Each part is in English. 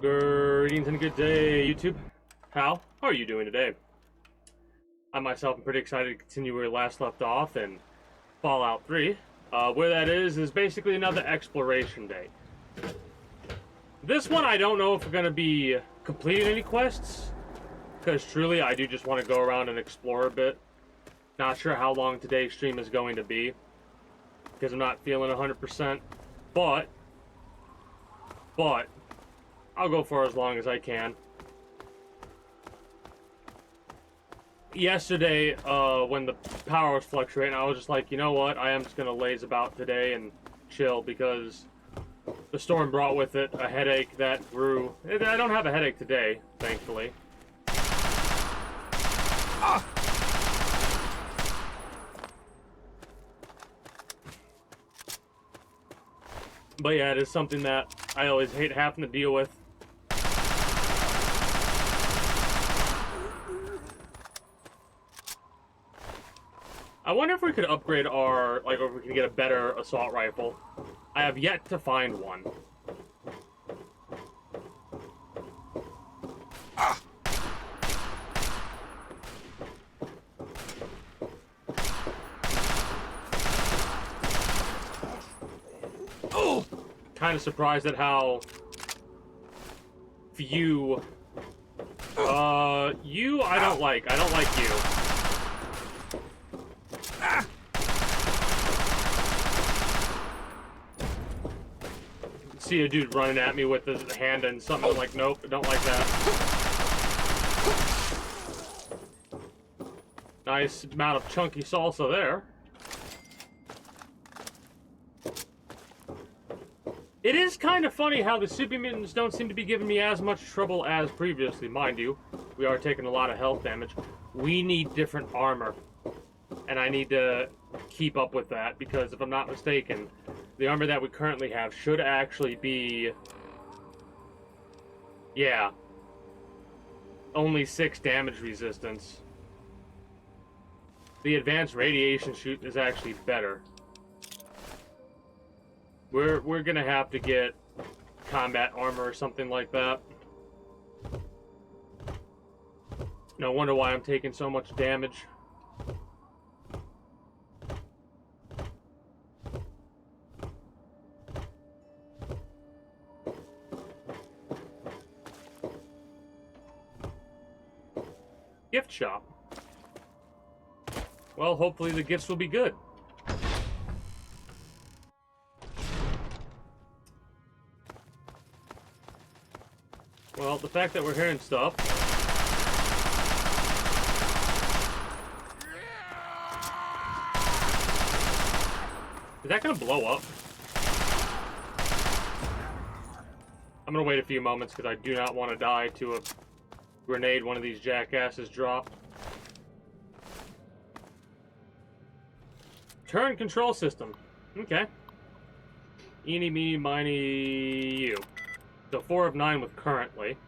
Greetings and a good day, YouTube. How are you doing today? I myself am pretty excited to continue where we last left off in Fallout 3. Where that is basically another exploration day. This one, I don't know if we're going to be completing any quests, because truly, I do just want to go around and explore a bit. Not sure how long today's stream is going to be, because I'm not feeling 100%, but I'll go for as long as I can. Yesterday, when the power was fluctuating, I was just like, you know what, I am just gonna laze about today and chill, because the storm brought with it a headache that grew. I don't have a headache today, thankfully. But yeah, it is something that I always hate having to deal with. I wonder if we could upgrade our, like, or if we can get a better assault rifle. I have yet to find one. Kind of surprised at how few. You I don't like. I don't like you. See a dude running at me with his hand and something. I'm like, nope, I don't like that. Nice amount of chunky salsa there. It is kind of funny how the super mutants don't seem to be giving me as much trouble as previously. Mind you, we are taking a lot of health damage. We need different armor, and I need to keep up with that, because if I'm not mistaken, the armor that we currently have should actually be, yeah, only 6 damage resistance. The advanced radiation shoot is actually better. We're gonna have to get combat armor or something like that. No wonder why I'm taking so much damage. Gift shop. Well, hopefully the gifts will be good. Well, the fact that we're hearing stuff. Is that gonna blow up? I'm gonna wait a few moments because I do not want to die to a grenade one of these jackasses dropped. Turn control system. Okay. Eeny, meeny, miny, you. So 4 of 9 with currently.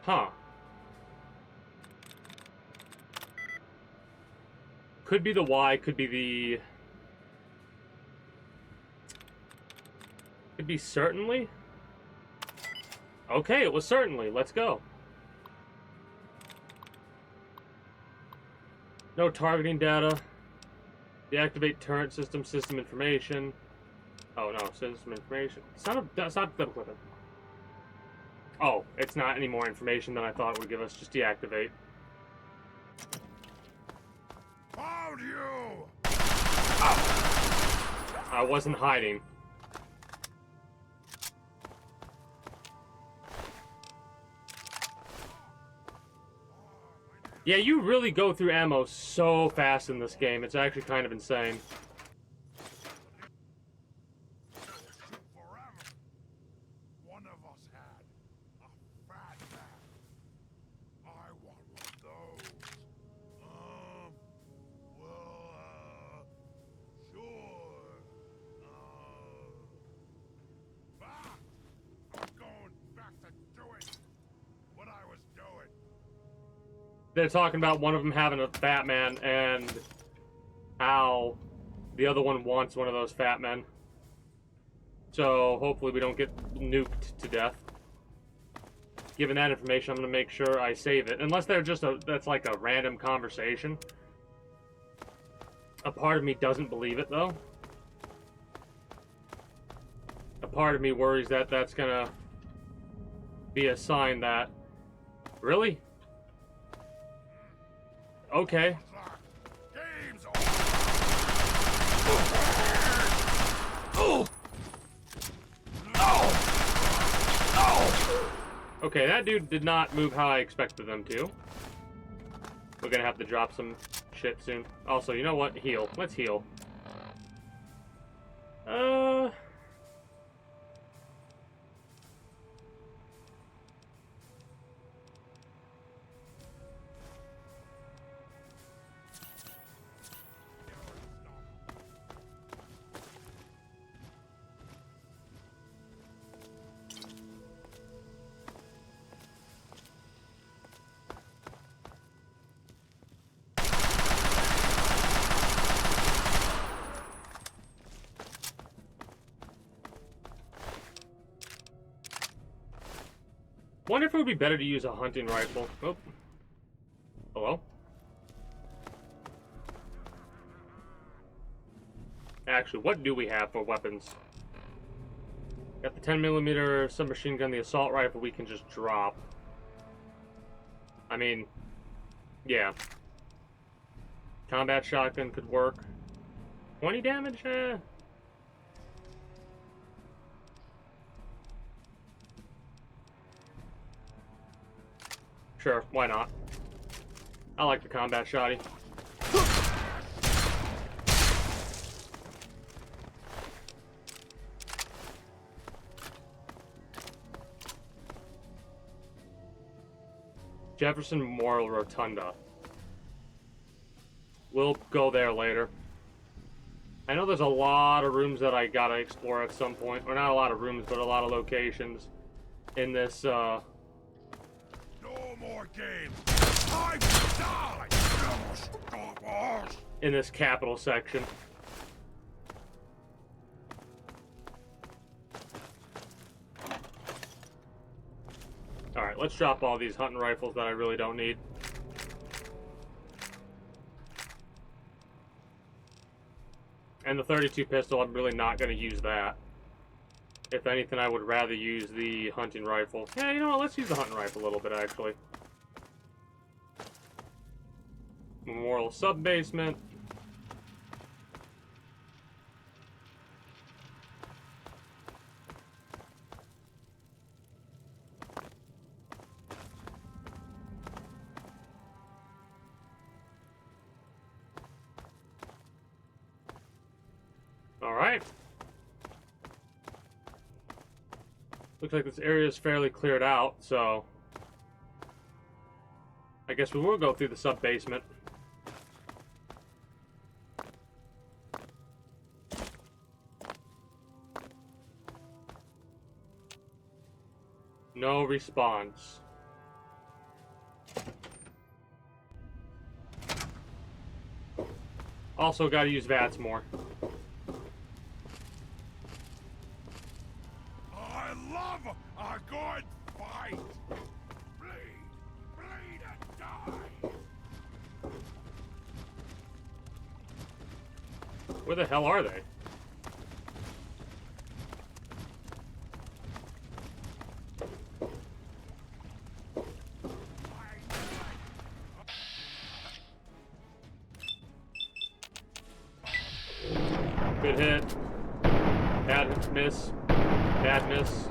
Huh. Could be the Y, could be the... Could be certainly? Okay, it was certainly. Let's go. No targeting data. Deactivate turret system information. Oh no, system information. That's not double clipping. Oh, it's not any more information than I thought it would give us. Just deactivate. Found you! Oh. I wasn't hiding. Yeah, you really go through ammo so fast in this game. It's actually kind of insane. One of us had a fat man. I want one of those. Sure. I'm going back to doing what I was doing. they're talking about one of them having a fat man and how the other one wants one of those fat men. So hopefully we don't get nuked to death. Given that information, I'm gonna make sure I save it. Unless they're just that's like a random conversation. A part of me doesn't believe it though. A part of me worries that that's gonna be a sign that, really? Okay. Game's Okay, that dude did not move how I expected them to. We're gonna have to drop some shit soon. Also, you know what? Heal. Let's heal. Wonder if it would be better to use a hunting rifle. Oh. Hello? Actually, what do we have for weapons? Got the 10mm submachine gun, the assault rifle we can just drop. I mean, yeah. Combat shotgun could work. 20 damage? Sure, why not? I like the combat shotty. Jefferson Memorial Rotunda. We'll go there later. I know there's a lot of rooms that I gotta explore at some point. Or not a lot of rooms, but a lot of locations in this, no more games. I die. Never stop us. in this capital section. Alright, let's drop all these hunting rifles that I really don't need. And the 32 pistol, I'm really not going to use that. If anything, I would rather use the hunting rifle. Yeah, you know what? Let's use the hunting rifle a little bit, actually. Memorial sub-basement. Alright. Looks like this area is fairly cleared out, so I guess we will go through the sub-basement. No response. Also gotta use VATS more. I love a good fight. Bleed, bleed and die. Where the hell are they? Good hit. Bad miss. Bad miss.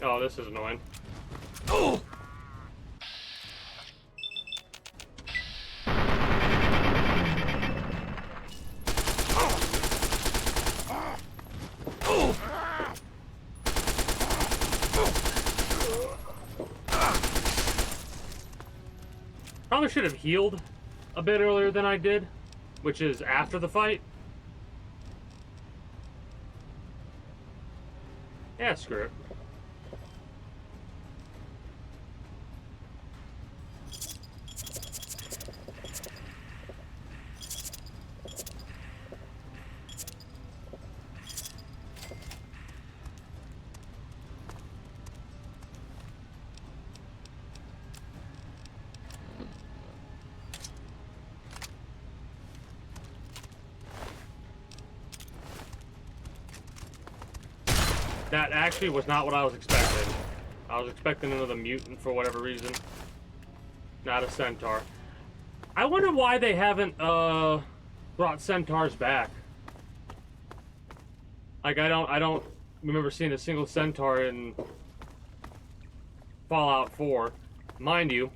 Oh, this is annoying. should have healed a bit earlier than I did, which is after the fight. Yeah, screw it. That actually was not what I was expecting. I was expecting another mutant for whatever reason. Not a centaur. I wonder why they haven't brought centaurs back. Like I don't remember seeing a single centaur in Fallout 4. Mind you,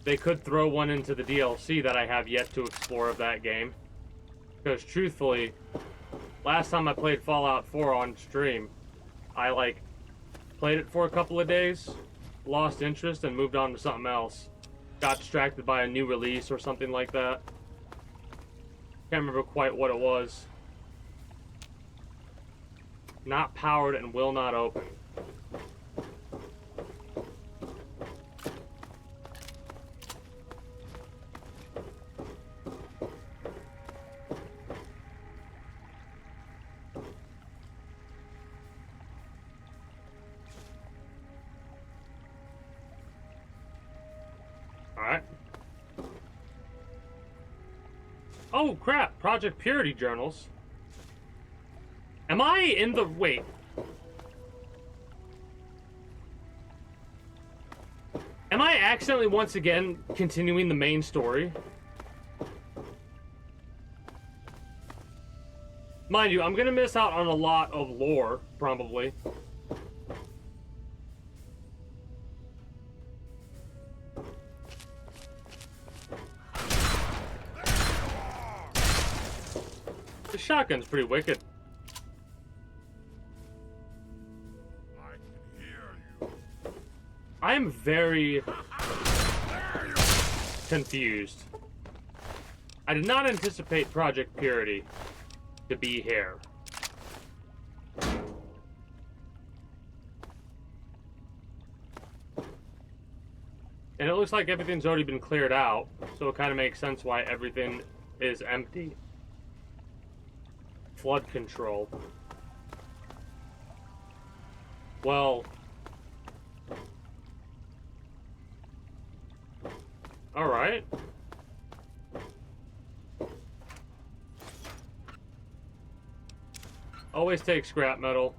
they could throw one into the DLC that I have yet to explore of that game. Because truthfully, last time I played Fallout 4 on stream, I played it for a couple of days, lost interest, and moved on to something else. Got distracted by a new release or something like that. Can't remember quite what it was. Not powered and will not open. Alright. Oh crap, Project Purity journals. Am I in the... wait. Am I accidentally once again continuing the main story? Mind you, I'm gonna miss out on a lot of lore, probably. The shotgun's pretty wicked. I can hear you. I am very confused. I did not anticipate Project Purity to be here. And it looks like everything's already been cleared out, so it kind of makes sense why everything is empty. Flood control. Well... alright. Always take scrap metal.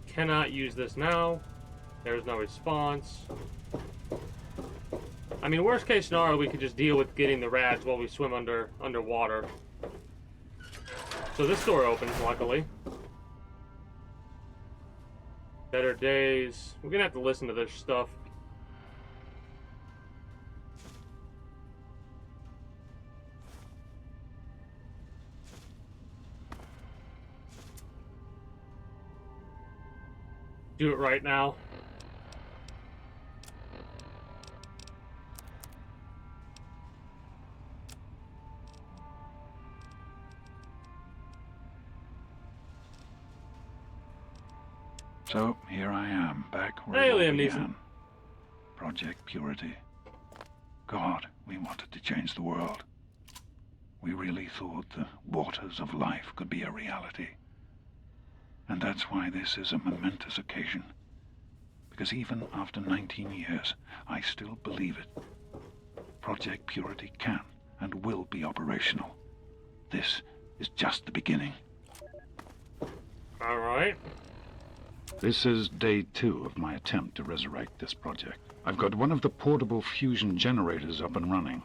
Cannot use this now. There's no response. I mean, worst case scenario, we could just deal with getting the rads while we swim underwater. So this door opens, luckily. Better days. We're gonna have to listen to this stuff. Do it right now. So, here I am, back where Hey, it all Liam Neeson. began. Project Purity. God, we wanted to change the world. We really thought the waters of life could be a reality. And that's why this is a momentous occasion. Because even after 19 years, I still believe it. Project Purity can and will be operational. This is just the beginning. All right. This is day 2 of my attempt to resurrect this project. I've got one of the portable fusion generators up and running,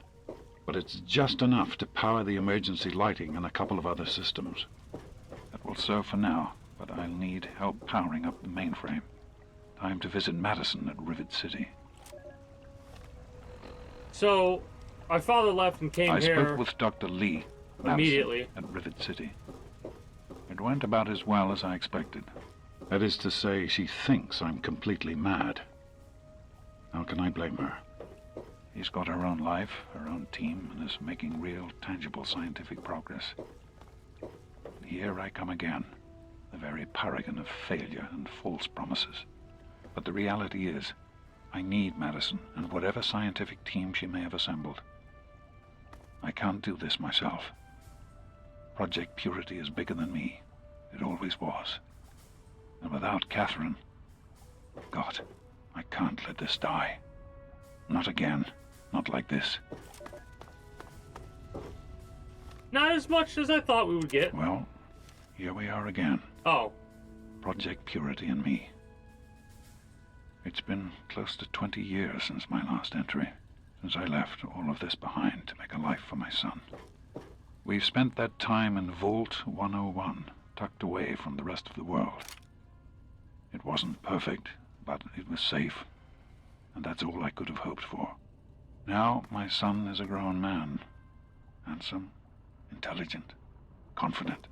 but it's just enough to power the emergency lighting and a couple of other systems. That will serve for now, but I'll need help powering up the mainframe. Time to visit Madison at Rivet City. So, our father left and came I here. spoke with Dr. Lee. immediately. At Rivet City. It went about as well as I expected. That is to say, she thinks I'm completely mad. How can I blame her? She's got her own life, her own team, and is making real, tangible scientific progress. And here I come again, the very paragon of failure and false promises. But the reality is, I need Madison and whatever scientific team she may have assembled. I can't do this myself. Project Purity is bigger than me. It always was. And without Catherine, God, I can't let this die. Not again. Not like this. Not as much as I thought we would get. Well, here we are again. Oh. Project Purity and me. It's been close to 20 years since my last entry, since I left all of this behind to make a life for my son. We've spent that time in Vault 101, tucked away from the rest of the world. It wasn't perfect, but it was safe, and that's all I could have hoped for. Now my son is a grown man, handsome, intelligent, confident,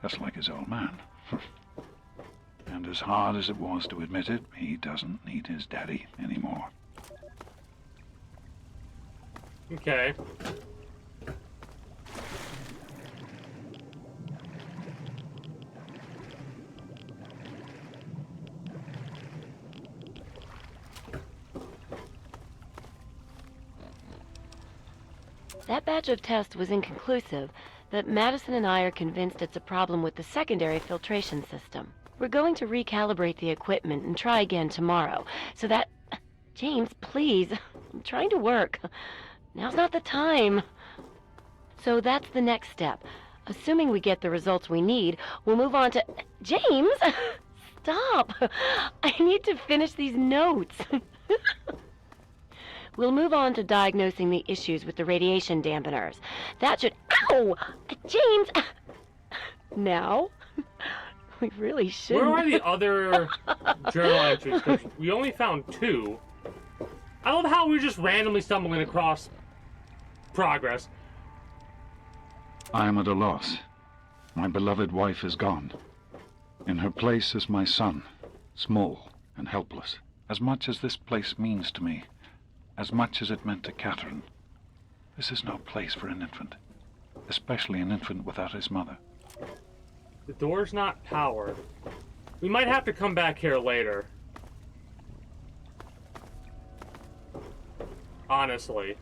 just like his old man. And as hard as it was to admit it, he doesn't need his daddy anymore. Okay. That batch of tests was inconclusive, but Madison and I are convinced it's a problem with the secondary filtration system. We're going to recalibrate the equipment and try again tomorrow, so that... James, please. I'm trying to work. Now's not the time. So that's the next step. Assuming we get the results we need, we'll move on to... James! Stop! I need to finish these notes. We'll move on to diagnosing the issues with the radiation dampeners. That should... Ow! James! Now? We really should. Where are the other journal entries? 'Cause we only found 2. I love how we're just randomly stumbling across progress. I am at a loss. My beloved wife is gone. In her place is my son, small and helpless. As much as this place means to me, as much as it meant to Catherine, this is no place for an infant, especially an infant without his mother. The door's not powered. We might have to come back here later. Honestly.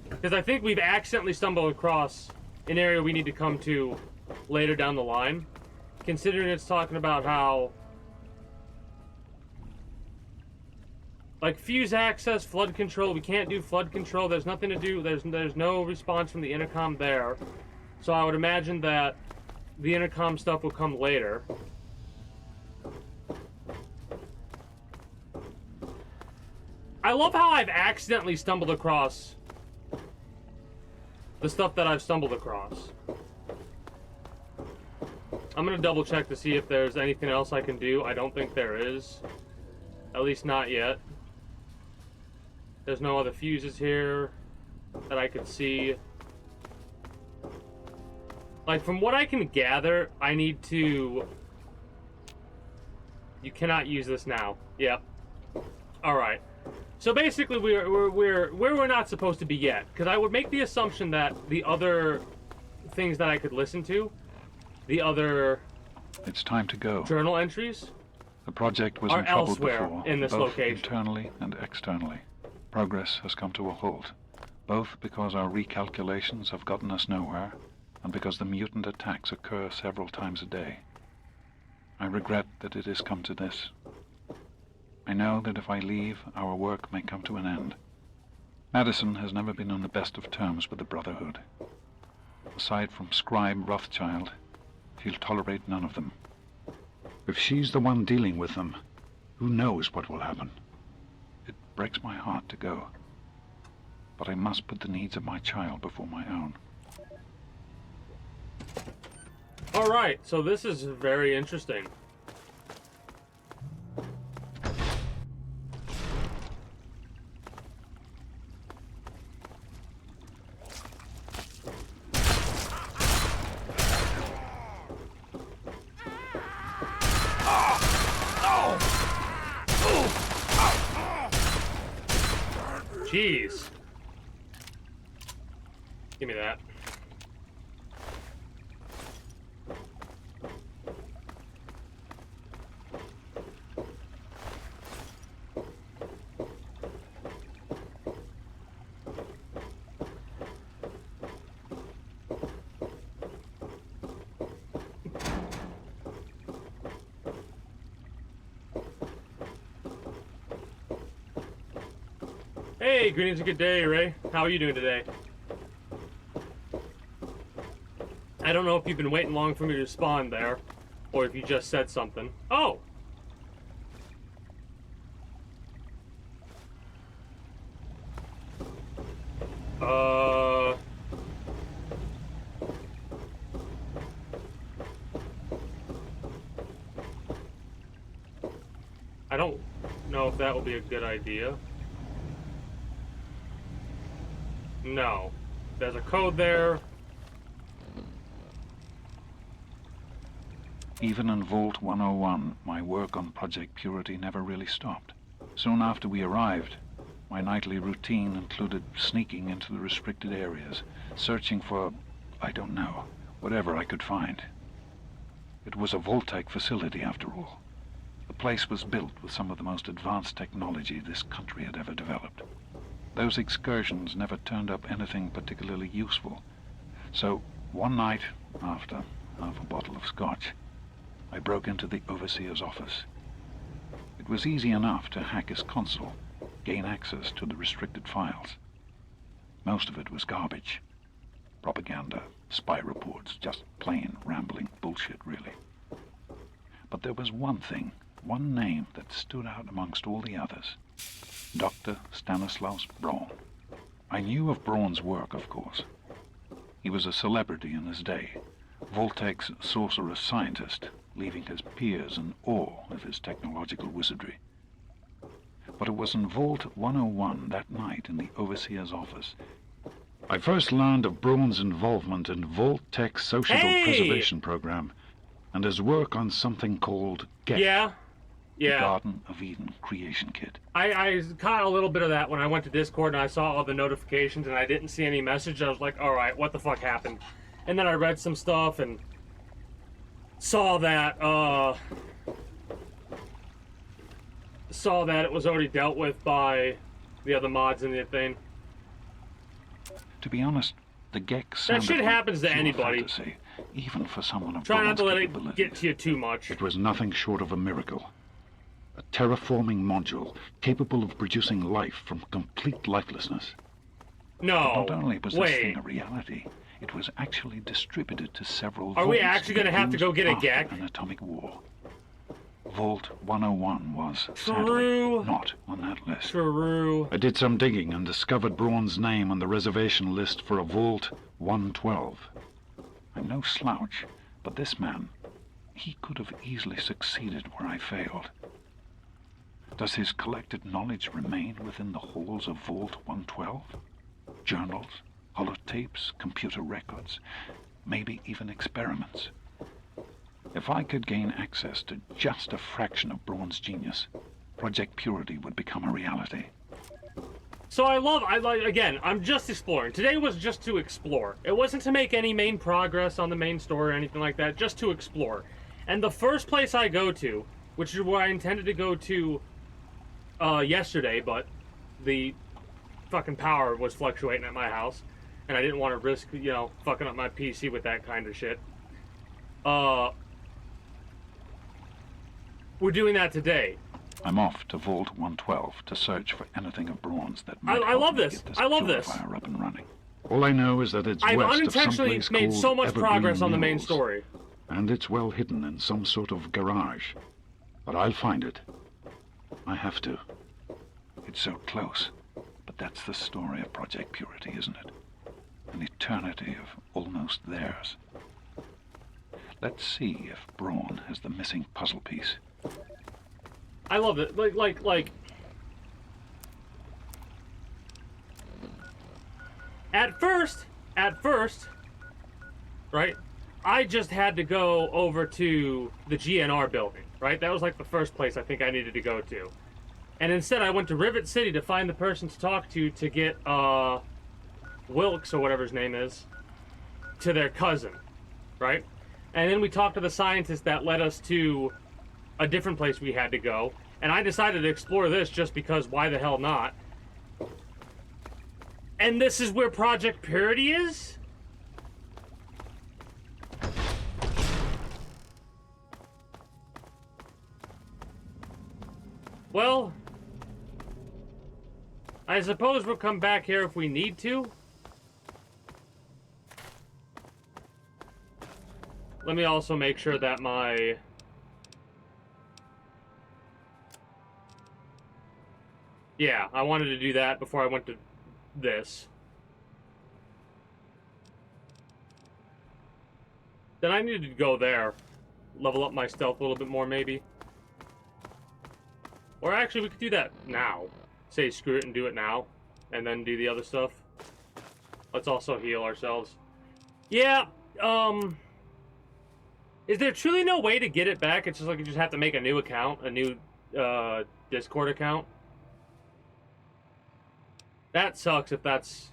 Because I think we've accidentally stumbled across an area we need to come to later down the line. Considering it's talking about how... like fuse access, flood control, we can't do flood control, there's nothing to do, there's no response from the intercom there. So I would imagine that the intercom stuff will come later. I love how I've accidentally stumbled across the stuff that I've stumbled across. I'm gonna double check to see if there's anything else I can do. I don't think there is. At least not yet. There's no other fuses here that I could see. Like, from what I can gather, I need to... You cannot use this now. Yep. Alright. So basically, we're where we're not supposed to be yet. Because I would make the assumption that the other things that I could listen to, the other... It's time to go. Journal entries? The project was are in trouble elsewhere before, in this both location. internally and externally. Progress has come to a halt, both because our recalculations have gotten us nowhere, and because the mutant attacks occur several times a day. I regret that it has come to this. I know that if I leave, our work may come to an end. Madison has never been on the best of terms with the Brotherhood. Aside from Scribe Rothschild, she'll tolerate none of them. If she's the one dealing with them, who knows what will happen? It breaks my heart to go, but I must put the needs of my child before my own. Alright, so this is very interesting. Jeez. Give me that. Hey, greetings and good day, Ray. How are you doing today? I don't know if you've been waiting long for me to respond there, or if you just said something. Oh! I don't know if that will be a good idea. No. There's a code there. Even in Vault 101, my work on Project Purity never really stopped. Soon after we arrived, my nightly routine included sneaking into the restricted areas, searching for, I don't know, whatever I could find. It was a Vault-Tec facility, after all. The place was built with some of the most advanced technology this country had ever developed. Those excursions never turned up anything particularly useful. So, one night, after half a bottle of scotch, I broke into the overseer's office. It was easy enough to hack his console, gain access to the restricted files. Most of it was garbage. Propaganda, spy reports, just plain rambling bullshit, really. But there was one thing, one name that stood out amongst all the others. Dr. Stanislaus Braun. I knew of Braun's work, of course. He was a celebrity in his day, Vault-Tec's sorcerous scientist, leaving his peers in awe of his technological wizardry. But it was in Vault 101 that night in the overseer's office I first learned of Braun's involvement in Vault-Tec's social preservation program and his work on something called GECK. The Garden of Eden Creation Kit. I caught a little bit of that when I went to Discord and I saw all the notifications and I didn't see any message. I was like, alright, what the fuck happened? And then I read some stuff and saw that it was already dealt with by the other mods in the thing. To be honest, the GECK That sounded shit like happens to pure anybody. fantasy, even for someone of Try not Braun's to let it capabilities. get to you too much. It was nothing short of a miracle. A terraforming module capable of producing life from complete lifelessness. No. Not only was this Wait. thing a reality, it was actually distributed to several Are we vaults actually going to be have to go used get a after GECK? an atomic war. Vault 101 was, sadly, True. not on that list. True. I did some digging and discovered Braun's name on the reservation list for a Vault 112. I'm no slouch, but this man, he could have easily succeeded where I failed. Does his collected knowledge remain within the halls of Vault 112? Journals, holotapes, computer records, maybe even experiments. If I could gain access to just a fraction of Braun's genius, Project Purity would become a reality. So again, I'm just exploring. Today was just to explore. It wasn't to make any main progress on the main story or anything like that, just to explore. And the first place I go to, which is where I intended to go to yesterday, but the fucking power was fluctuating at my house, and I didn't want to risk, fucking up my PC with that kind of shit. We're doing that today. I'm off to Vault 112 to search for anything of Braun's that might I help love me this. get this I love this. purifier up and running. All I know is that it's I've west of unintentionally someplace made called so much Evergreen progress on the main Mills, story. and it's well hidden in some sort of garage. But I'll find it. I have to. It's so close, but that's the story of Project Purity, isn't it? An eternity of almost theirs. Let's see if Braun has the missing puzzle piece. I love it. Like. At first, right? I just had to go over to the GNR building, right? That was like the first place I think I needed to go to. And instead I went to Rivet City to find the person to talk to get, Wilkes, or whatever his name is, to their cousin, right? And then we talked to the scientist that led us to a different place we had to go. And I decided to explore this just because why the hell not? And this is where Project Purity is? Well, I suppose we'll come back here if we need to. Let me also make sure that my... Yeah, I wanted to do that before I went to this. Then I needed to go there. Level up my stealth a little bit more, maybe. Or actually, we could do that now. Say screw it and do it now. And then do the other stuff. Let's also heal ourselves. Yeah, is there truly no way to get it back? It's just like you just have to make a new account. A new, Discord account. That sucks if that's...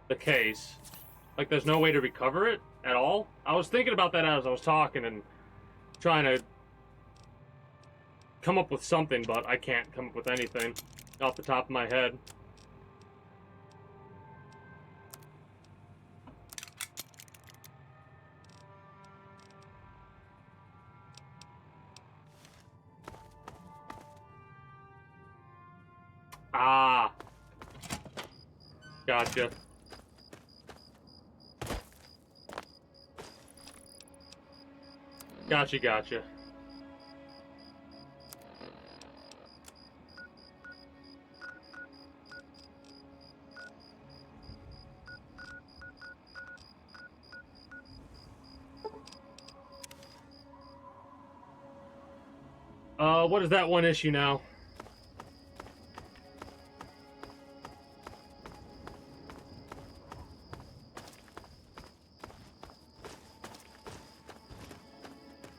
the case. Like, there's no way to recover it at all? I was thinking about that as I was talking and trying to come up with something, but I can't come up with anything off the top of my head. Ah. Gotcha. Gotcha. What is that one issue now?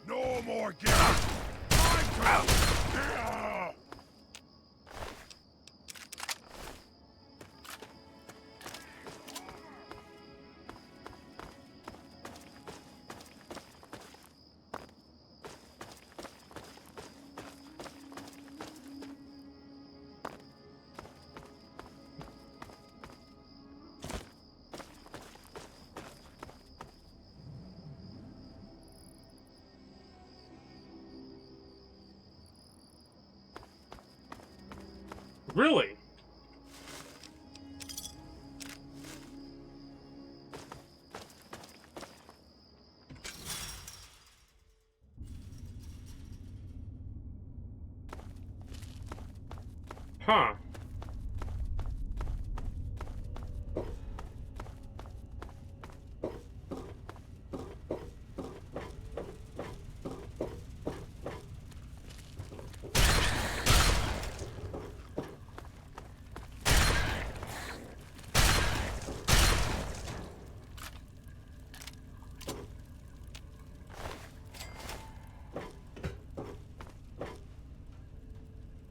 No more gas! My turn! Really? Huh.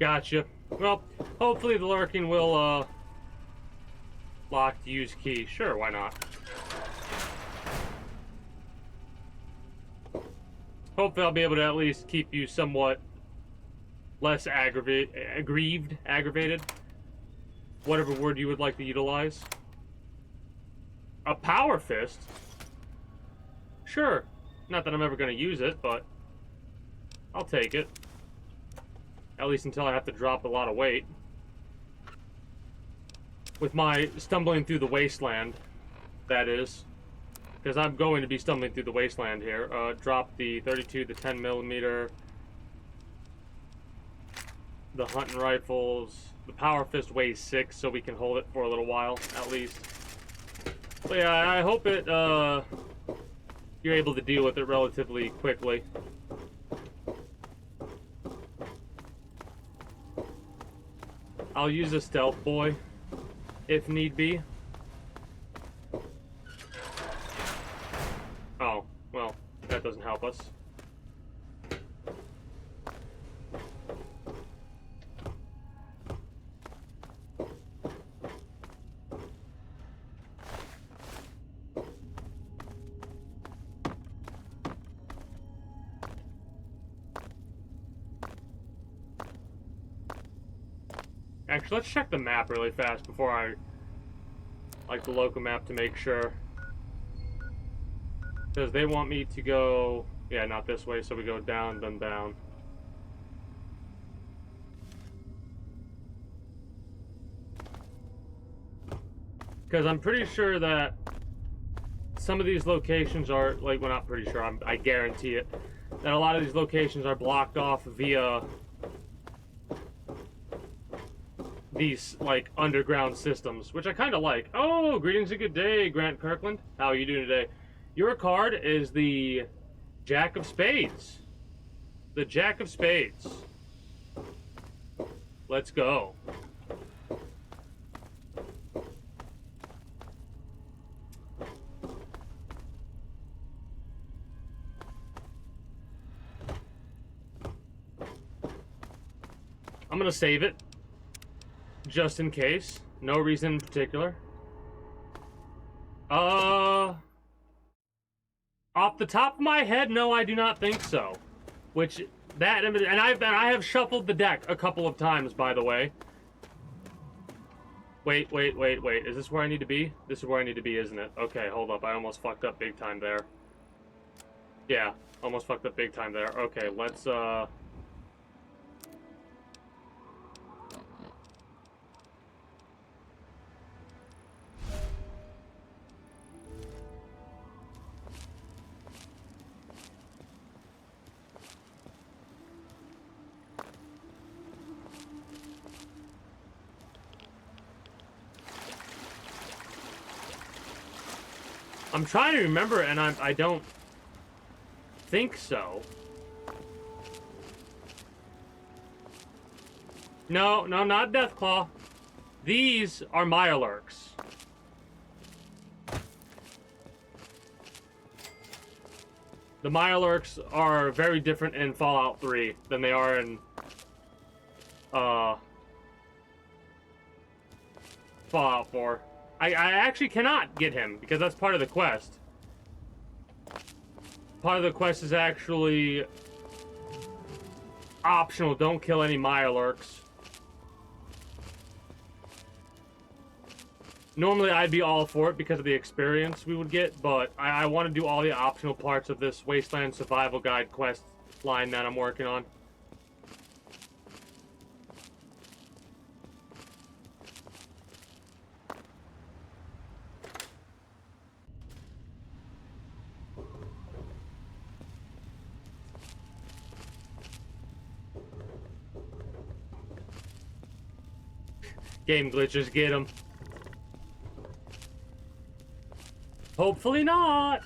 Gotcha. Well, hopefully the lurking will, lock to use key. Sure, why not? Hopefully I'll be able to at least keep you somewhat less aggravated, whatever word you would like to utilize. A power fist? Sure. Not that I'm ever going to use it, but I'll take it. At least until I have to drop a lot of weight. With my stumbling through the wasteland, that is. Because I'm going to be stumbling through the wasteland here. Drop the 32, the 10mm, the hunting rifles. The power fist weighs 6, so we can hold it for a little while, at least. But yeah, I hope it, you're able to deal with it relatively quickly. I'll use a stealth boy, if need be. Oh, well, that doesn't help us. Actually, let's check the map really fast before I... like the local map to make sure. Because they want me to go... yeah, not this way, so we go down, then down. Because I'm pretty sure that some of these locations are... like, well, not pretty sure, I guarantee it. That a lot of these locations are blocked off via... these, like, underground systems, which I kind of like. Oh, greetings and good day, Grant Kirkland. How are you doing today? Your card is the Jack of Spades. The Jack of Spades. Let's go. I'm gonna save it. Just in case. No reason in particular. Off the top of my head, no, I do not think so. Which, that, and I have shuffled the deck a couple of times, by the way. Wait. Is this where I need to be? This is where I need to be, isn't it? Okay, hold up. I almost fucked up big time there. Yeah, almost fucked up big time there. Okay, let's, I'm trying to remember, and I don't think so. No, not Deathclaw. These are Mirelurks. The Mirelurks are very different in Fallout 3 than they are in Fallout 4. I actually cannot get him, because that's part of the quest. Part of the quest is actually optional. Don't kill any Mirelurks. Normally, I'd be all for it because of the experience we would get, but I want to do all the optional parts of this Wasteland Survival Guide quest line that I'm working on. Game glitches, get him. Hopefully not.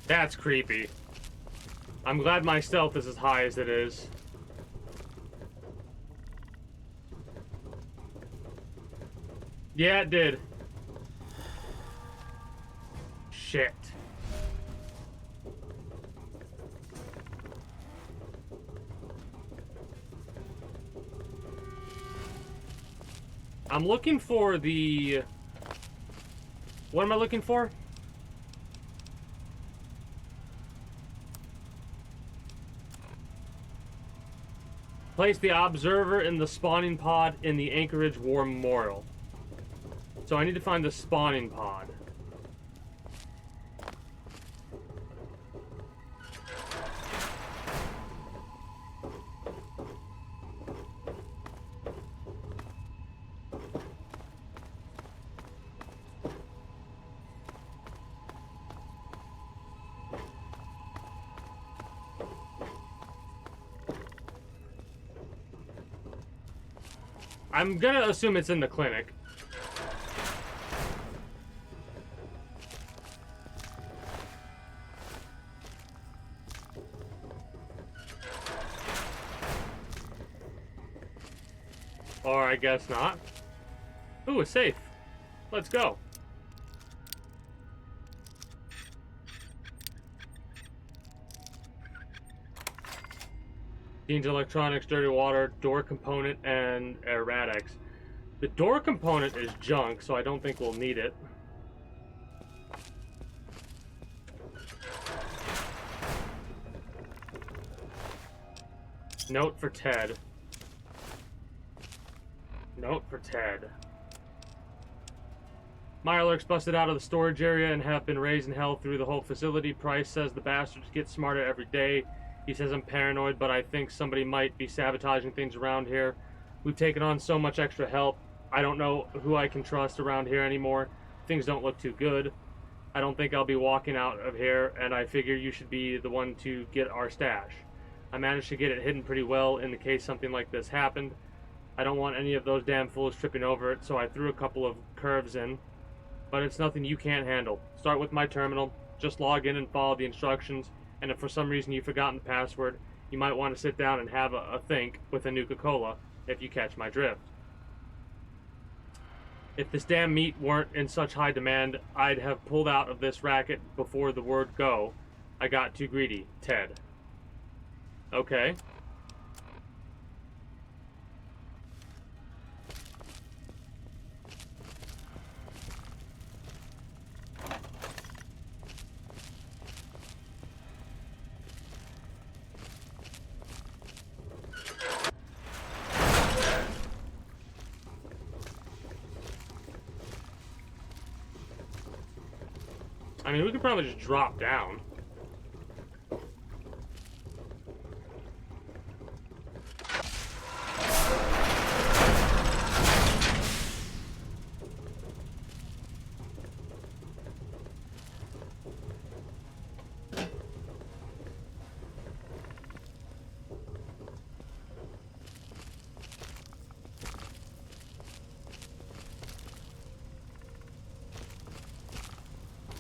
That's creepy. I'm glad my stealth is as high as it is. Yeah, it did. Shit. I'm looking for the... What am I looking for? Place the observer in the spawning pod in the Anchorage War Memorial. So I need to find the spawning pod. I'm gonna assume it's in the clinic. Or I guess not. Ooh, a safe. Let's go. Dean's electronics, dirty water, door component, and aromatics. The door component is junk, so I don't think we'll need it. Note for Ted. Note for Ted. Mirelurks busted out of the storage area and have been raising hell through the whole facility. Price says the bastards get smarter every day. He says I'm paranoid, but I think somebody might be sabotaging things around here. We've taken on so much extra help. I don't know who I can trust around here anymore. Things don't look too good. I don't think I'll be walking out of here, and I figure you should be the one to get our stash. I managed to get it hidden pretty well in the case something like this happened. I don't want any of those damn fools tripping over it, so I threw a couple of curves in. But it's nothing you can't handle. Start with my terminal, just log in and follow the instructions, and if for some reason you've forgotten the password, you might want to sit down and have a think with a Nuka-Cola, if you catch my drift. If this damn meat weren't in such high demand, I'd have pulled out of this racket before the word go. I got too greedy. Ted. Okay. I mean, we could probably just drop down.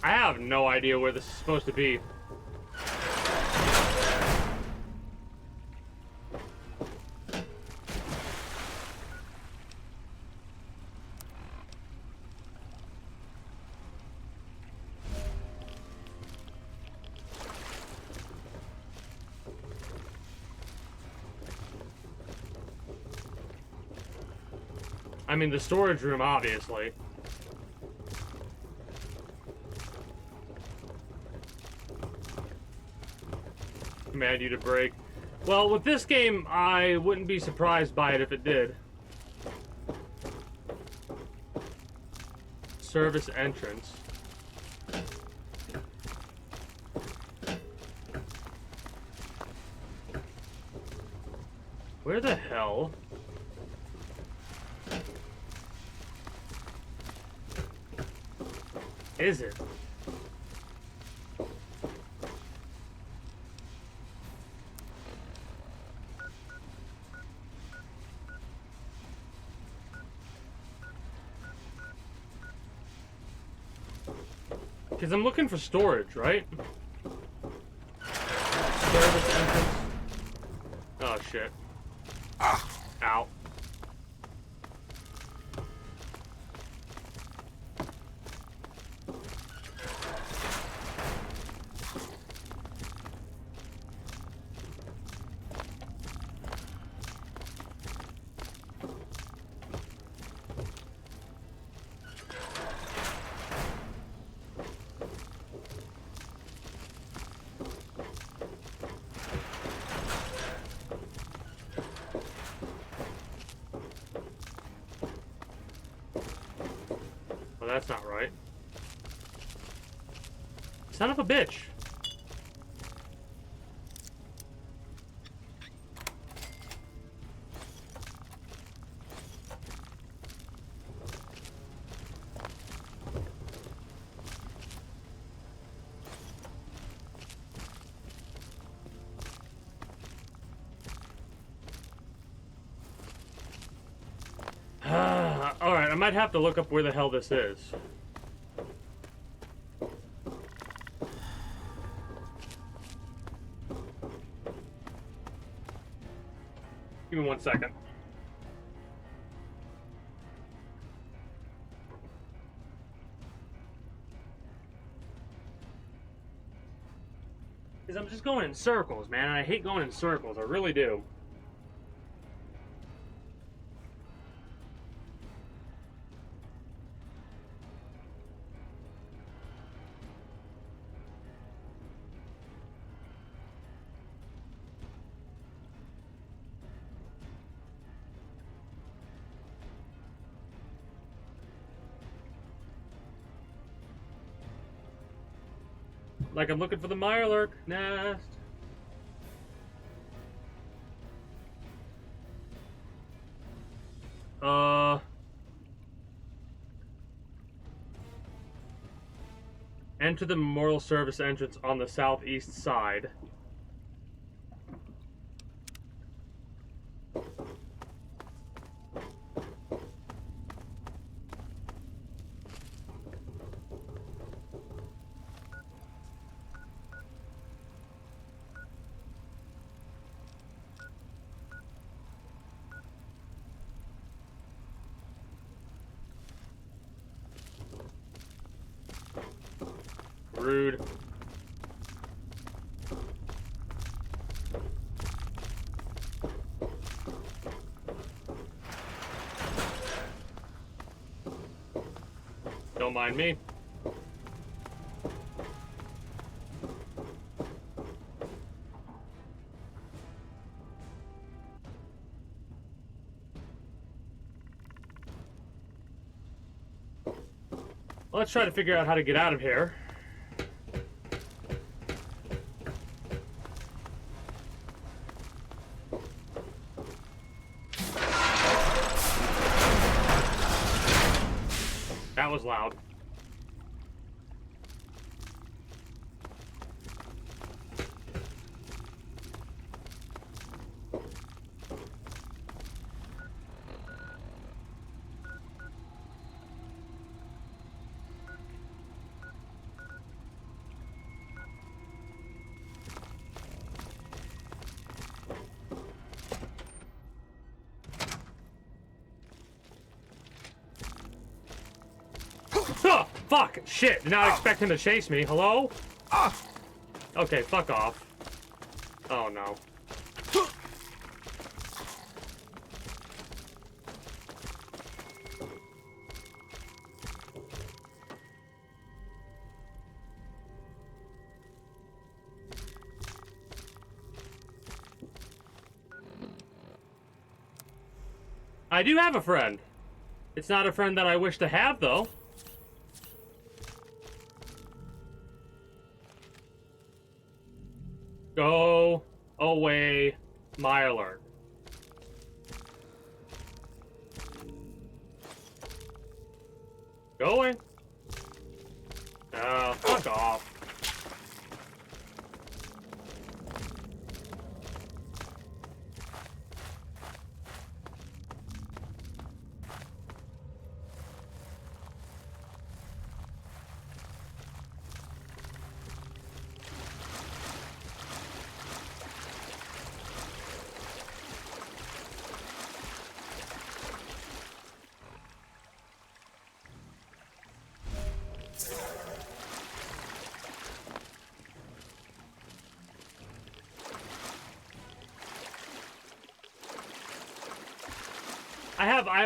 I have no idea where this is supposed to be. I mean, the storage room, obviously. Command you to break. Well, with this game, I wouldn't be surprised by it if it did. Service entrance. Where the hell? Is it? Because I'm looking for storage, right? Service entrance. Oh, shit. Ow. Well, that's not right. Son of a bitch. Alright, I might have to look up where the hell this is. Give me 1 second. Because I'm just going in circles, man, and I hate going in circles. I really do. Like I'm looking for the Mirelurk nest. Enter the Memorial Service entrance on the southeast side. Rude. Don't mind me. Let's try to figure out how to get out of here. That was loud. Oh, fuck! Shit! Did not expect him to chase me. Hello? Okay, fuck off. Oh no. I do have a friend. It's not a friend that I wish to have, though. Go away, Mirelurk. Go away. Fuck off.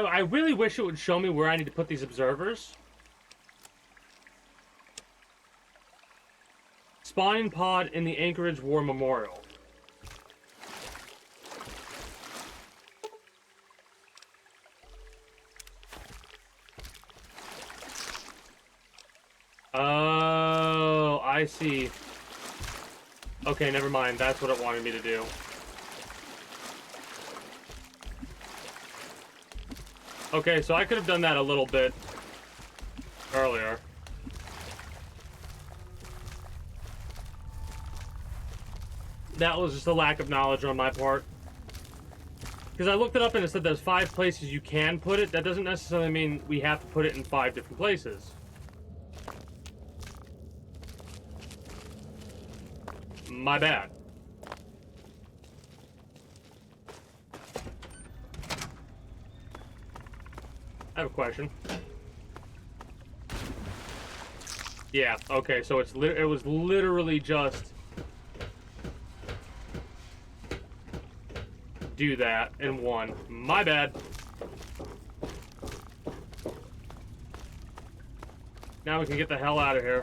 I really wish it would show me where I need to put these observers. Spawning pod in the Anchorage War Memorial. Oh, I see. Okay, never mind. That's what it wanted me to do. Okay, so I could have done that a little bit earlier. That was just a lack of knowledge on my part. Because I looked it up and it said there's 5 places you can put it. That doesn't necessarily mean we have to put it in 5 different places. My bad. I have a question. Yeah, okay, so it was literally just do that in one. My bad. Now we can get the hell out of here.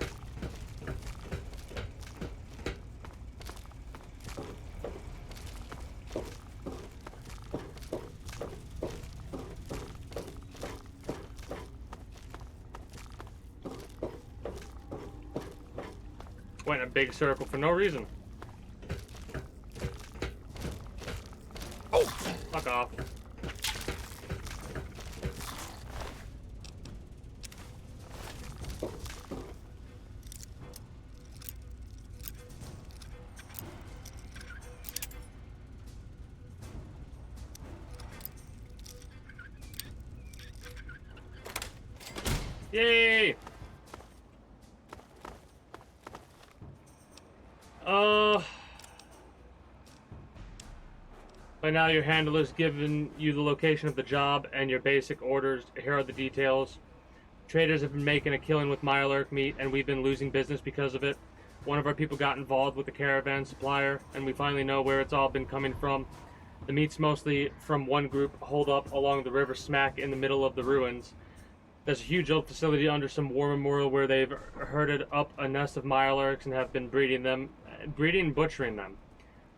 Went in a big circle for no reason. Oh, fuck off. Yay! By now your handler's given you the location of the job and your basic orders. Here are the details. Traders have been making a killing with Mirelurk meat, and we've been losing business because of it. One of our people got involved with the caravan supplier, and we finally know where it's all been coming from. The meat's mostly from one group holed up along the river smack in the middle of the ruins. There's a huge old facility under some war memorial where they've herded up a nest of Mirelurks and have been breeding and butchering them.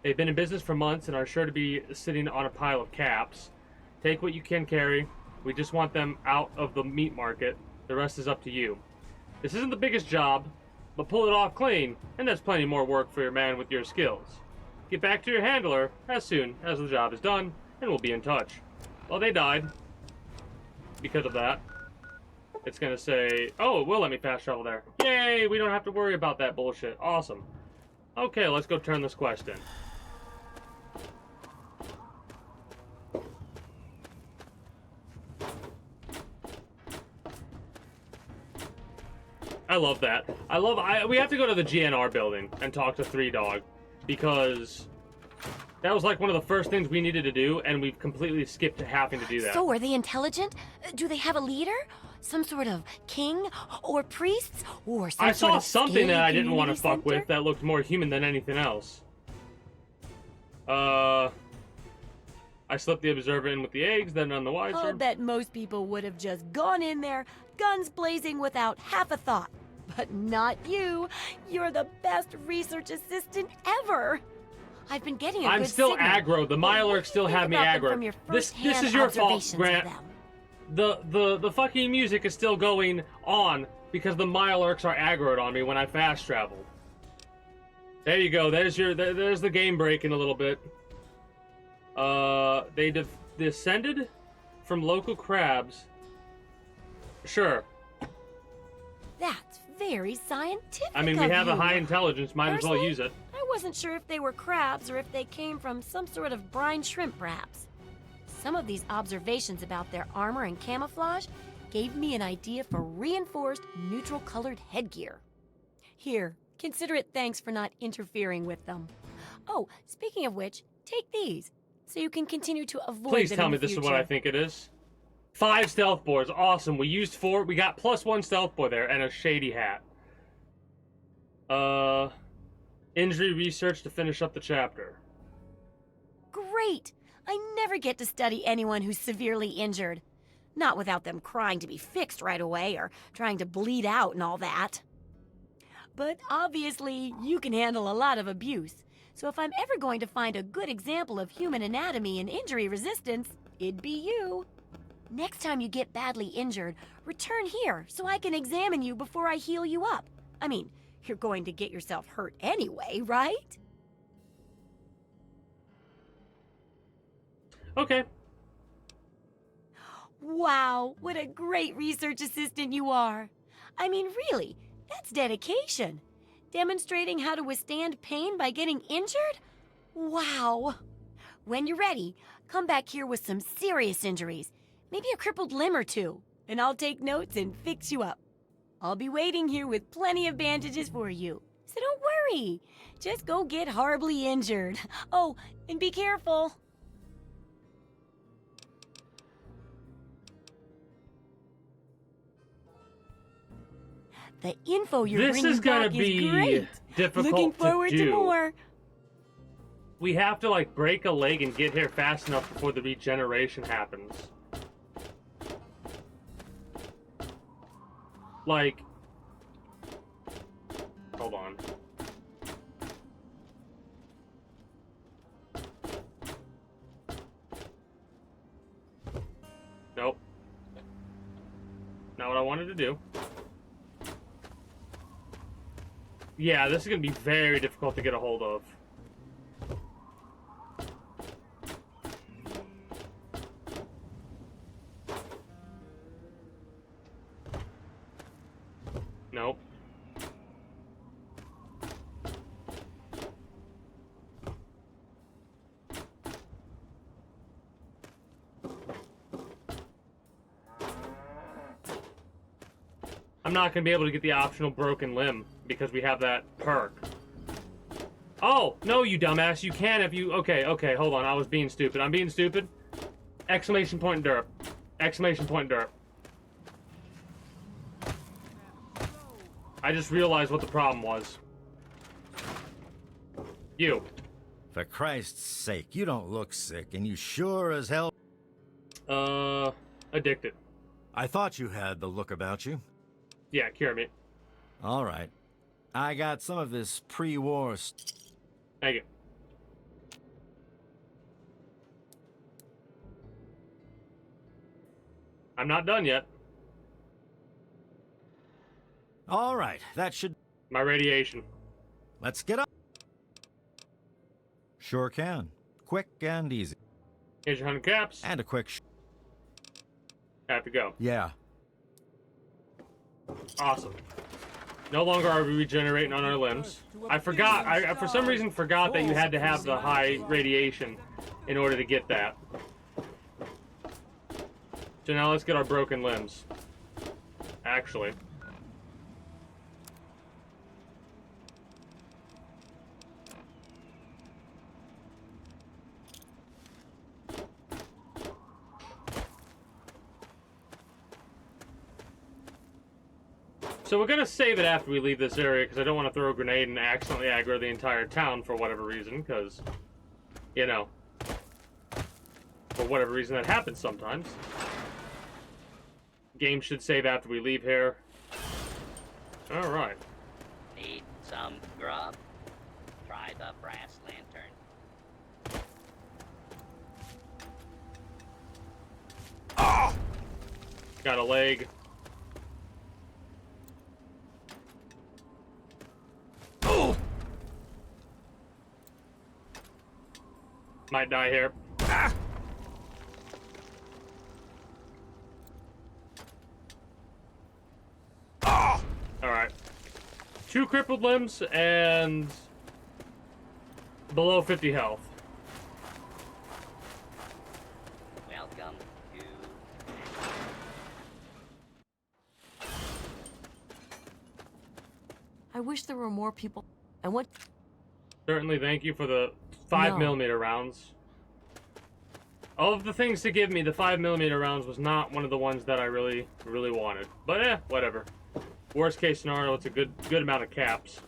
They've been in business for months and are sure to be sitting on a pile of caps. Take what you can carry. We just want them out of the meat market. The rest is up to you. This isn't the biggest job, but pull it off clean, and that's plenty more work for your man with your skills. Get back to your handler as soon as the job is done, and we'll be in touch. Well, they died because of that. It's gonna say, oh, it will let me fast travel there. Yay, we don't have to worry about that bullshit. Awesome. Okay, let's go turn this quest in. I love that. We have to go to the GNR building and talk to Three Dog, because that was like one of the first things we needed to do, and we've completely skipped having to do that. So, are they intelligent? Do they have a leader? Some sort of king? Or priests? Or some I sort saw of something that I didn't want to center? fuck with that looked more human than anything else. I slipped the observer in with the eggs, then on the wiser. I'll bet most people would have just gone in there, guns blazing without half a thought. But not you. You're the best research assistant ever. I've been getting a I'm good still signal. aggro. The But what do Mirelurk you still think have me about them aggro. from your This first-hand is your fault, observations of Grant. them? The fucking music is still going on because the Mirelurks are aggroed on me when I fast travel. There you go. There's the game breaking a little bit. They descended from local crabs. Sure. That's very scientific. I mean, we of have a you. high intelligence. Might as well Personally, use it. I wasn't sure if they were crabs or if they came from some sort of brine shrimp, perhaps. Some of these observations about their armor and camouflage gave me an idea for reinforced neutral-colored headgear. Here, consider it thanks for not interfering with them. Oh, speaking of which, take these, so you can continue to avoid Please them tell in me the this is future. what I think it is. 5 stealth boards. Awesome. We used 4. We got +1 stealth board there and a shady hat. Injury research to finish up the chapter. Great! I never get to study anyone who's severely injured. Not without them crying to be fixed right away or trying to bleed out and all that. But obviously, you can handle a lot of abuse. So if I'm ever going to find a good example of human anatomy and injury resistance, it'd be you. Next time you get badly injured, return here so I can examine you before I heal you up. I mean, you're going to get yourself hurt anyway, right? Okay. Wow, what a great research assistant you are. I mean, really, that's dedication. Demonstrating how to withstand pain by getting injured? Wow. When you're ready, come back here with some serious injuries. Maybe a crippled limb or two, and I'll take notes and fix you up. I'll be waiting here with plenty of bandages for you. So don't worry. Just go get horribly injured. Oh, and be careful. The info you're This bringing is gonna back be is great. difficult Looking forward to to do. more. We have to, like, break a leg and get here fast enough before the regeneration happens. Like... Hold on. Nope. Not what I wanted to do. Yeah, this is going to be very difficult to get a hold of. Nope. I'm not going to be able to get the optional broken limb because we have that perk. Oh, no, you dumbass. You can if you... Okay, hold on. I was being stupid. I'm being stupid. Exclamation point derp. Exclamation point derp. I just realized what the problem was. You. For Christ's sake, you don't look sick, and you sure as hell... Addicted. I thought you had the look about you. Yeah, cure me. All right. I got some of this pre-war... Thank you. I'm not done yet. All right, that should... My radiation. Let's get up. Sure can. Quick and easy. Here's your 100 caps. And a quick... Have to go. Yeah. Awesome. No longer are we regenerating on our limbs. I forgot. I for some reason forgot that you had to have the high radiation in order to get that. So now let's get our broken limbs. Actually. So we're gonna save it after we leave this area because I don't want to throw a grenade and accidentally aggro the entire town for whatever reason, because, you know, for whatever reason that happens sometimes. Game should save after we leave here. Alright. Need some grub? Try the brass lantern. Got a leg. Might die here. Alright. 2 crippled limbs and below 50 health. Welcome to... I wish there were more people. And what? Certainly, thank you for the 5mm rounds. Of the things to give me, the 5mm rounds was not one of the ones that I really wanted. But whatever. Worst case scenario, it's a good amount of caps.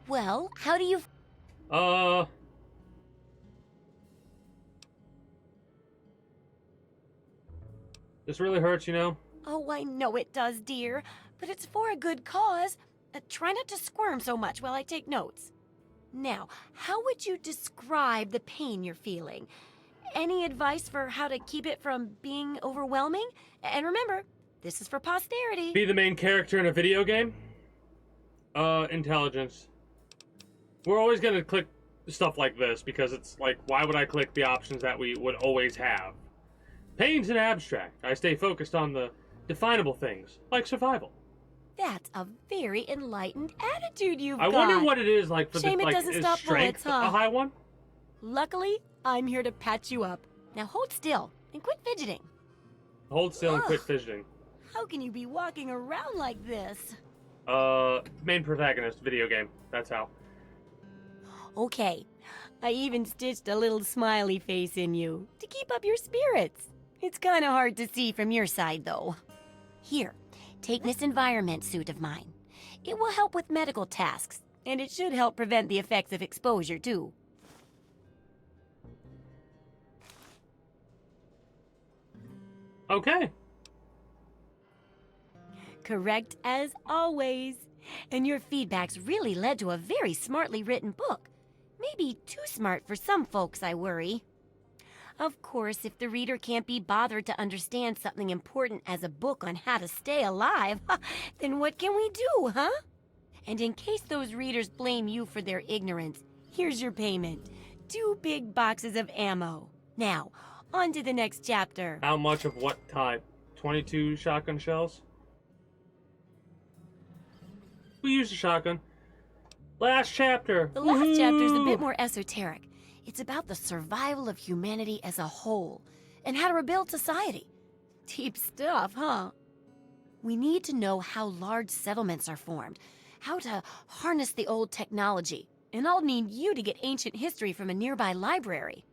Well, how do you? This really hurts, you know? Oh, I know it does, dear. But it's for a good cause. Try not to squirm so much while I take notes. Now, how would you describe the pain you're feeling? Any advice for how to keep it from being overwhelming? And remember, this is for posterity. Be the main character in a video game? Intelligence. We're always gonna click stuff like this because it's like, why would I click the options that we would always have? Pain's an abstract. I stay focused on the definable things, like survival. That's a very enlightened attitude you've got. I wonder what it is like for Shame the, it like, doesn't is stop strength bullets, huh? a high one? Luckily, I'm here to patch you up. Now hold still and quit fidgeting. Hold still and quit Ugh. fidgeting. How can you be walking around like this? Main protagonist, video game. That's how. Okay, I even stitched a little smiley face in you to keep up your spirits. It's kind of hard to see from your side, though. Here, take this environment suit of mine. It will help with medical tasks, and it should help prevent the effects of exposure, too. Okay. Correct as always. And your feedback's really led to a very smartly written book. Maybe too smart for some folks, I worry. Of course, if the reader can't be bothered to understand something important as a book on how to stay alive, then what can we do, huh? And in case those readers blame you for their ignorance, here's your payment. 2 big boxes of ammo. Now, on to the next chapter. How much of what type? 22 shotgun shells? We used a shotgun. Last chapter. The last chapter is a bit Woohoo! more esoteric. It's about the survival of humanity as a whole and how to rebuild society. Deep stuff, huh? We need to know how large settlements are formed, how to harness the old technology, and I'll need you to get ancient history from a nearby library.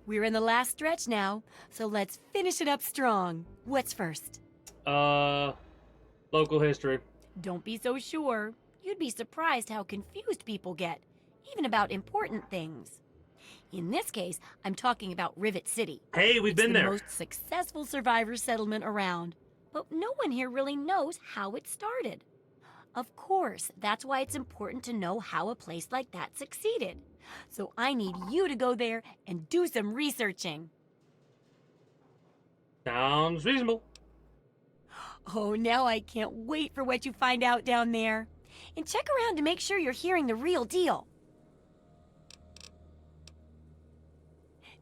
We're in the last stretch now, so let's finish it up strong. What's first? Local history. Don't be so sure. You'd be surprised how confused people get, even about important things. In this case, I'm talking about Rivet City. Hey, we've been It's the there. most successful survivor settlement around, but no one here really knows how it started. Of course, that's why it's important to know how a place like that succeeded. So I need you to go there and do some researching. Sounds reasonable. Oh, now I can't wait for what you find out down there. And check around to make sure you're hearing the real deal.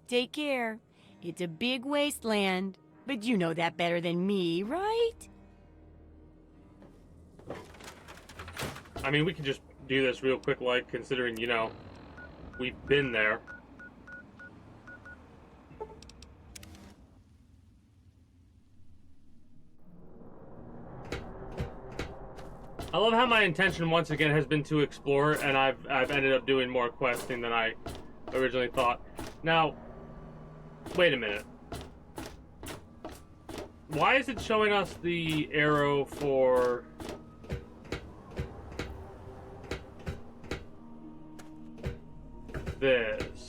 Take care. It's a big wasteland, but you know that better than me, right? I mean, we could just do this real quick, like, considering, you know, we've been there. I love how my intention once again has been to explore, and I've ended up doing more questing than I originally thought. Now, wait a minute. Why is it showing us the arrow for this?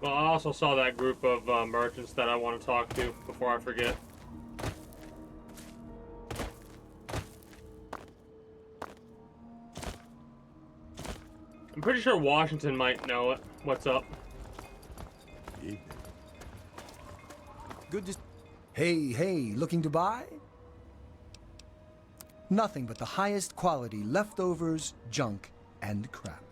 Well, I also saw that group of merchants that I want to talk to before I forget. I'm pretty sure Washington might know it. What's up? Good to... Hey, looking to buy? Nothing but the highest quality leftovers, junk, and crap.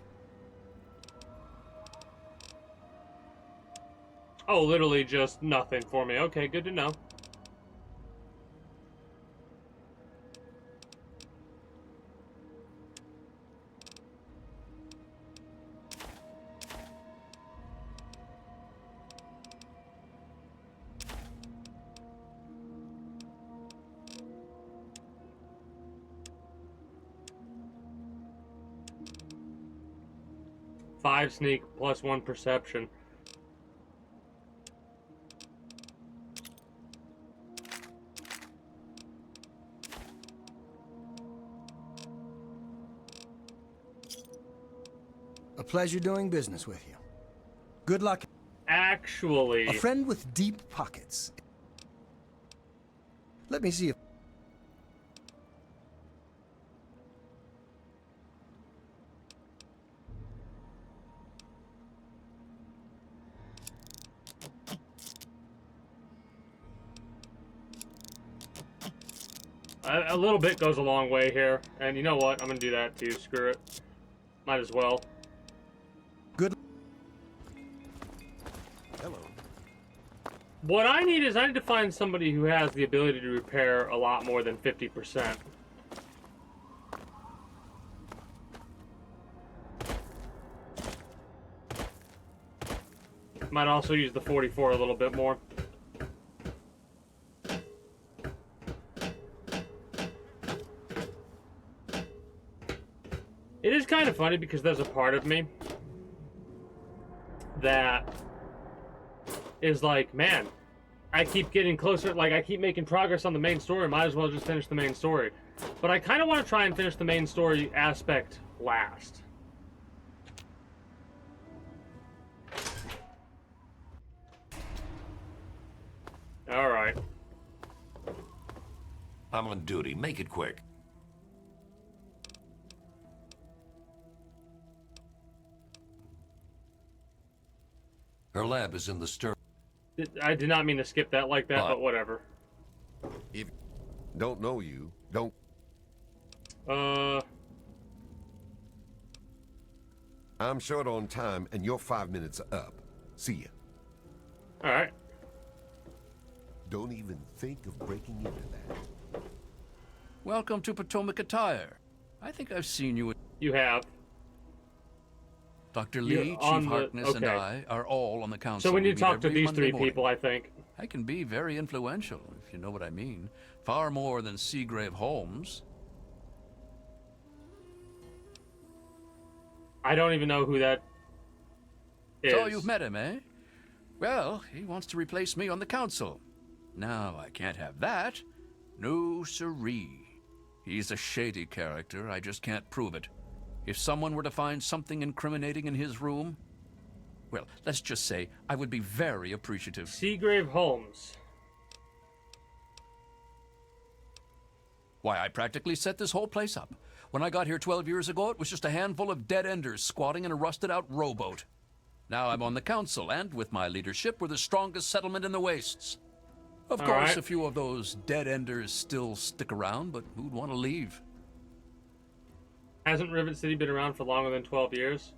Oh, literally just nothing for me. Okay, good to know. Five sneak plus 1 perception. A pleasure doing business with you. Good luck. Actually, A friend with deep pockets. Let me see if... a little bit goes a long way here. And you know what? I'm gonna do that too. Screw it. Might as well. Good... Hello. What I need is I need to find somebody who has the ability to repair a lot more than 50%. Might also use the 44 a little bit more. It is kind of funny because there's a part of me that is like, man, I keep getting closer, like I keep making progress on the main story, might as well just finish the main story. But I kind of want to try and finish the main story aspect last. Alright. I'm on duty. Make it quick. Her lab is in the stern. I did not mean to skip that like that, but whatever. If don't know you, don't. I'm short on time, and your 5 minutes are up. See ya. Alright. Don't even think of breaking into that. Welcome to Potomac Attire. I think I've seen you. You have. Dr. Lee, Chief Harkness, and I are all on the council. So we need to meet talk to every these Monday 3 people, morning. I think. I can be very influential, if you know what I mean. Far more than Seagrave Holmes. I don't even know who that is. So you've met him, eh? Well, he wants to replace me on the council. Now, I can't have that. No siree. He's a shady character. I just can't prove it. If someone were to find something incriminating in his room, well, let's just say I would be very appreciative. Seagrave Holmes. Why, I practically set this whole place up. When I got here 12 years ago, it was just a handful of dead-enders squatting in a rusted-out rowboat. Now I'm on the council, and with my leadership, we're the strongest settlement in the wastes. Of course, right. A few of those dead-enders still stick around, but who'd want to leave? Hasn't Rivet City been around for longer than 12 years?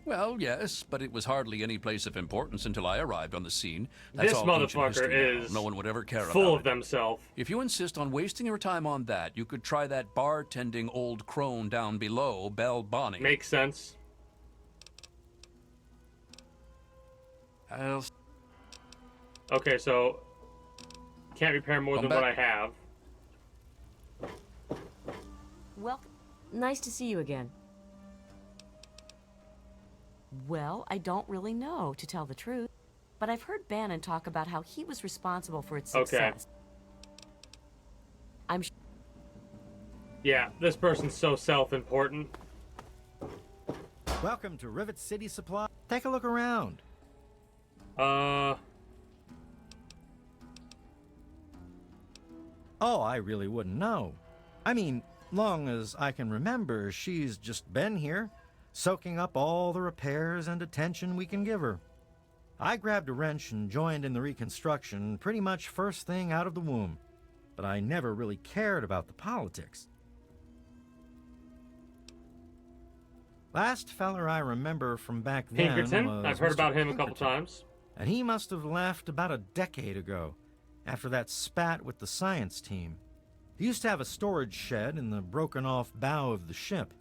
Well, yes, but it was hardly any place of importance until I arrived on the scene. That's This all ancient motherfucker history now. is No one would ever care full about of themselves. If you insist on wasting your time on that, you could try that bartending old crone down below, Belle Bonnie. Makes sense. Okay, so can't repair more than what I have. Welcome. Nice to see you again. Well, I don't really know, to tell the truth. But I've heard Bannon talk about how he was responsible for its success. I'm Yeah, this person's so self-important. Welcome to Rivet City Supply. Take a look around. Oh, I really wouldn't know. I mean, long as I can remember, she's just been here, soaking up all the repairs and attention we can give her. I grabbed a wrench and joined in the reconstruction pretty much first thing out of the womb, but I never really cared about the politics. Last feller I remember from back then Pinkerton? was I've heard Mr. about him a couple Pinkerton. times. And he must have left about a decade ago, after that spat with the science team. He used to have a storage shed in the broken-off bow of the ship.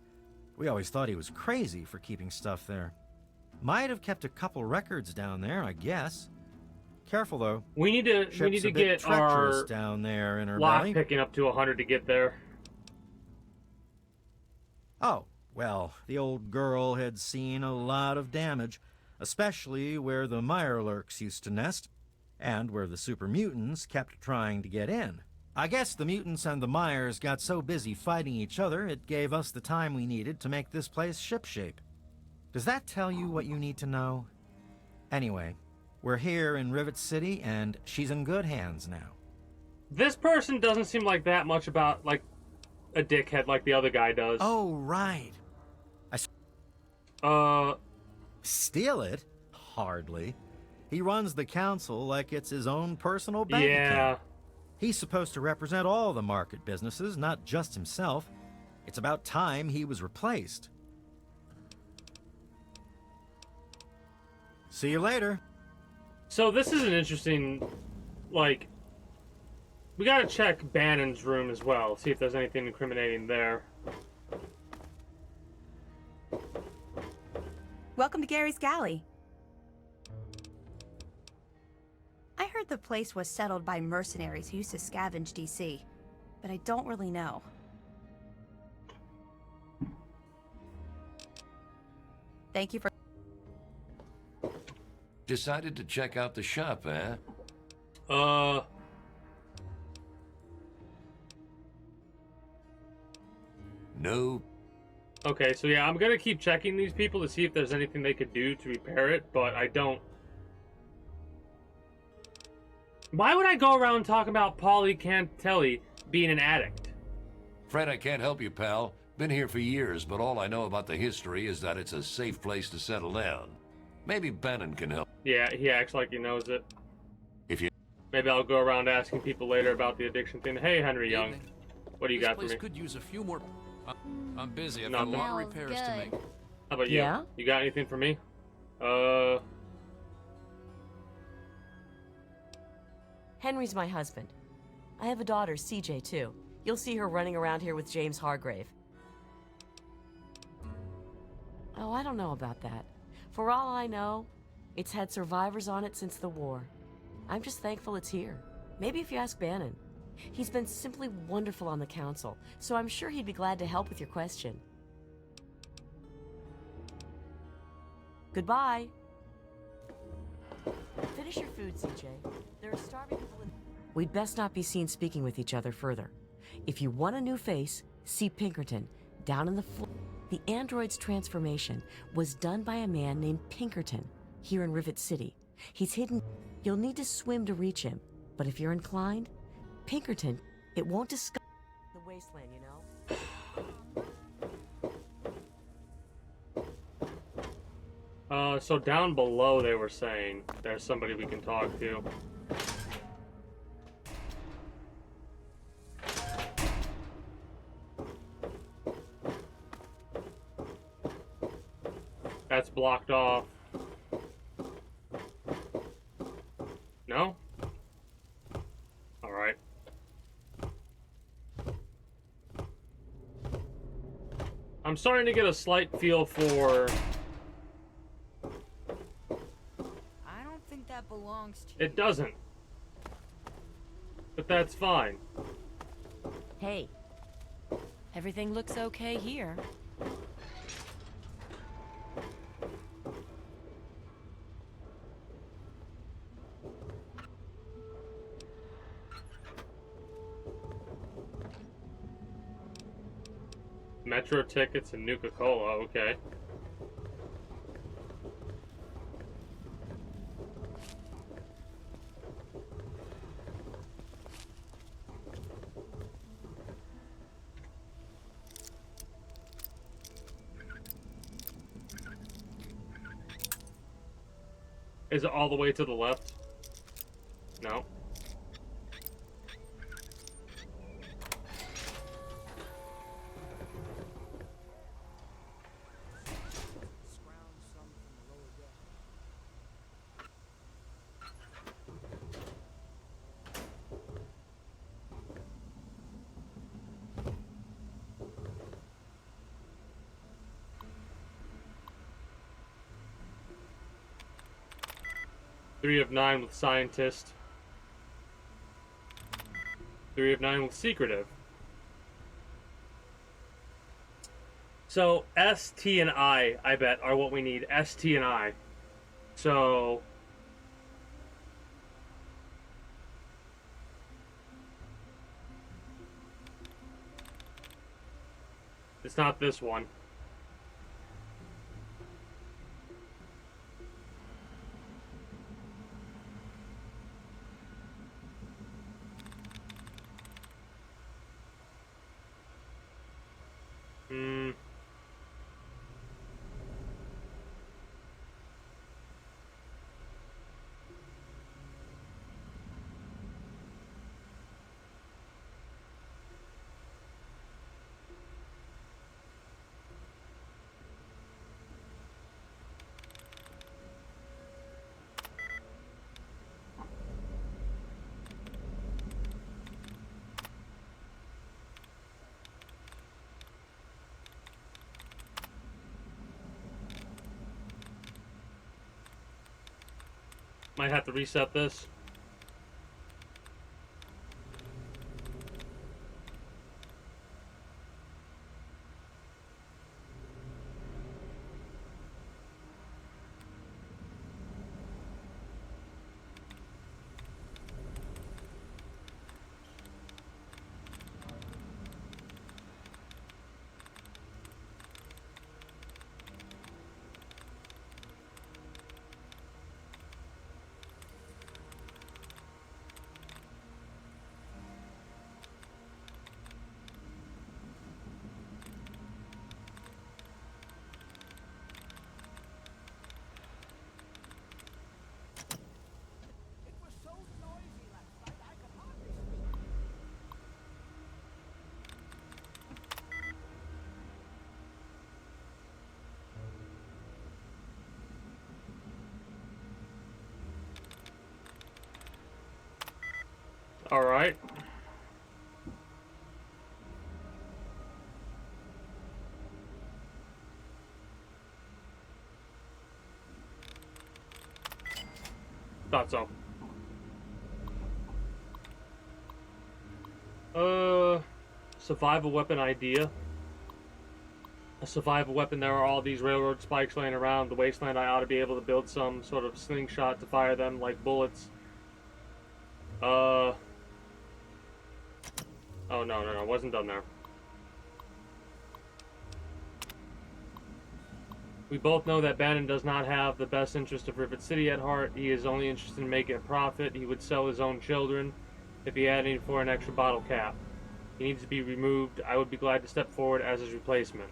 We always thought he was crazy for keeping stuff there. Might have kept a couple records down there, I guess. Careful, though. We need to Ship's a bit get treacherous our down there in her lock belly. picking up to 100 to get there. Oh, well, the old girl had seen a lot of damage, especially where the Mirelurks used to nest, and where the super mutants kept trying to get in. I guess the mutants and the Myers got so busy fighting each other, it gave us the time we needed to make this place shipshape. Does that tell you what you need to know? Anyway, we're here in Rivet City, and she's in good hands now. This person doesn't seem like that much about, like, a dickhead like the other guy does. Oh, right. Steal it? Hardly. He runs the council like it's his own personal bank account. He's supposed to represent all the market businesses, not just himself. It's about time he was replaced. See you later. So this is an interesting, like, we gotta check Bannon's room as well, see if there's anything incriminating there. Welcome to Gary's Galley. place was settled by mercenaries who used to scavenge DC, but I don't really know. Thank you for... Decided to check out the shop, eh? No. Okay, so yeah, I'm gonna keep checking these people to see if there's anything they could do to repair it, but I don't... Why would I go around talking about Paulie Cantelli being an addict? Fred, I can't help you, pal. Been here for years, but all I know about the history is that it's a safe place to settle down. Maybe Bannon can help. Yeah, he acts like he knows it. If you... Maybe I'll go around asking people later about the addiction thing. Hey, Henry Young, Evening. what do you got for This me? place could use a few more... I'm busy. I've got a Nothing. lot of Smells repairs to good. make. How about you? Yeah? You got anything for me? Henry's my husband. I have a daughter, CJ, too. You'll see her running around here with James Hargrave. Oh, I don't know about that. For all I know, it's had survivors on it since the war. I'm just thankful it's here. Maybe if you ask Bannon. He's been simply wonderful on the council, so I'm sure he'd be glad to help with your question. Goodbye. Finish your food, CJ. There are starving people in... We'd best not be seen speaking with each other further. If you want a new face, see Pinkerton, down in the floor. The android's transformation was done by a man named Pinkerton, here in Rivet City. He's hidden. You'll need to swim to reach him, but if you're inclined, Pinkerton, it won't discover the wasteland, you know? So down below they were saying there's somebody we can talk to. That's blocked off. No? Alright. I'm starting to get a slight feel for... I don't think that belongs to It doesn't. But that's fine. Hey, everything looks okay here. Metro tickets and Nuka-Cola, okay. Is it all the way to the left? No. Three of 9 with scientist. 3 of 9 with secretive. So S, T, and I bet, are what we need. S, T, and I. So... it's not this one. Might have to reset this. Alright. Thought so. Survival weapon idea. A survival weapon. There are all these railroad spikes laying around the wasteland. I ought to be able to build some sort of slingshot to fire them like bullets. Oh, no. Wasn't done there. We both know that Bannon does not have the best interest of Rivet City at heart. He is only interested in making a profit. He would sell his own children if he had any for an extra bottle cap. He needs to be removed. I would be glad to step forward as his replacement.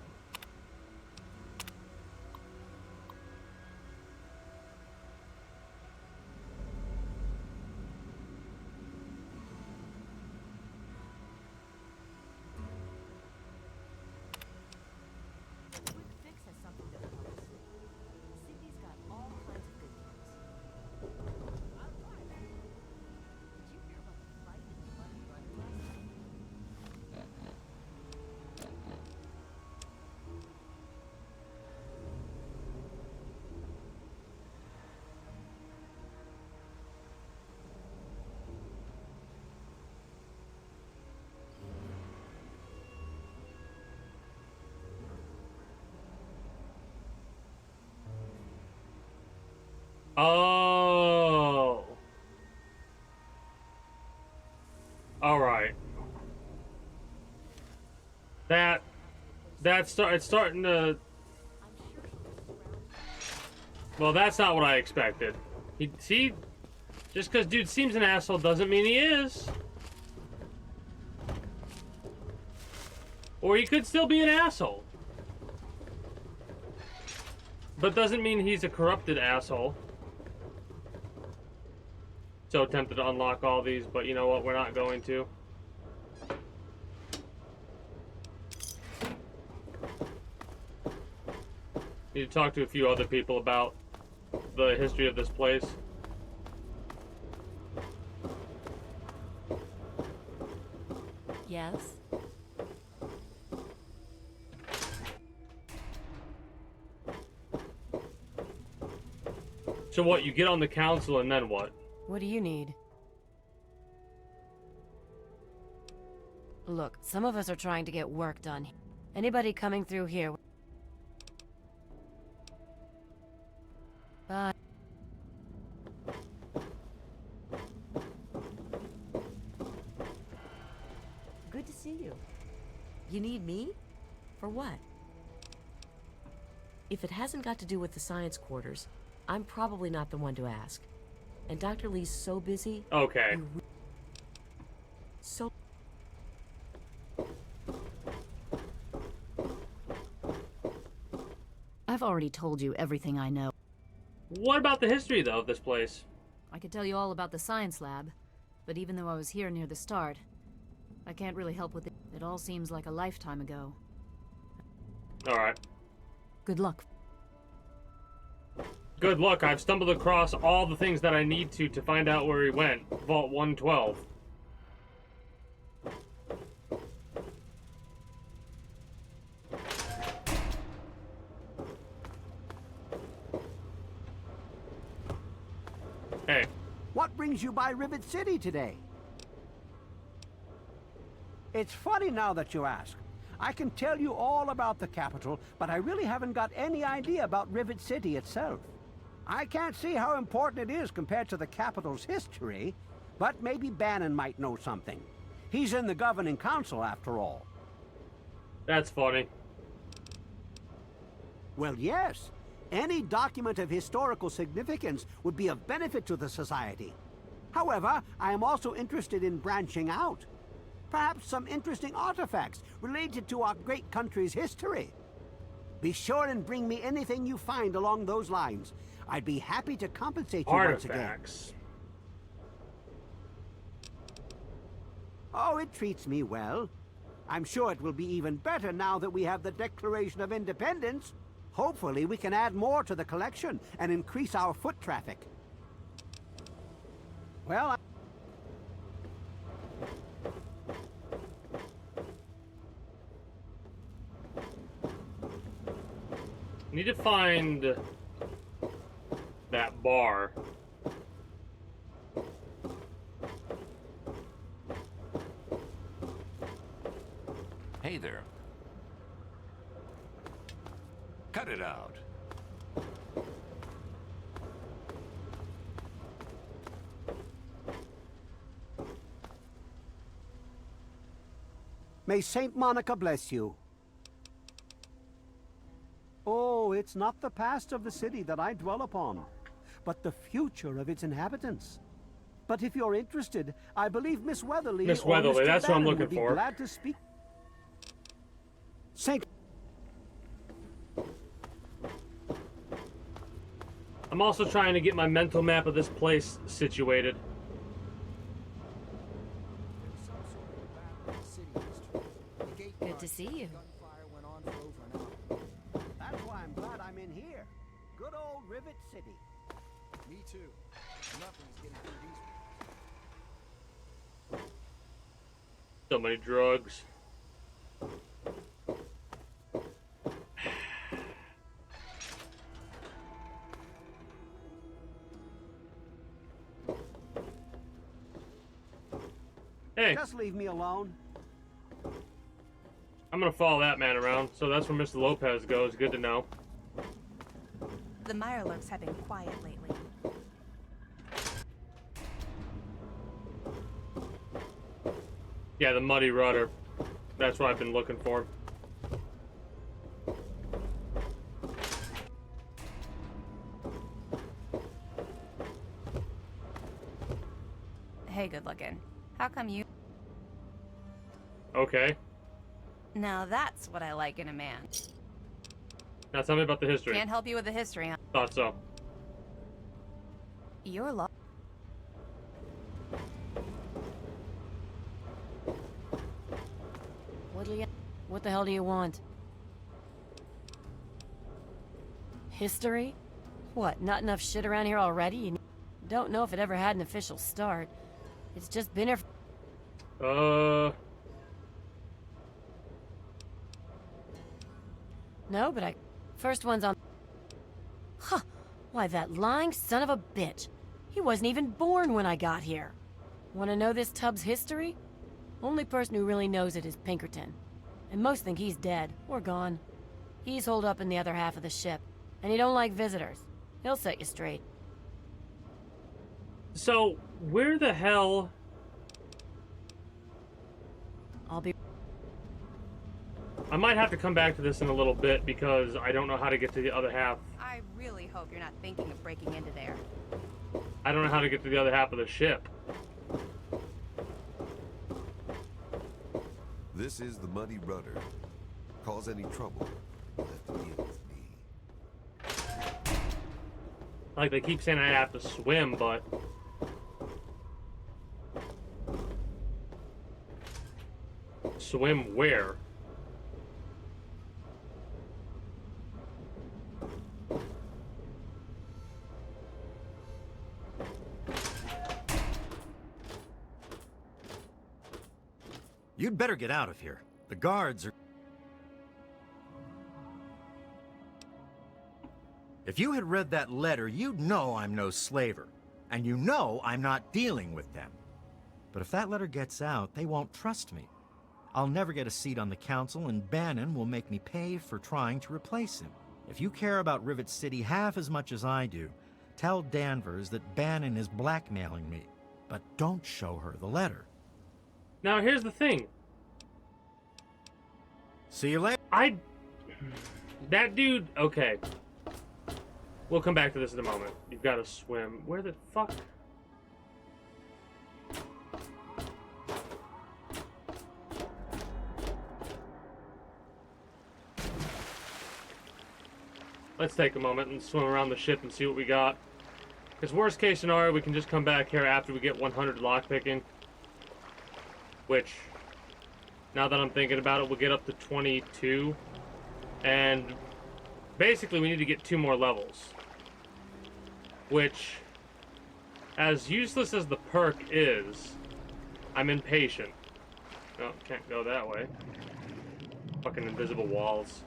Oh. Alright. It's starting to... Well, that's not what I expected. Just because dude seems an asshole doesn't mean he is. Or he could still be an asshole. But doesn't mean he's a corrupted asshole. So tempted to unlock all these, but you know what? We're not going to. Need to talk to a few other people about the history of this place. Yes? So what, you get on the council and then what? What do you need? Look, some of us are trying to get work done. Anybody coming through here? Bye. Good to see you. You need me? For what? If it hasn't got to do with the science quarters, I'm probably not the one to ask. And Dr. Lee's so busy. Okay. So... I've already told you everything I know. What about the history, though, of this place? I could tell you all about the science lab, but even though I was here near the start, I can't really help with it. It all seems like a lifetime ago. Alright. Good luck. Good luck. I've stumbled across all the things that I need to find out where he went. Vault 112. Hey. What brings you by Rivet City today? It's funny now that you ask. I can tell you all about the capital, but I really haven't got any idea about Rivet City itself. I can't see how important it is compared to the capital's history, but maybe Bannon might know something. He's in the governing council, after all. That's funny. Well, yes. Any document of historical significance would be of benefit to the society. However, I am also interested in branching out. Perhaps some interesting artifacts related to our great country's history. Be sure and bring me anything you find along those lines. I'd be happy to compensate you once again. Artifacts. Oh, it treats me well. I'm sure it will be even better now that we have the Declaration of Independence. Hopefully we can add more to the collection and increase our foot traffic. Well, Need to find that bar. Hey there. Cut it out. May Saint Monica bless you. Oh, it's not the past of the city that I dwell upon, but the future of its inhabitants. But if you're interested, I believe Miss Weatherly Miss or Weatherly, Mr. that's what I'm Bannon looking would be for. glad to speak. Saint. I'm also trying to get my mental map of this place situated. Good to see you. That's why I'm glad I'm in here. Good old Rivet City. Me too. Nothing's getting through these. So many drugs. Hey, Just leave me alone. I'm gonna follow that man around. So that's where Mr. Lopez goes. Good to know. The Mirelurks have been quiet lately. Yeah, the muddy rudder. That's what I've been looking for. Hey, good looking. How come you... Okay. Now that's what I like in a man. Now tell me about the history. Can't help you with the history, huh? Thought so. You're What the hell do you want? History? What, not enough shit around here already? You don't know if it ever had an official start. It's just been here No, but First one's on... Huh. Why, that lying son of a bitch. He wasn't even born when I got here. Want to know this tub's history? Only person who really knows it is Pinkerton. And most think he's dead, or gone. He's holed up in the other half of the ship, and he don't like visitors. He'll set you straight. So, where the hell... I might have to come back to this in a little bit because I don't know how to get to the other half. I really hope you're not thinking of breaking into there. I don't know how to get to the other half of the ship. This is the Muddy Rudder. Cause any trouble, you'll have to deal with me. Like, they keep saying I have to swim, but... Swim where? You'd better get out of here. The guards are... If you had read that letter, you'd know I'm no slaver. And you know I'm not dealing with them. But if that letter gets out, they won't trust me. I'll never get a seat on the council, and Bannon will make me pay for trying to replace him. If you care about Rivet City half as much as I do, tell Danvers that Bannon is blackmailing me. But don't show her the letter. Now, here's the thing. See you later. That dude... Okay. We'll come back to this in a moment. You've got to swim. Where the fuck... Let's take a moment and swim around the ship and see what we got. Because worst case scenario, we can just come back here after we get 100 lockpicking. Which, now that I'm thinking about it, we'll get up to 22. And basically we need to get 2 more levels. Which, as useless as the perk is, I'm impatient. No, can't go that way. Fucking invisible walls.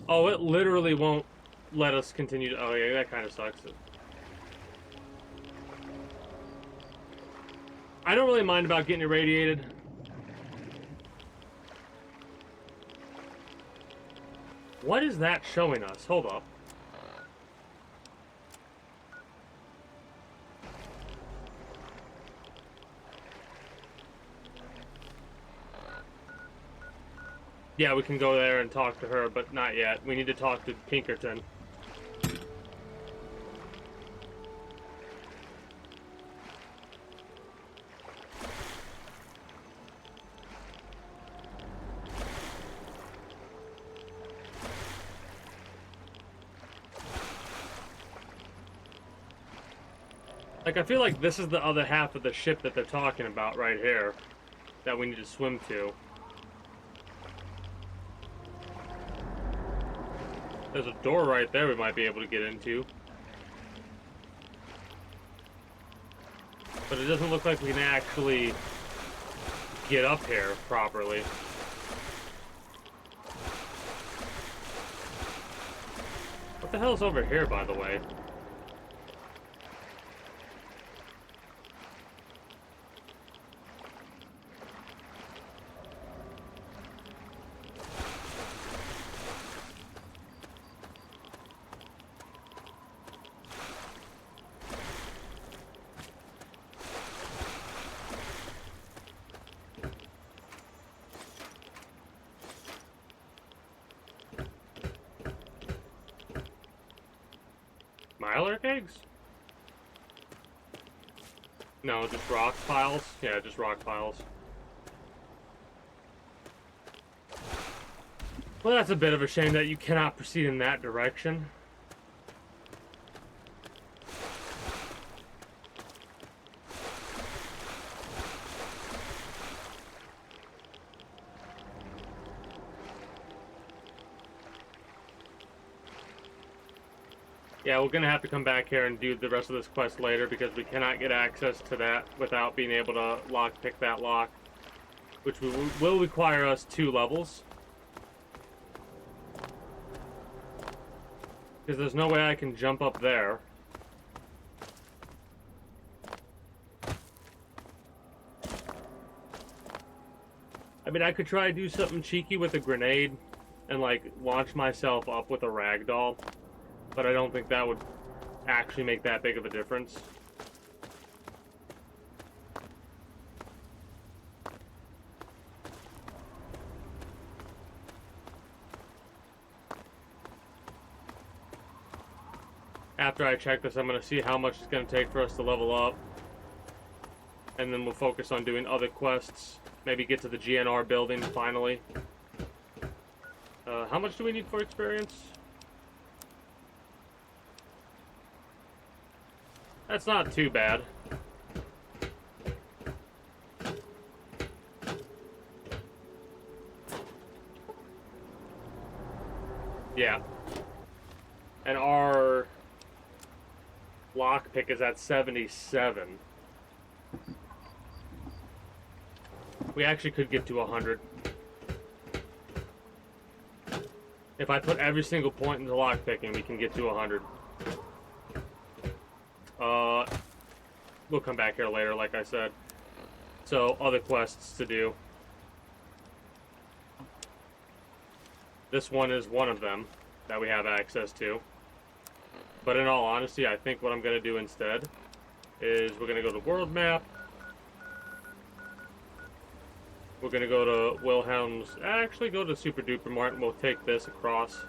Oh, it literally won't let us continue to... Oh, yeah, that kind of sucks. I don't really mind about getting irradiated. What is that showing us? Hold up. Yeah, we can go there and talk to her, but not yet. We need to talk to Pinkerton. Like, I feel like this is the other half of the ship that they're talking about right here that we need to swim to. There's a door right there we might be able to get into. But it doesn't look like we can actually get up here properly. What the hell's over here, by the way? Mylark eggs? No, just rock piles? Yeah, just rock piles. Well, that's a bit of a shame that you cannot proceed in that direction. Yeah, we're gonna have to come back here and do the rest of this quest later because we cannot get access to that without being able to lockpick that lock, which will require us 2 levels. Because there's no way I can jump up there. I mean, I could try to do something cheeky with a grenade and, like, launch myself up with a ragdoll. But I don't think that would actually make that big of a difference. After I check this, I'm going to see how much it's going to take for us to level up. And then we'll focus on doing other quests. Maybe get to the GNR building finally. How much do we need for experience? That's not too bad. Yeah. And our lockpick is at 77. We actually could get to 100. If I put every single point into lockpicking, we can get to 100. We'll come back here later, like I said. So, other quests to do. This one is one of them that we have access to. But in all honesty, I think what I'm going to do instead is we're going to go to World Map. We're going to go to Wilhelm's... Actually, go to Super Duper Mart and we'll take this across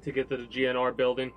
to get to the GNR building.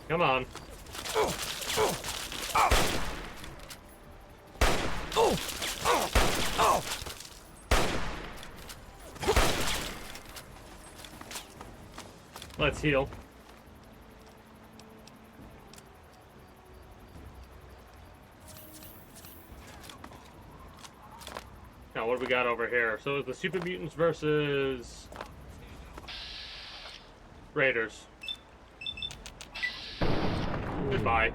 Come on. Let's heal. Now, what do we got over here? So, it's the Super Mutants versus Raiders. Goodbye.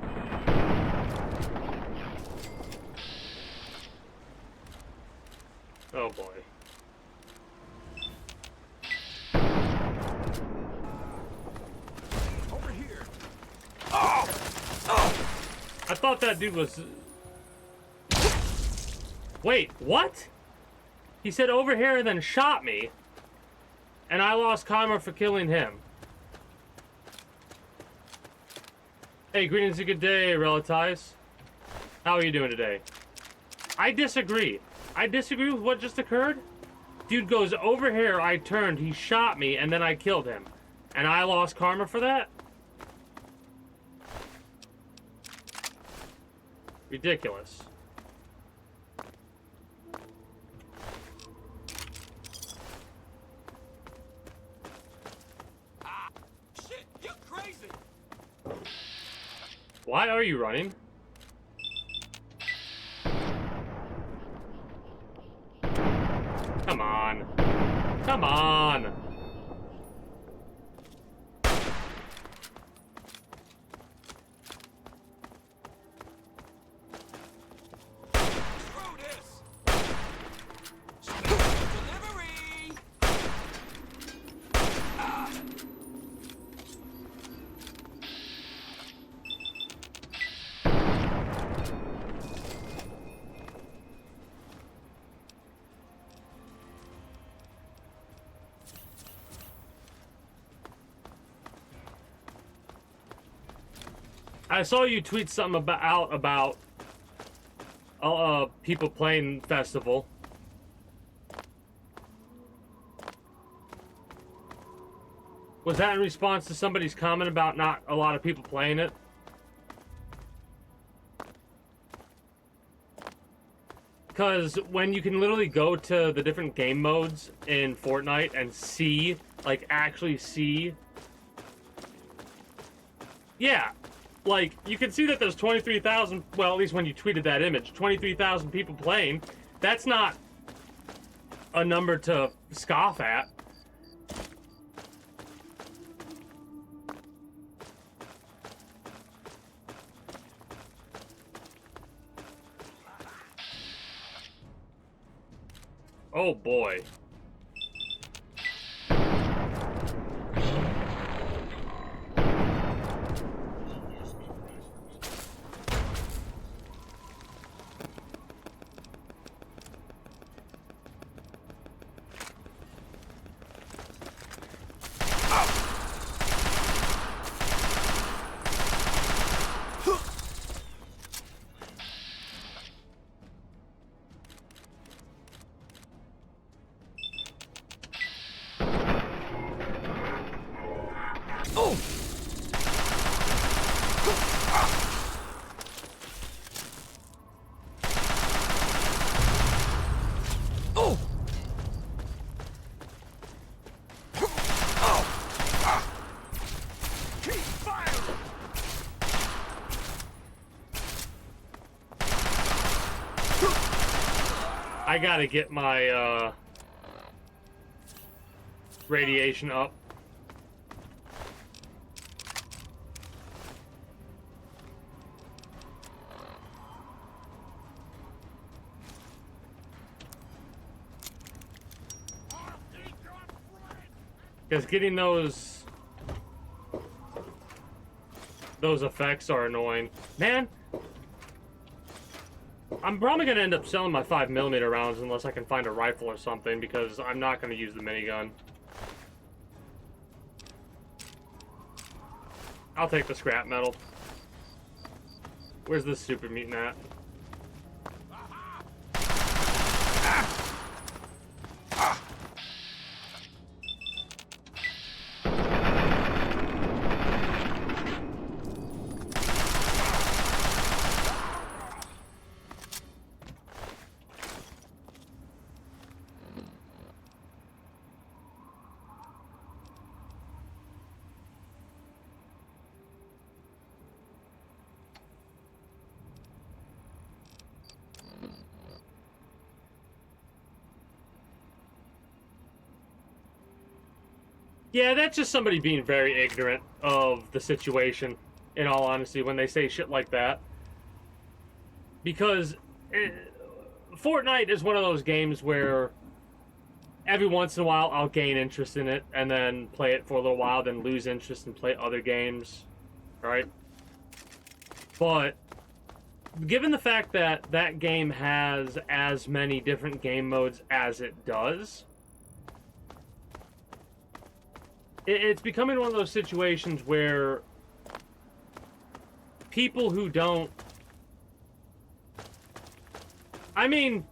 Oh boy. Over here. I thought that dude was... Wait, what? He said over here and then shot me. And I lost karma for killing him. Hey, greetings and good day, Relatives. How are you doing today? I disagree. I disagree with what just occurred. Dude goes over here, I turned, he shot me, and then I killed him. And I lost karma for that? Ridiculous. Shit, you're crazy. Why are you running? Come on. Come on. Screw this. Delivery. I saw you tweet something about people playing festival. Was that in response to somebody's comment about not a lot of people playing it? Because when you can literally go to the different game modes in Fortnite and see, like, actually see... Yeah, like, you can see that there's 23,000, well, at least when you tweeted that image, 23,000 people playing. That's not a number to scoff at. Oh boy. I gotta get my radiation up. Because getting those effects are annoying. Man, I'm probably going to end up selling my 5mm rounds unless I can find a rifle or something, because I'm not going to use the minigun. I'll take the scrap metal. Where's this super mutant at? Yeah, that's just somebody being very ignorant of the situation, in all honesty, when they say shit like that. Because Fortnite is one of those games where every once in a while I'll gain interest in it and then play it for a little while, then lose interest and play other games, right? But given the fact that that game has as many different game modes as it does, it's becoming one of those situations where people who don't... I mean,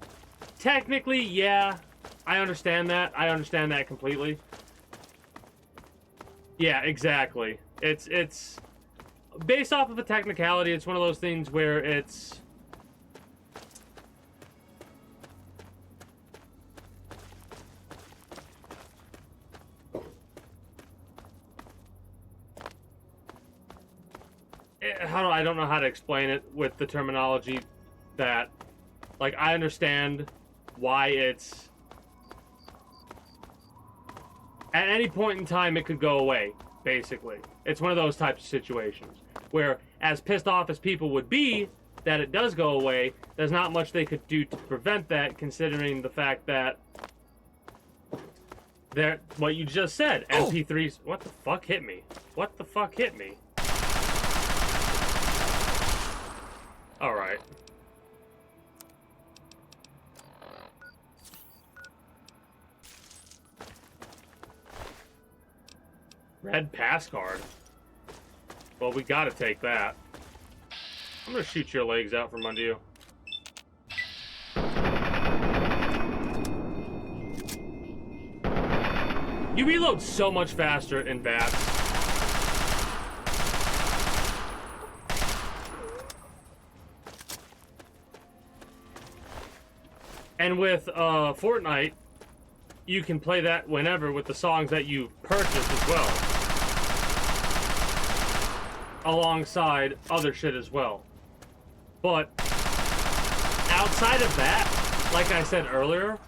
technically, yeah, I understand that. I understand that completely. Yeah, exactly. It's based off of a technicality. It's one of those things where it's... I don't know how to explain it with the terminology that, like, I understand why it's... At any point in time, it could go away, basically. It's one of those types of situations where, as pissed off as people would be that it does go away, there's not much they could do to prevent that, considering the fact that what you just said, MP3s... What the fuck hit me? What the fuck hit me? Alright. Red pass card. Well, we gotta take that. I'm gonna shoot your legs out from under you. You reload so much faster in bats. And with Fortnite, you can play that whenever with the songs that you purchased as well. Alongside other shit as well. But outside of that, like I said earlier,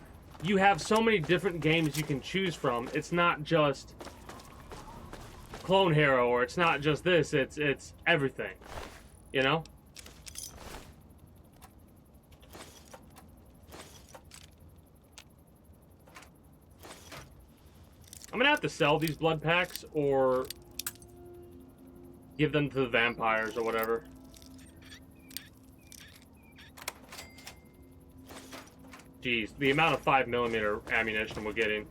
you have so many different games you can choose from. It's not just Clone Hero, or it's not just this, it's everything. You know? I'm gonna have to sell these blood packs or give them to the vampires or whatever. Jeez, the amount of 5mm ammunition we're getting.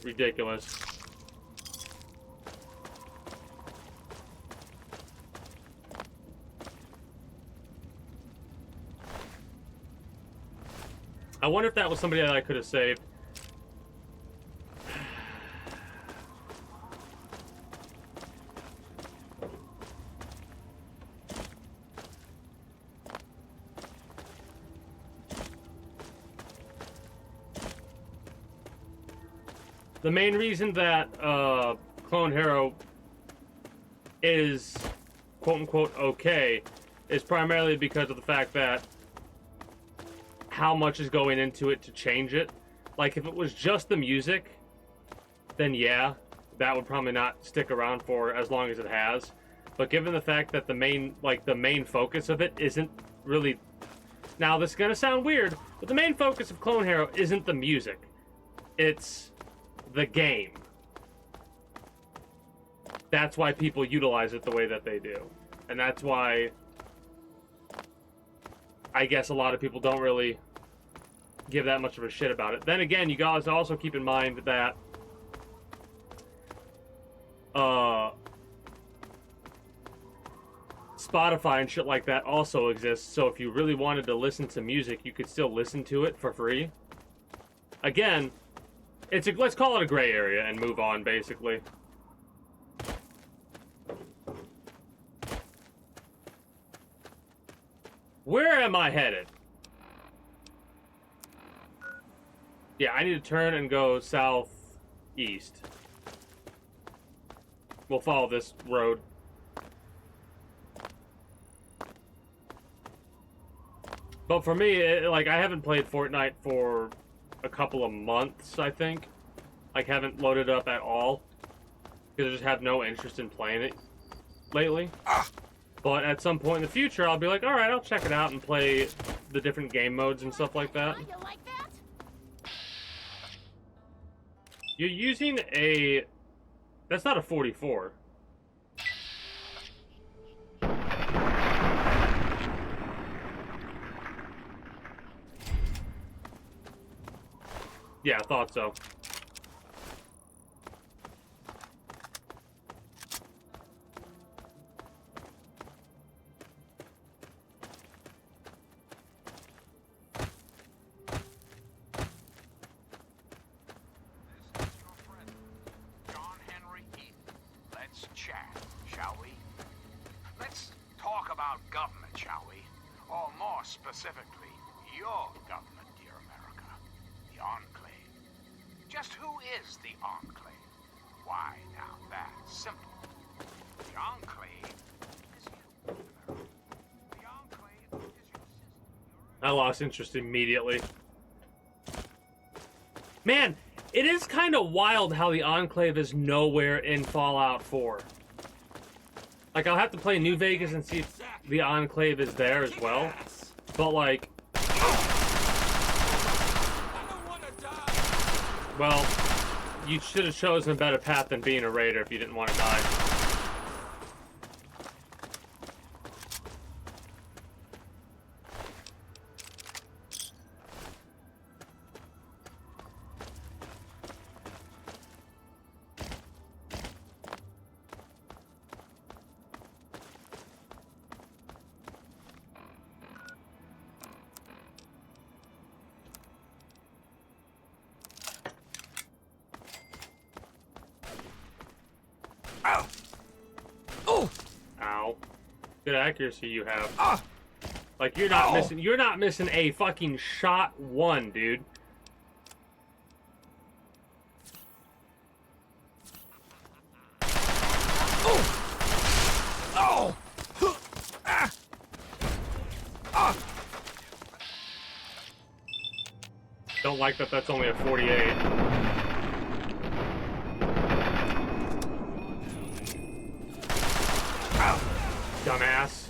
Ridiculous. I wonder if that was somebody that I could have saved. The main reason that Clone Hero is quote-unquote okay is primarily because of the fact that how much is going into it to change it. Like, if it was just the music, then yeah, that would probably not stick around for as long as it has. But given the fact that the main focus of it isn't really... Now, this is gonna sound weird, but the main focus of Clone Hero isn't the music. It's the game. That's why people utilize it the way that they do. And that's why I guess a lot of people don't really give that much of a shit about it. Then again, you guys also keep in mind that Spotify and shit like that also exists, so if you really wanted to listen to music, you could still listen to it for free. Again, let's call it a gray area and move on, basically. Where am I headed? Yeah, I need to turn and go southeast. We'll follow this road. But for me, like, I haven't played Fortnite for a couple of months, I think. Like, haven't loaded up at all. Because I just have no interest in playing it lately. But at some point in the future, I'll be like, alright, I'll check it out and play the different game modes and stuff like that. You're using a... That's not a 44. Yeah, I thought so. Let's chat, shall we? Let's talk about government, shall we? Or more specifically, your government, dear America. The Enclave. Just who is the Enclave? Why, now that's simple. The Enclave is you, America. The Enclave is your system. I lost interest immediately. Man, it is kind of wild how the Enclave is nowhere in Fallout 4. Like, I'll have to play New Vegas and see if the Enclave is there as well. But, like... Well, you should have chosen a better path than being a raider if you didn't want to die. Ow. Good accuracy you have. Like, you're not missing. You're not missing a fucking shot one, dude. Don't like that that's only a 48. Dumbass.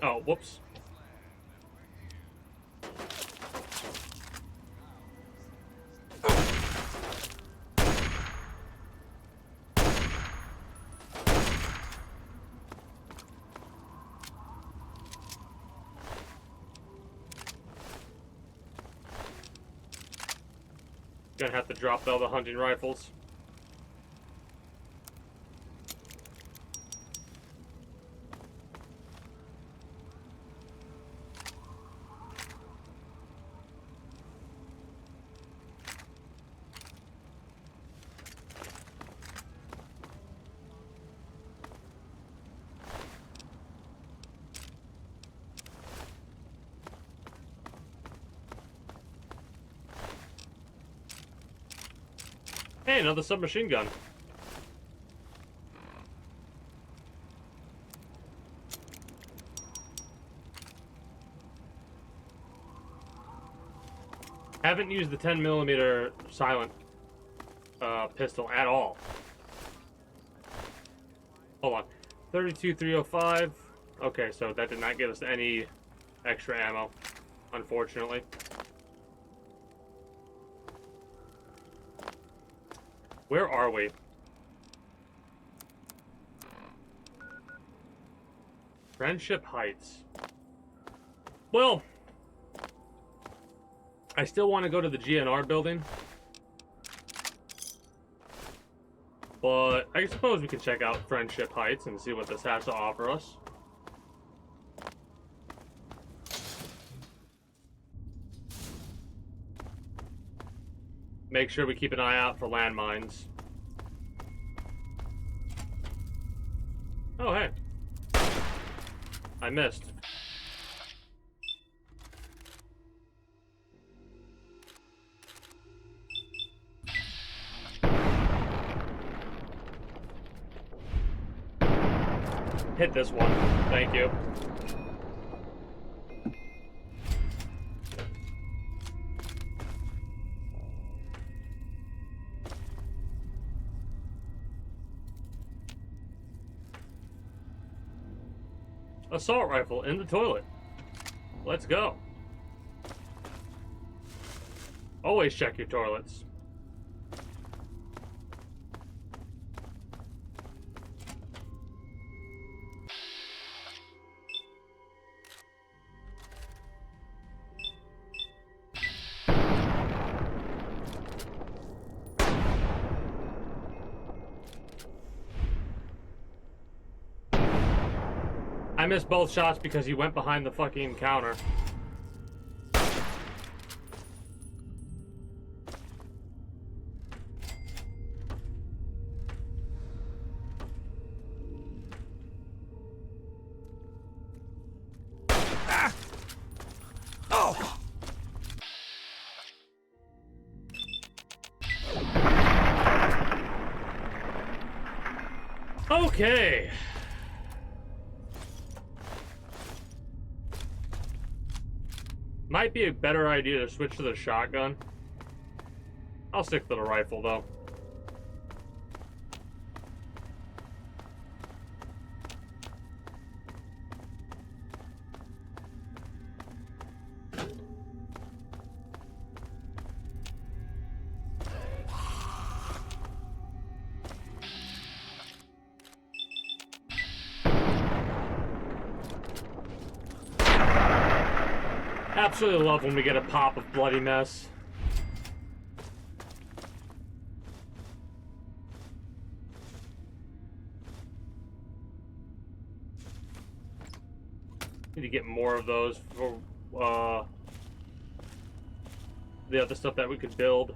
Oh, whoops. Gonna have to drop all the hunting rifles. Hey, another submachine gun. Haven't used the 10mm silent pistol at all. Hold on. 32-305. Okay, so that did not get us any extra ammo, unfortunately. Where are we? Friendship Heights. Well, I still want to go to the GNR building. But I suppose we can check out Friendship Heights and see what this has to offer us. Make sure we keep an eye out for landmines. Oh, hey. I missed. hit this one. Thank you. Assault rifle in the toilet. Let's go. Always check your toilets. I missed both shots because he went behind the fucking counter. Ah! Oh! Okay. Might be a better idea to switch to the shotgun. I'll stick to the rifle, though. Absolutely love when we get a pop of bloody mess. Need to get more of those for the other stuff that we could build.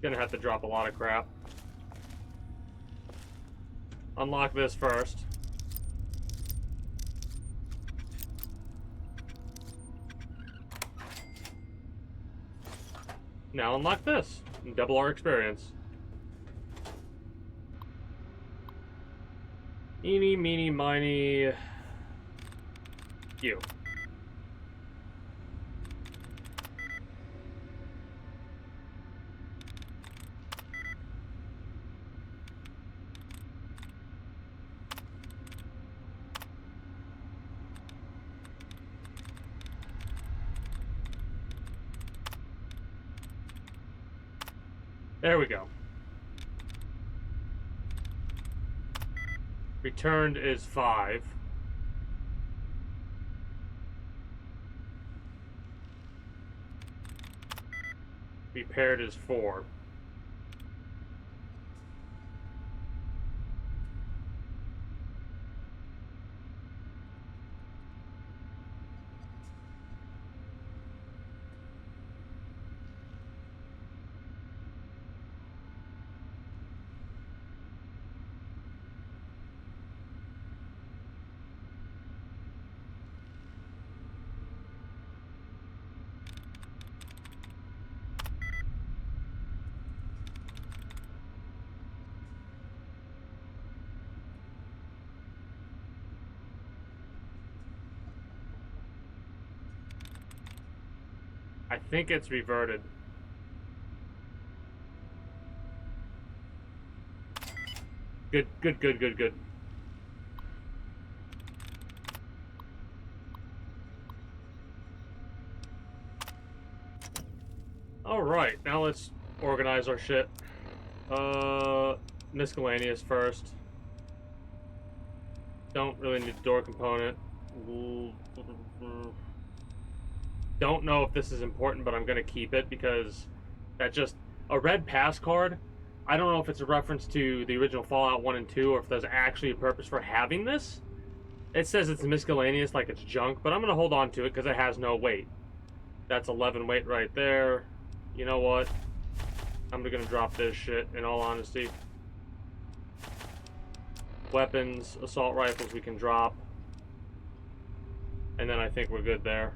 Gonna have to drop a lot of crap. Unlock this first. Now unlock this and double our experience. Eeny, meeny, miny, you. There we go. Returned is 5. Repaired is 4. I think it's reverted. Good, good, good, good, good. Alright, now let's organize our shit. Miscellaneous first. Don't really need the door component. Don't know if this is important, but I'm gonna keep it because that just a red pass card. I don't know if it's a reference to the original Fallout 1 and 2 or if there's actually a purpose for having this. It says it's miscellaneous, like it's junk, but I'm gonna hold on to it because it has no weight. That's 11 weight right there. You know what? I'm gonna drop this shit, in all honesty. Weapons, assault rifles we can drop. And then I think we're good there.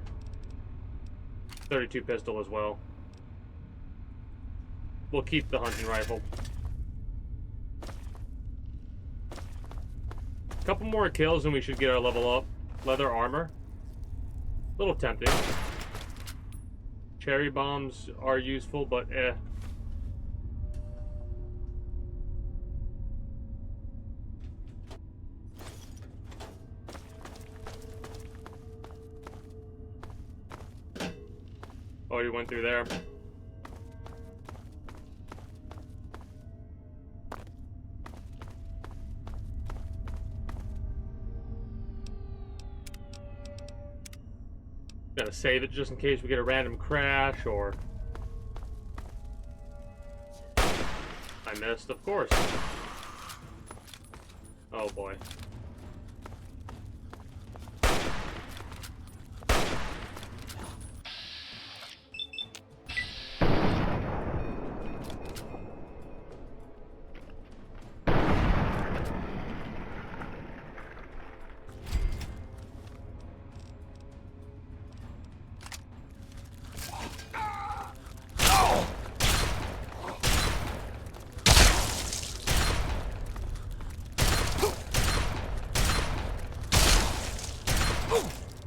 32 pistol as well. We'll keep the hunting rifle. Couple more kills and we should get our level up. Leather armor. Little tempting. Cherry bombs are useful, but eh. Oh, you went through there. Gotta save it just in case we get a random crash or... I missed, of course. Oh boy.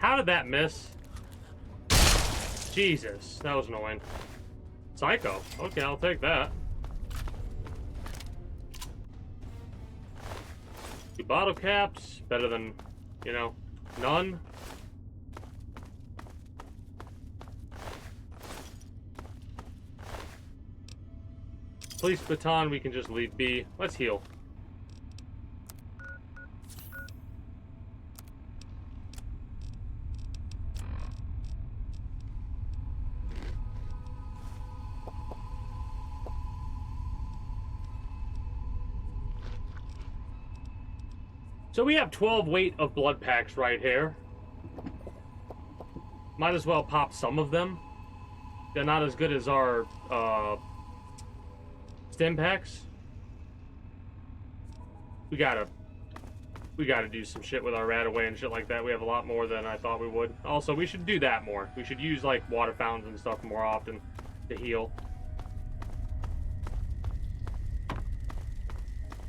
How did that miss? Jesus, that was annoying. Psycho. Okay, I'll take that. 2 bottle caps. Better than, you know, none. Police baton, we can just leave be. Let's heal. So we have 12 weight of blood packs right here. Might as well pop some of them. They're not as good as our stim packs. We gotta do some shit with our Radaway and shit like that. We have a lot more than I thought we would. Also, we should do that more. We should use like water fountains and stuff more often to heal.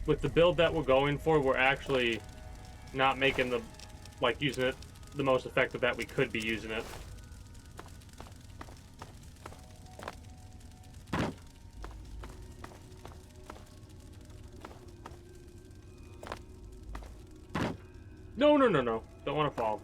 With the build that we're going for, we're actually not making the, like, using it the most effective that we could be using it. No, no, no, no. Don't want to fall.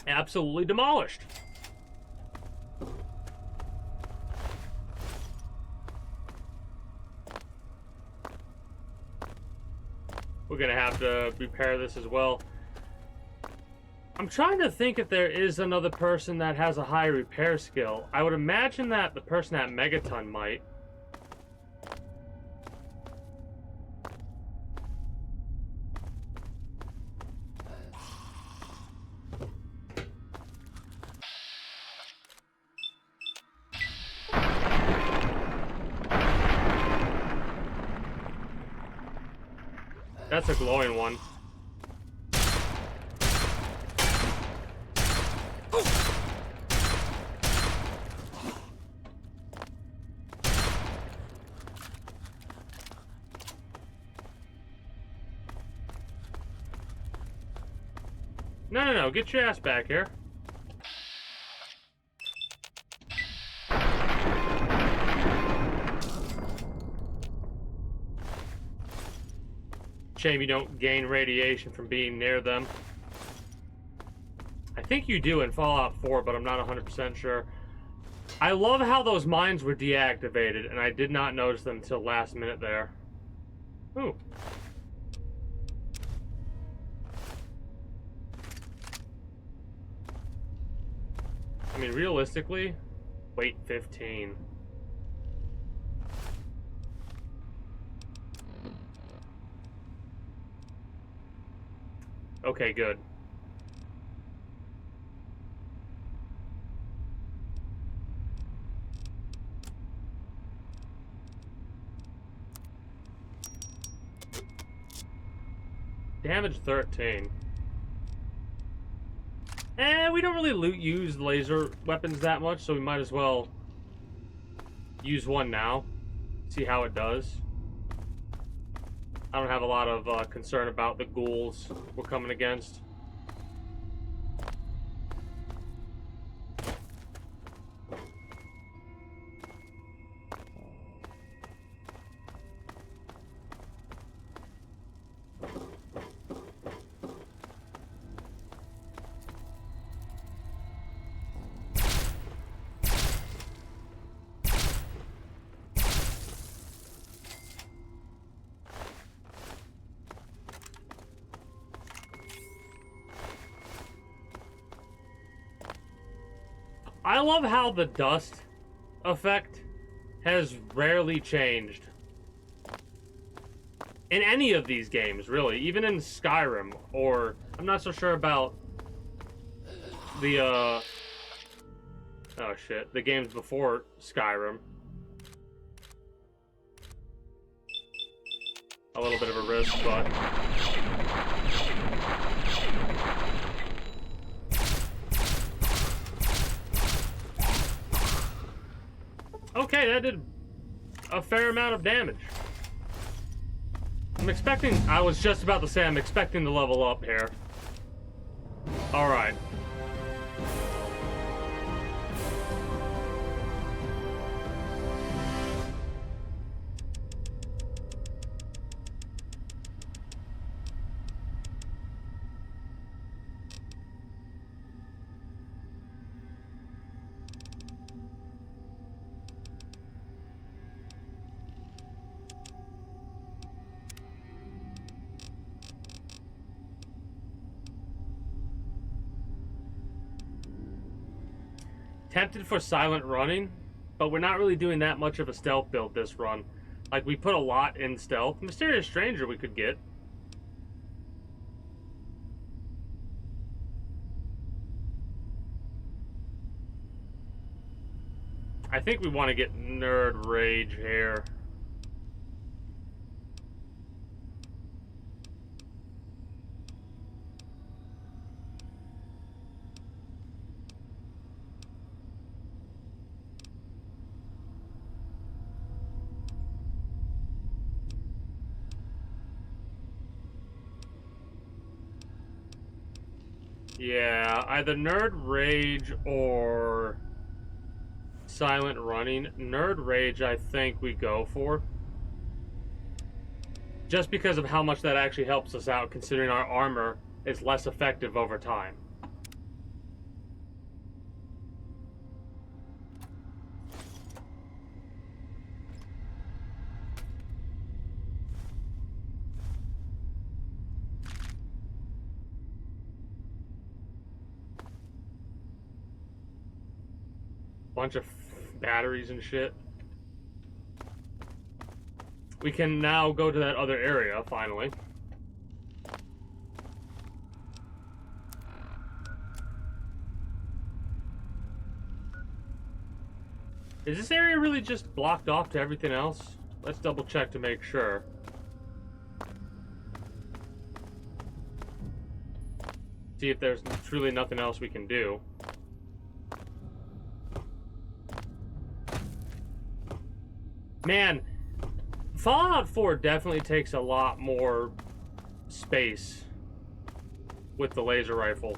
Absolutely demolished. We're gonna have to repair this as well. I'm trying to think if there is another person that has a high repair skill. I would imagine that the person at Megaton might. That's a glowing one. No, no, no. Get your ass back here. Shame you don't gain radiation from being near them. I think you do in Fallout 4, but I'm not 100% sure. I love how those mines were deactivated, and I did not notice them until last minute there. Ooh. I mean, realistically, weight 15. Okay, good. Damage 13. We don't really use laser weapons that much, so we might as well use one now. See how it does. I don't have a lot of concern about the ghouls we're coming against. I love how the dust effect has rarely changed. In any of these games, really. Even in Skyrim, or... I'm not so sure about the, oh shit, the games before Skyrim. A little bit of a risk, but... Okay, that did a fair amount of damage. I was just about to say I'm expecting to level up here. Alright. Tempted for silent running, but we're not really doing that much of a stealth build this run. Like, we put a lot in stealth. Mysterious Stranger we could get. I think we want to get Nerd Rage here. Yeah, either Nerd Rage or Silent Running. Nerd Rage, I think we go for. Just because of how much that actually helps us out, considering our armor is less effective over time. Bunch of batteries and shit. We can now go to that other area, finally. Is this area really just blocked off to everything else? Let's double check to make sure. See if there's truly nothing else we can do. Man, Fallout 4 definitely takes a lot more space with the laser rifle.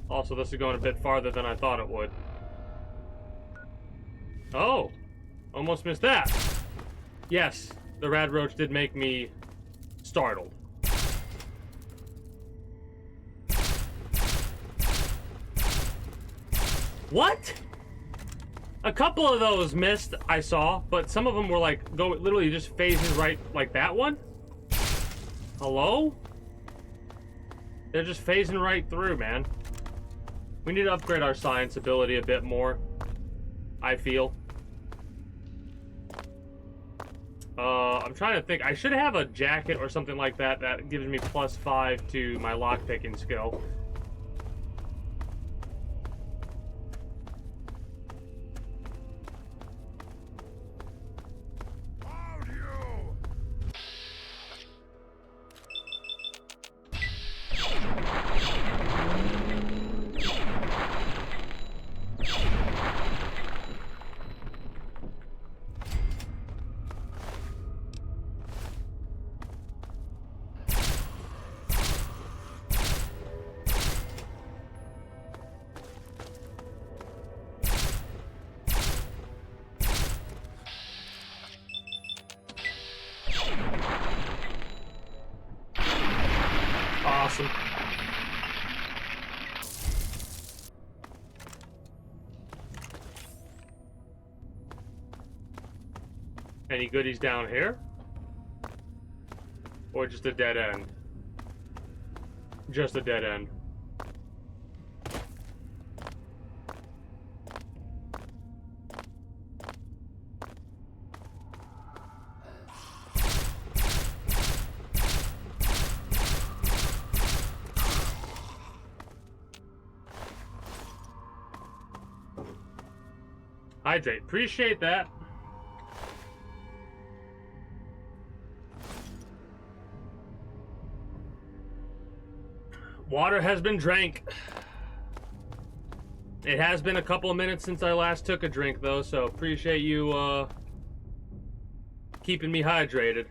Also, this is going a bit farther than I thought it would. Oh, almost missed that. Yes. The Rad Roach did make me startled. What? A couple of those missed, I saw, but some of them were like, literally just phasing right, like that one? Hello? They're just phasing right through, man. We need to upgrade our science ability a bit more, I feel. I'm trying to think. I should have a jacket or something like that that gives me +5 to my lockpicking skill. awesome. Any goodies down here? Or just a dead end? Just a dead end. Hydrate. Appreciate that. Water has been drank. It has been a couple of minutes since I last took a drink, though, so appreciate you keeping me hydrated.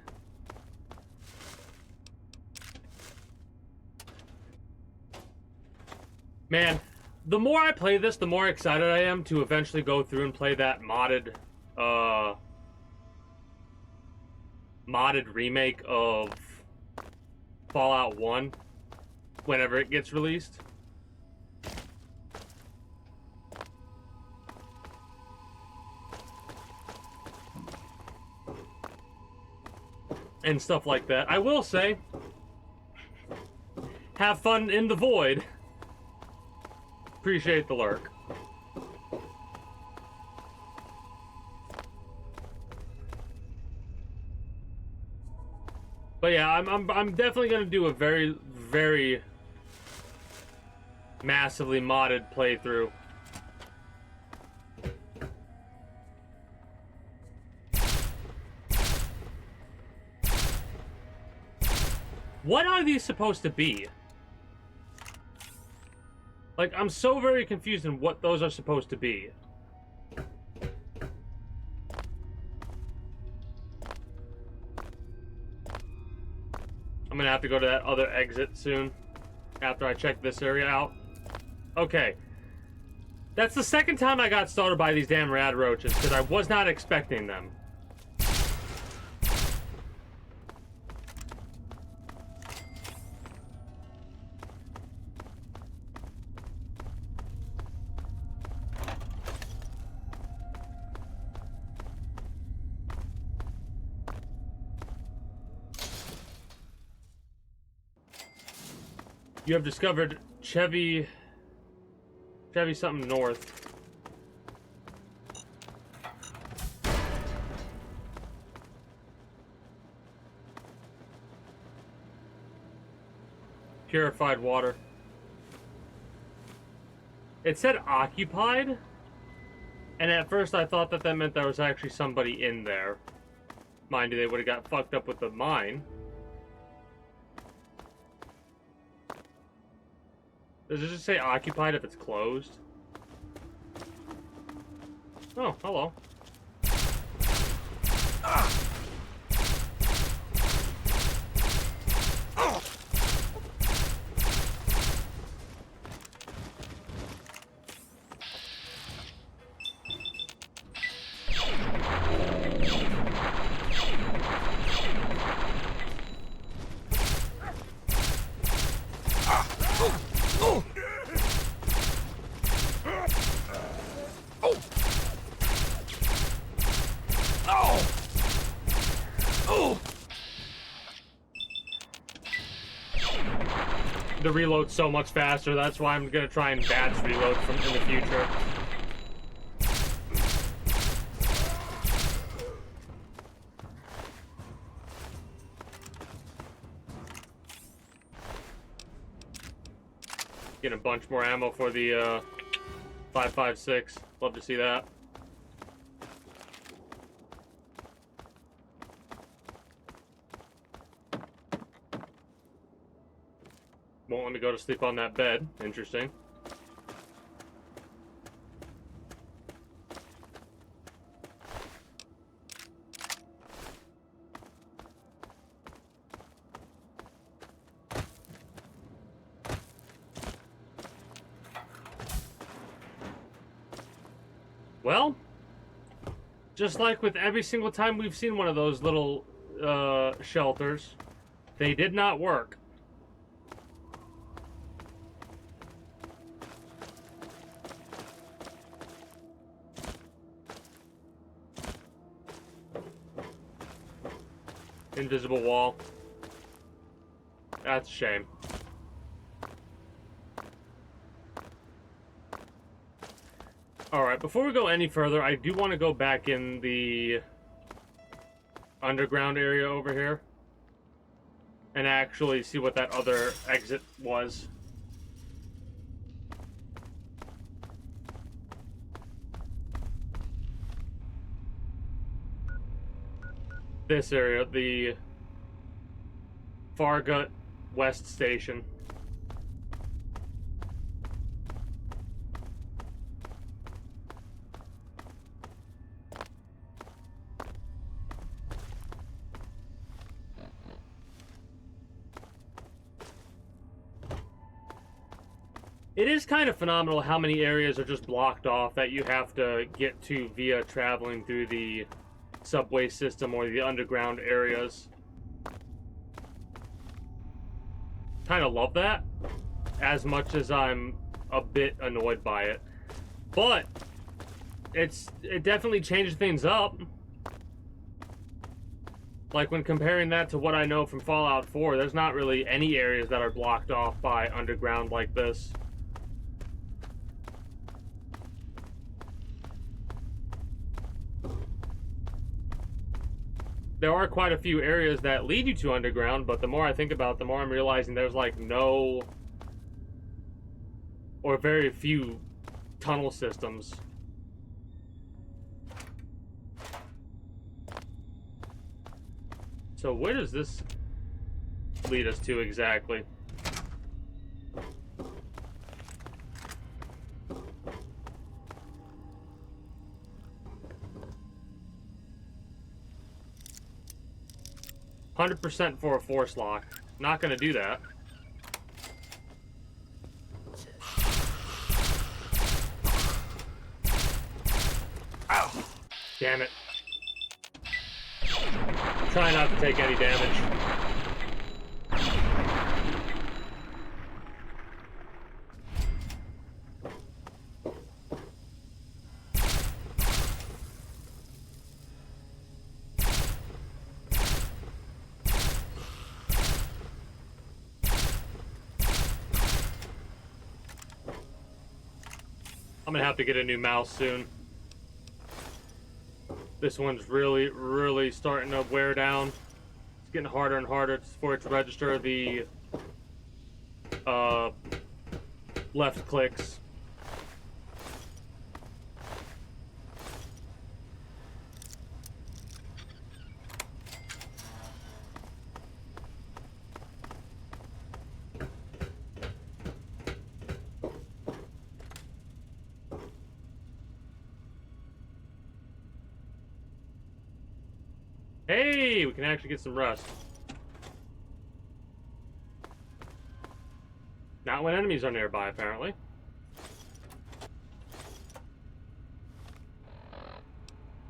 Man, the more I play this, the more excited I am to eventually go through and play that modded remake of Fallout 1 whenever it gets released. And stuff like that. I will say, have fun in the void. Appreciate the lurk. But yeah, I'm definitely gonna do a very, very massively modded playthrough. What are these supposed to be? Like, I'm so very confused in what those are supposed to be. I'm gonna have to go to that other exit soon after I check this area out. Okay. That's the second time I got started by these damn rad roaches, because I was not expecting them. You have discovered Chevy something north. Purified water. It said occupied, and at first I thought that meant there was actually somebody in there. Mind you, they would have got fucked up with the mine. Does it just say occupied if it's closed? Oh, hello. The reload's so much faster, that's why I'm gonna try and batch reload from in the future. Get a bunch more ammo for the 5.56. Love to see that. Won't let me go to sleep on that bed. Interesting. Well, just like with every single time we've seen one of those little shelters, they did not work. invisible wall. That's a shame. Alright, before we go any further, I do want to go back in the underground area over here and actually see what that other exit was. This area, the Fargut West Station. It is kind of phenomenal how many areas are just blocked off that you have to get to via traveling through the subway system or the underground areas. Kind of love that, as much as I'm a bit annoyed by it. But it definitely changed things up. Like when comparing that to what I know from Fallout 4, there's not really any areas that are blocked off by underground like this. There are quite a few areas that lead you to underground, but the more I think about it, the more I'm realizing there's like no or very few tunnel systems. So where does this lead us to exactly? 100% for a force lock. Not gonna do that. Ow! Damn it. Try not to take any damage. I'm gonna have to get a new mouse soon. This one's really starting to wear down. It's getting harder and harder for it to register the left clicks. Hey, we can actually get some rest. Not when enemies are nearby, apparently.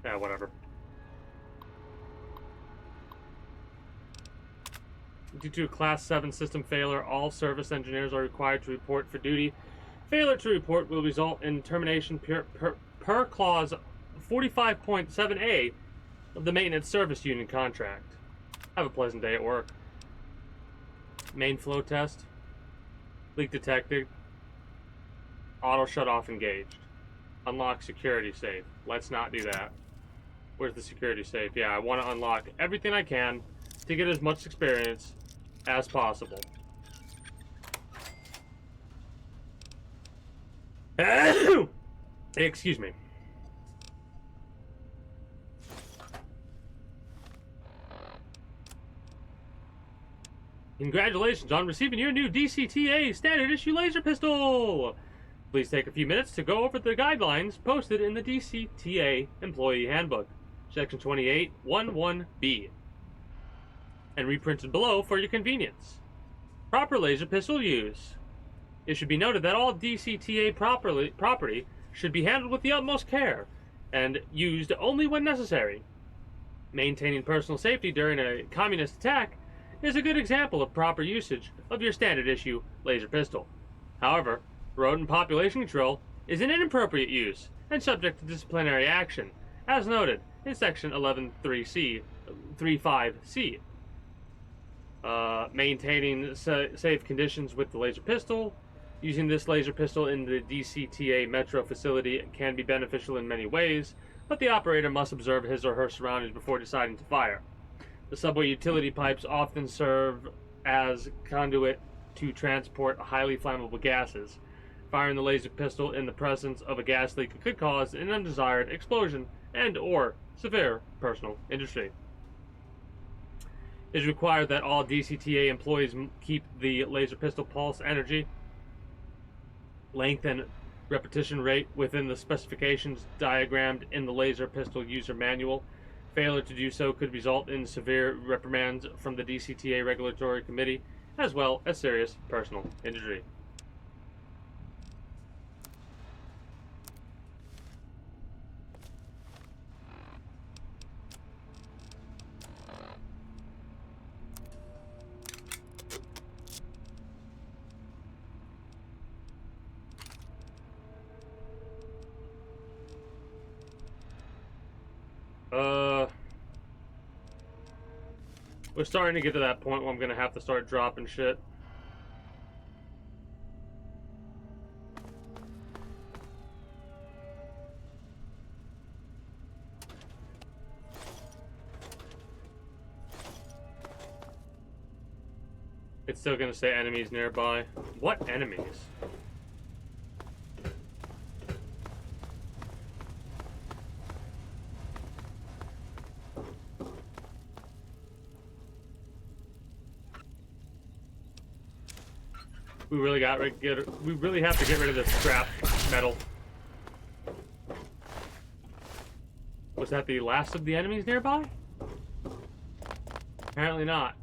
Yeah, whatever. Due to a Class 7 system failure, all service engineers are required to report for duty. Failure to report will result in termination per Clause 45.7a of the Maintenance Service Union contract. Have a pleasant day at work. Main flow test. Leak detected. Auto shut off engaged. Unlock security safe. Let's not do that. Where's the security safe? Yeah, I want to unlock everything I can to get as much experience as possible. Excuse me. Congratulations on receiving your new DCTA standard issue laser pistol! Please take a few minutes to go over the guidelines posted in the DCTA Employee Handbook, Section 28.11b, and reprinted below for your convenience. Proper laser pistol use. It should be noted that all DCTA property should be handled with the utmost care and used only when necessary. Maintaining personal safety during a communist attack is a good example of proper usage of your standard issue laser pistol. However, rodent population control is an inappropriate use and subject to disciplinary action, as noted in Section 11.3c, 35c maintaining safe conditions with the laser pistol. Using this laser pistol in the DCTA Metro facility can be beneficial in many ways, but the operator must observe his or her surroundings before deciding to fire. The subway utility pipes often serve as conduit to transport highly flammable gases. Firing the laser pistol in the presence of a gas leak could cause an undesired explosion and/or severe personal injury. It is required that all DCTA employees keep the laser pistol pulse energy, length, and repetition rate within the specifications diagrammed in the laser pistol user manual. Failure to do so could result in severe reprimands from the DCTA Regulatory Committee, as well as serious personal injury. We're starting to get to that point where I'm gonna have to start dropping shit. It's still gonna say enemies nearby. What enemies? We really have to get rid of this scrap metal. Was that the last of the enemies nearby? Apparently not.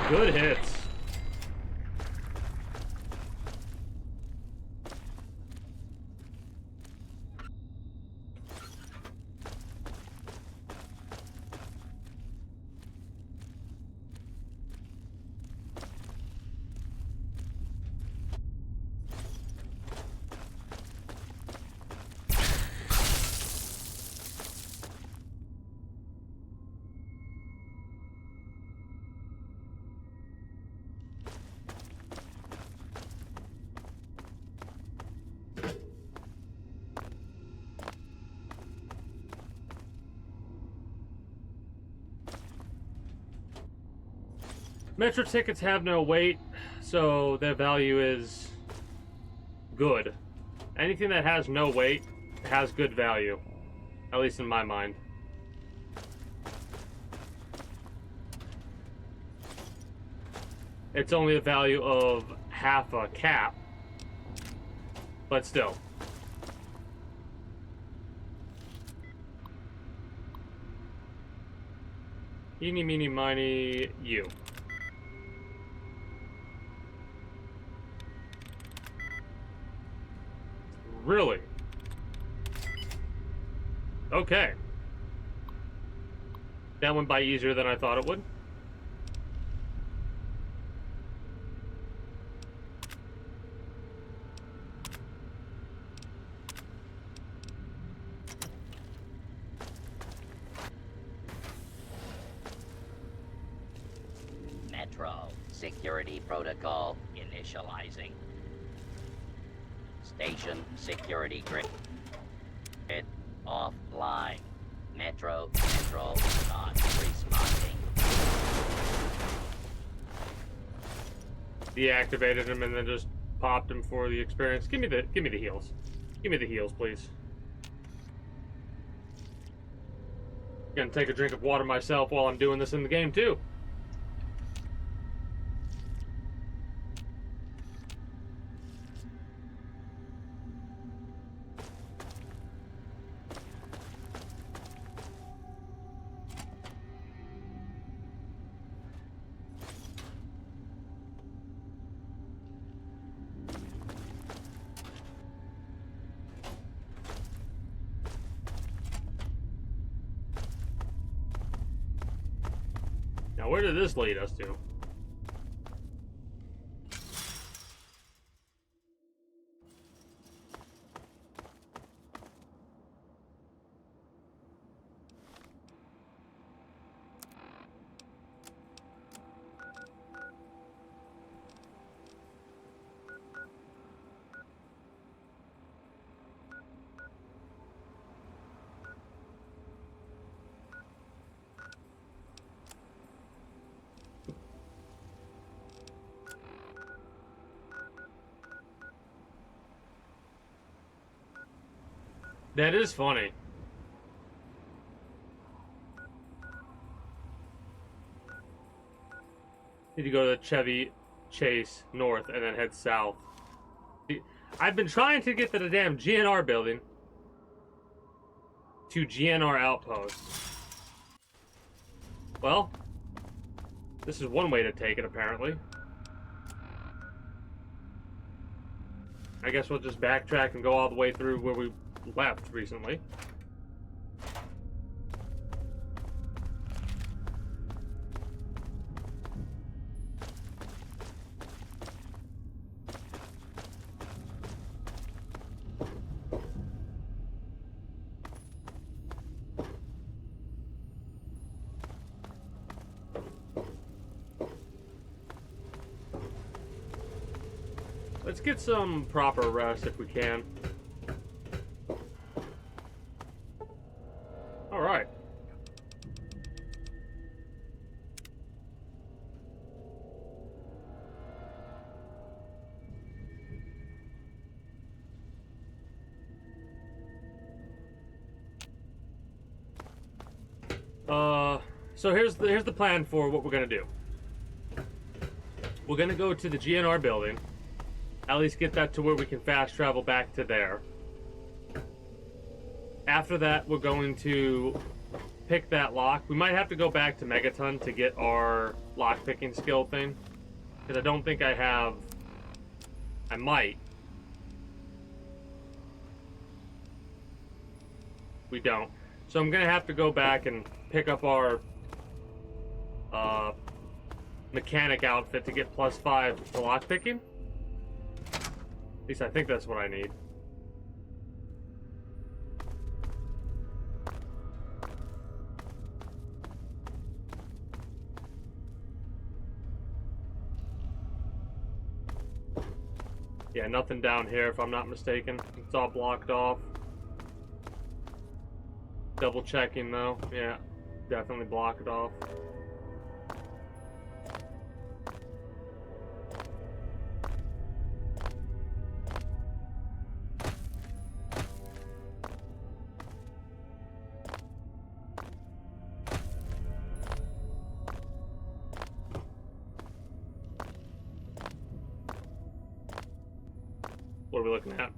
Good hits. Metro tickets have no weight, so their value is good. Anything that has no weight has good value, at least in my mind. It's only a value of half a cap, but still. Eeny, meeny, miny, you. Really? Okay. That went by easier than I thought it would. Metro security protocol initializing. Station security grid offline. Metro Central not responding. Deactivated him and then just popped him for the experience. Give me the heals. Give me the heals, please. Gonna take a drink of water myself while I'm doing this in the game too. Now, where did this lead us to? That is funny. Need to go to the Chevy Chase north and then head south. I've been trying to get to the damn GNR building to GNR outpost. Well, this is one way to take it, apparently. I guess we'll just backtrack and go all the way through where we left recently. Let's get some proper rest if we can. All right. So here's the plan for what we're gonna do. We're gonna go to the GNR building. At least get that to where we can fast travel back to there. After that, we're going to pick that lock. We might have to go back to Megaton to get our lock picking skill thing, because I don't think I have. I might. We don't. So I'm gonna have to go back and pick up our mechanic outfit to get +5 to lock picking. At least I think that's what I need. Yeah, nothing down here if I'm not mistaken. It's all blocked off. Double checking though. Yeah, definitely blocked off. What are we looking at?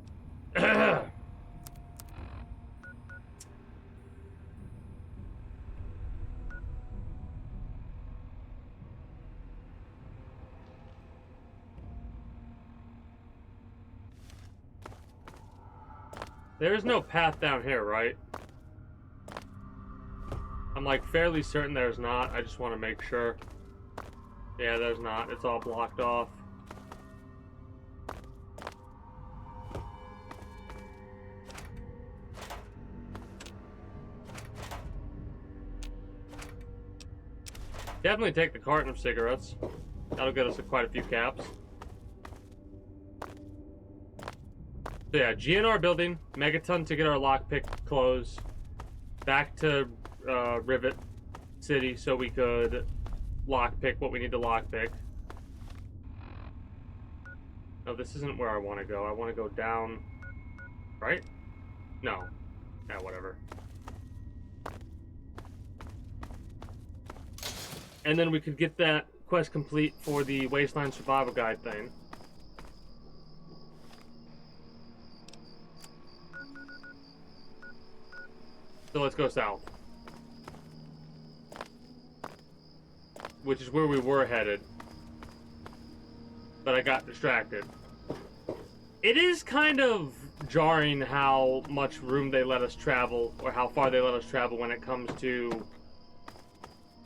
There is no path down here, right? I'm like fairly certain there's not. I just want to make sure. Yeah, there's not. It's all blocked off. Definitely take the carton of cigarettes. That'll get us quite a few caps. So yeah, GNR building, Megaton to get our lockpick closed. Back to Rivet City so we could lockpick what we need to lockpick. No, this isn't where I want to go. I want to go down, right? No. Yeah, whatever. And then we could get that quest complete for the Wasteland Survival Guide thing. So let's go south. Which is where we were headed. But I got distracted. It is kind of jarring how much room they let us travel, or how far they let us travel when it comes to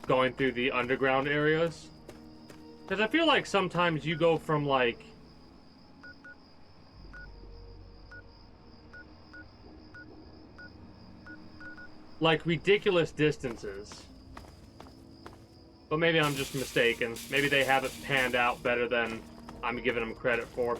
going through the underground areas. Because I feel like sometimes you go from like ridiculous distances. But maybe I'm just mistaken. Maybe they have it panned out better than I'm giving them credit for.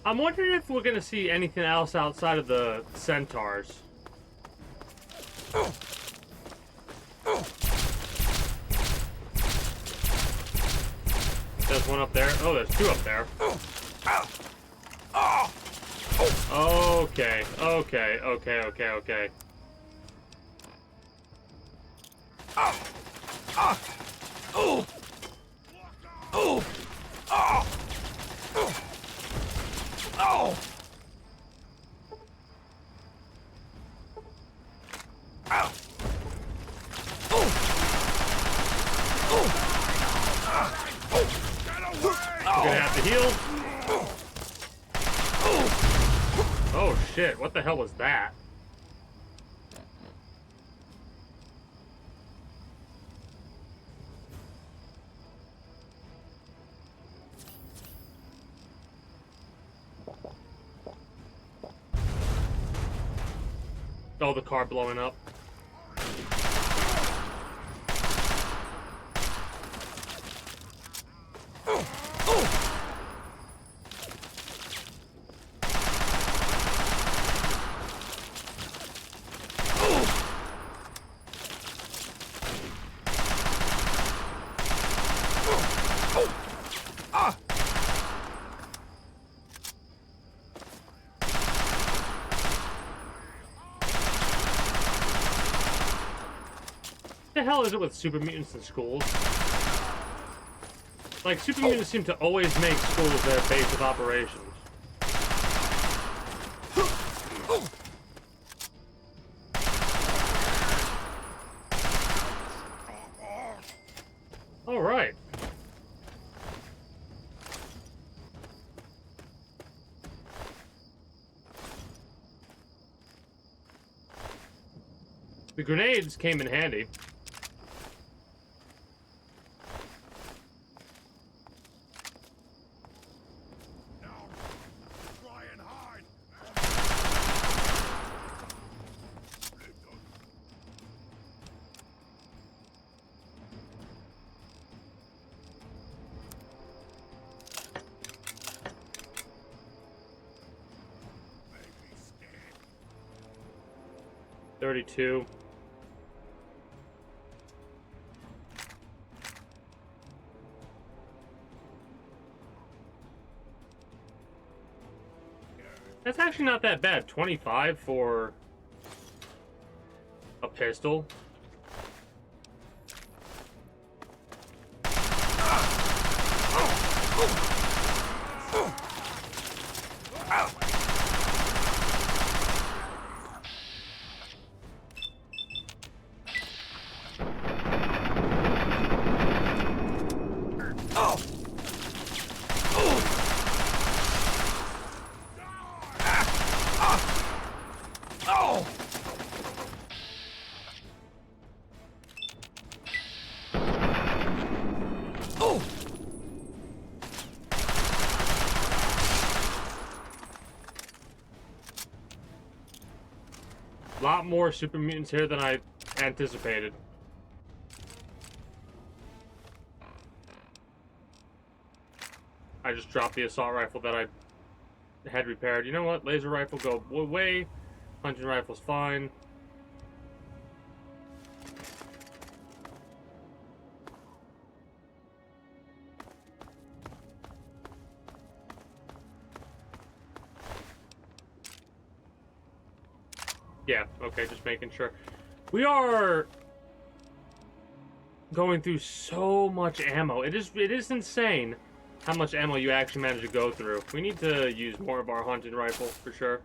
I'm wondering if we're gonna see anything else outside of the centaurs. There's one up there. Oh, there's two up there. Okay, okay, okay, okay, okay. We're gonna have to heal. Oh shit, what the hell was that? Oh, the car blowing up. What the hell is it with super mutants in schools? Like, super mutants seem to always make schools their base of operations. All right. The grenades came in handy. Try and hide. 32. That's actually not that bad. 25 for a pistol. A lot more super mutants here than I anticipated. I just dropped the assault rifle that I had repaired. You know what? Laser rifle, go away. Hunting rifle's fine. Yeah, okay, just making sure. We are going through so much ammo. It is insane how much ammo you actually manage to go through. We need to use more of our hunting rifle for sure.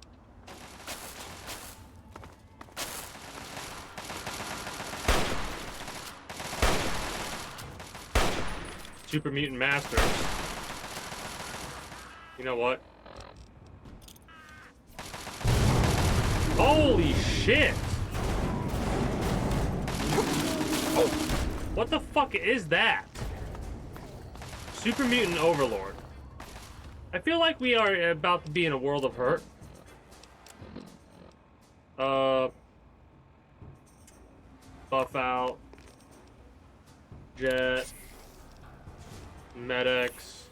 Super Mutant Master. You know what? Holy shit! What the fuck is that? Super Mutant Overlord. I feel like we are about to be in a world of hurt. Buff out. Jet. Medics.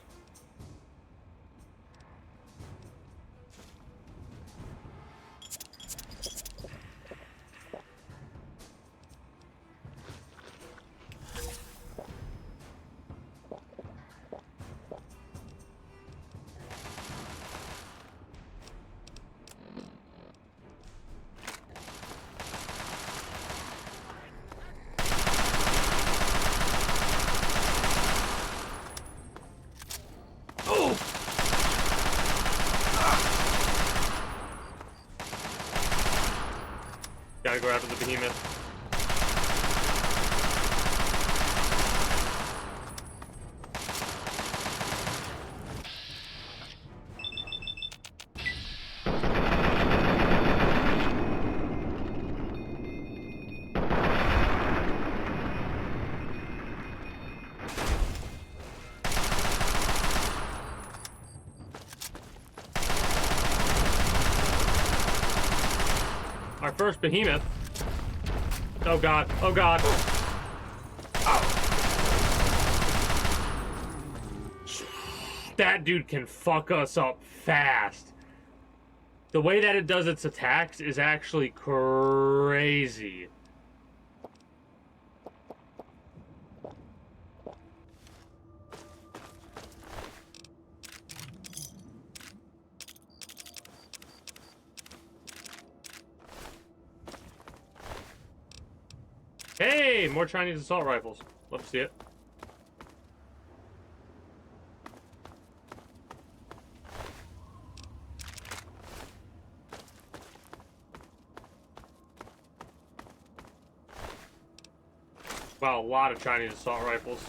Gotta go after the behemoth. Our first behemoth. Oh god, oh god. That dude can fuck us up fast. The way that it does its attacks is actually crazy. Hey, more Chinese assault rifles. Love to see it. Wow, a lot of Chinese assault rifles.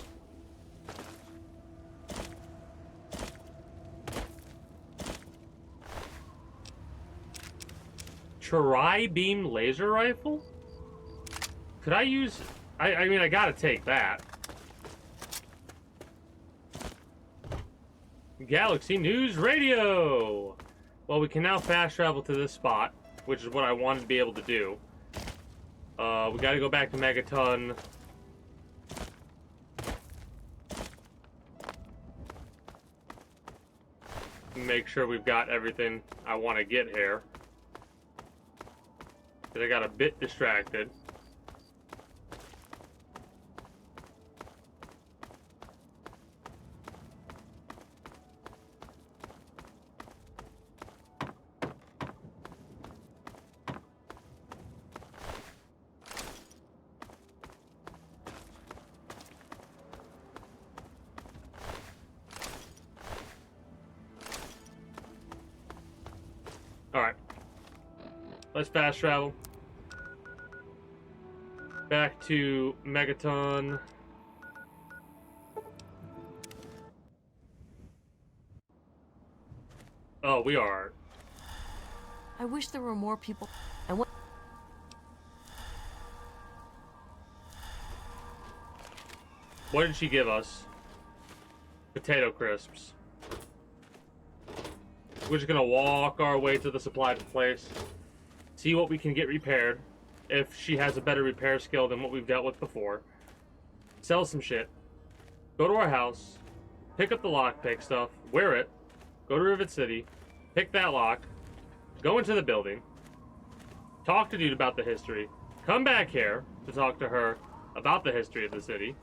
Tri-beam laser rifle? Could I use... I mean, I gotta take that. Galaxy News Radio! Well, we can now fast travel to this spot, which is what I wanted to be able to do. We gotta go back to Megaton. Make sure we've got everything I want to get here. Because I got a bit distracted. Alright. Let's fast travel. Back to Megaton. Oh, we are. I wish there were more people. And what? What did she give us? Potato crisps. We're just gonna walk our way to the supply place, see what we can get repaired, if she has a better repair skill than what we've dealt with before, sell some shit, go to our house, pick up the lockpick stuff, wear it, go to Rivet City, pick that lock, go into the building, talk to dude about the history, come back here to talk to her about the history of the city.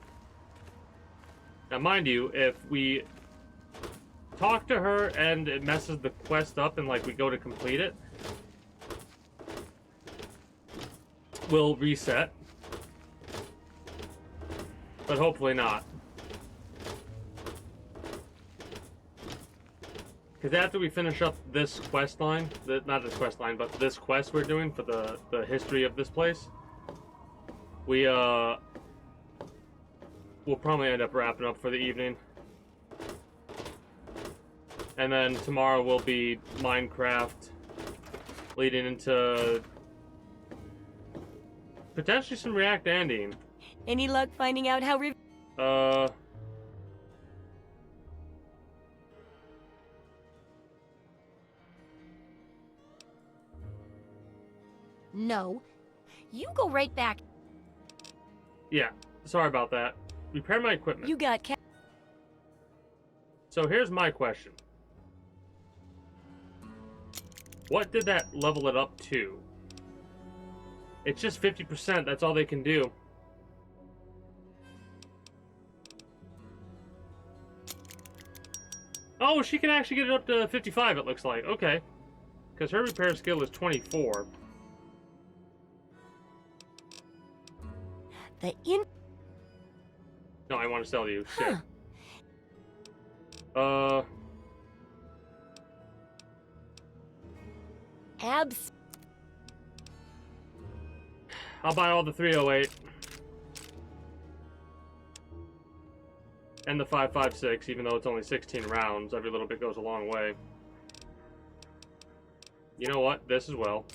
Now mind you, if we talk to her and it messes the quest up and like we go to complete it, we'll reset. But hopefully not. Because after we finish up this quest line, not this quest line, but this quest we're doing for the history of this place, we'll probably end up wrapping up for the evening. And then tomorrow will be Minecraft, leading into potentially some React Ending. Any luck finding out how No. You go right back. Yeah, sorry about that. Repair my equipment. You got So here's my question. What did that level it up to? It's just 50%, that's all they can do. Oh, she can actually get it up to 55, it looks like. Okay. Because her repair skill is 24. No, I want to sell to you. Shit. I'll buy all the 308. And the 5.56, even though it's only 16 rounds. Every little bit goes a long way. You know what? This as well.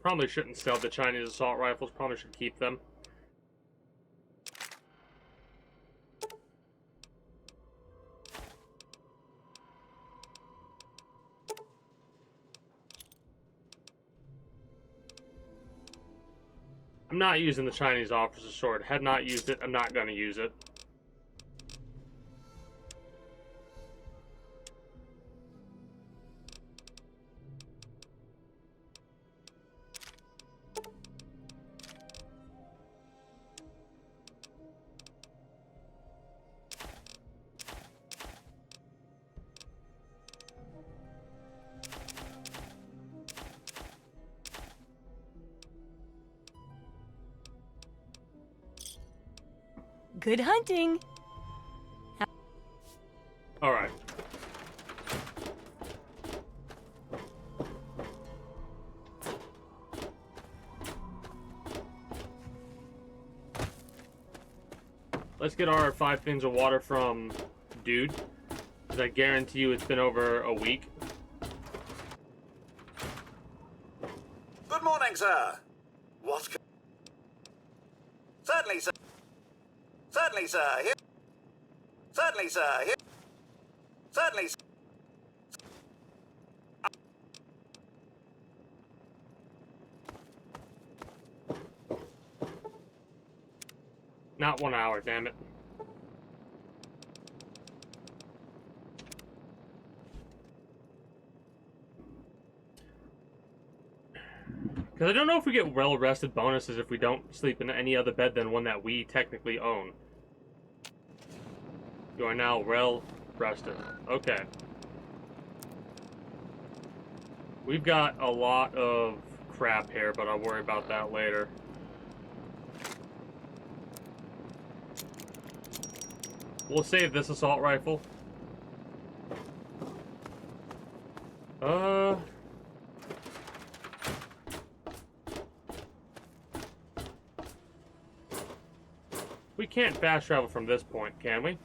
Probably shouldn't sell the Chinese assault rifles. Probably should keep them. I'm not using the Chinese officer's sword. Had not used it. I'm not going to use it. Good hunting. All right. Let's get our 5 fins of water from Dude, because I guarantee you it's been over a week. Good morning, sir. What? Certainly, sir. Certainly, sir. Here. Certainly, sir. Here. Certainly, sir. Not 1 hour, damn it. Because I don't know if we get well-rested bonuses if we don't sleep in any other bed than one that we technically own. You are now well-rested. Okay. We've got a lot of crap here, but I'll worry about that later. We'll save this assault rifle. We can't fast travel from this point, can we?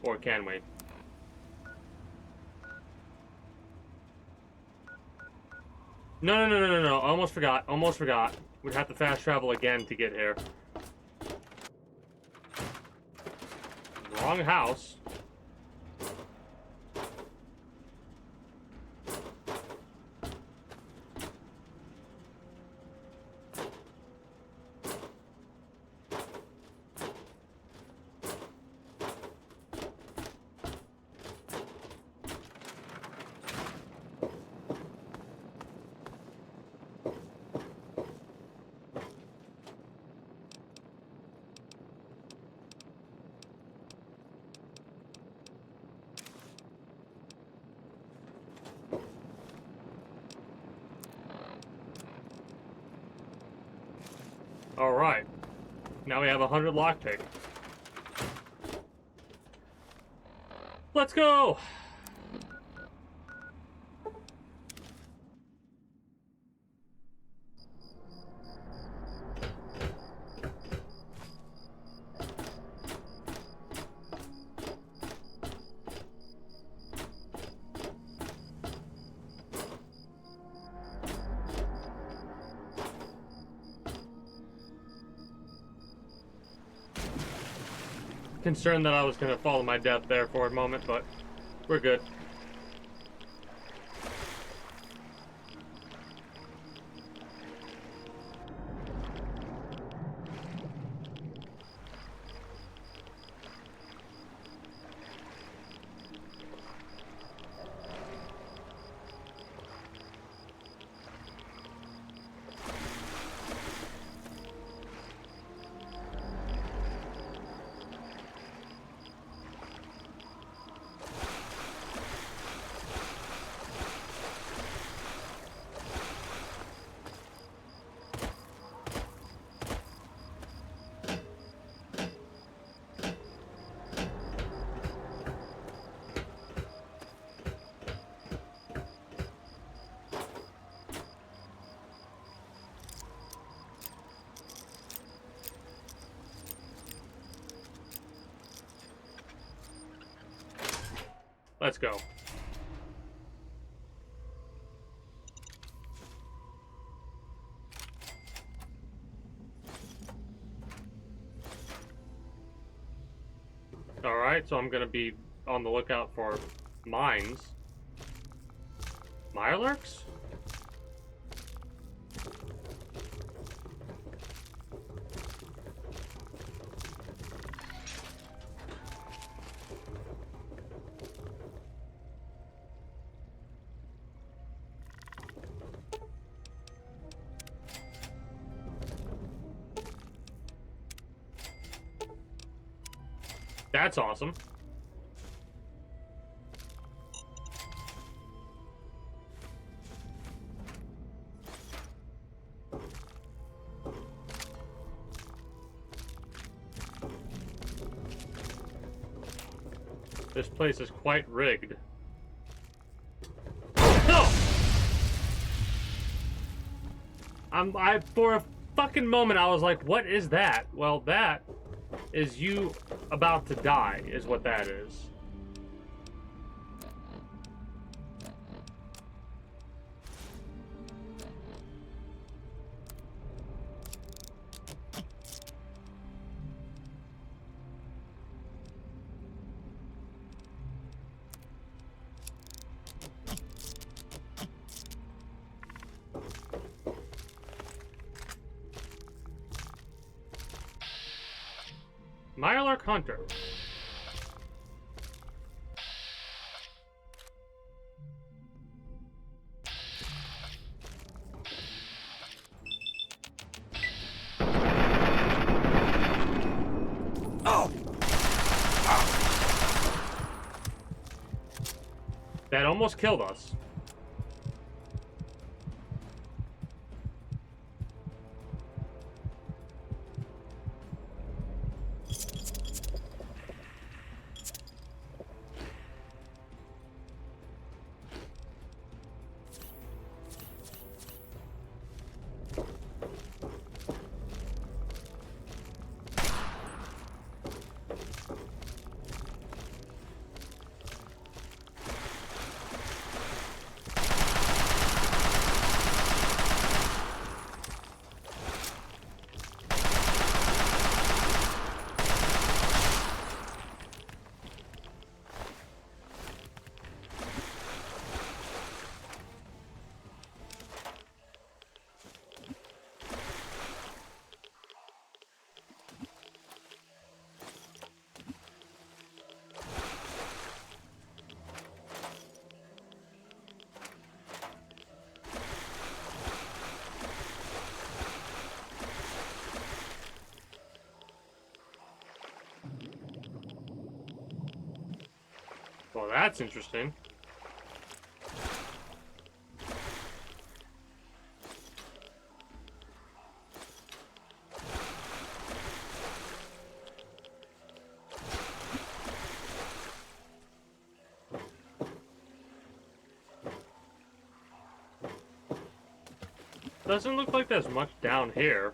Or can we? No. Almost forgot. We'd have to fast travel again to get here. Wrong house. Alright. Now we have 100 lockpick. Let's go! Concerned that I was going to fall to my death there for a moment, but we're good. Let's go. Alright, so I'm gonna be on the lookout for mines. Mirelurks? That's awesome. This place is quite rigged. No! For a fucking moment, I was like, what is that? Well, that is you about to die, is what that is. Mirelurk Hunter. Oh! That almost killed us. Well, that's interesting. Doesn't look like there's much down here.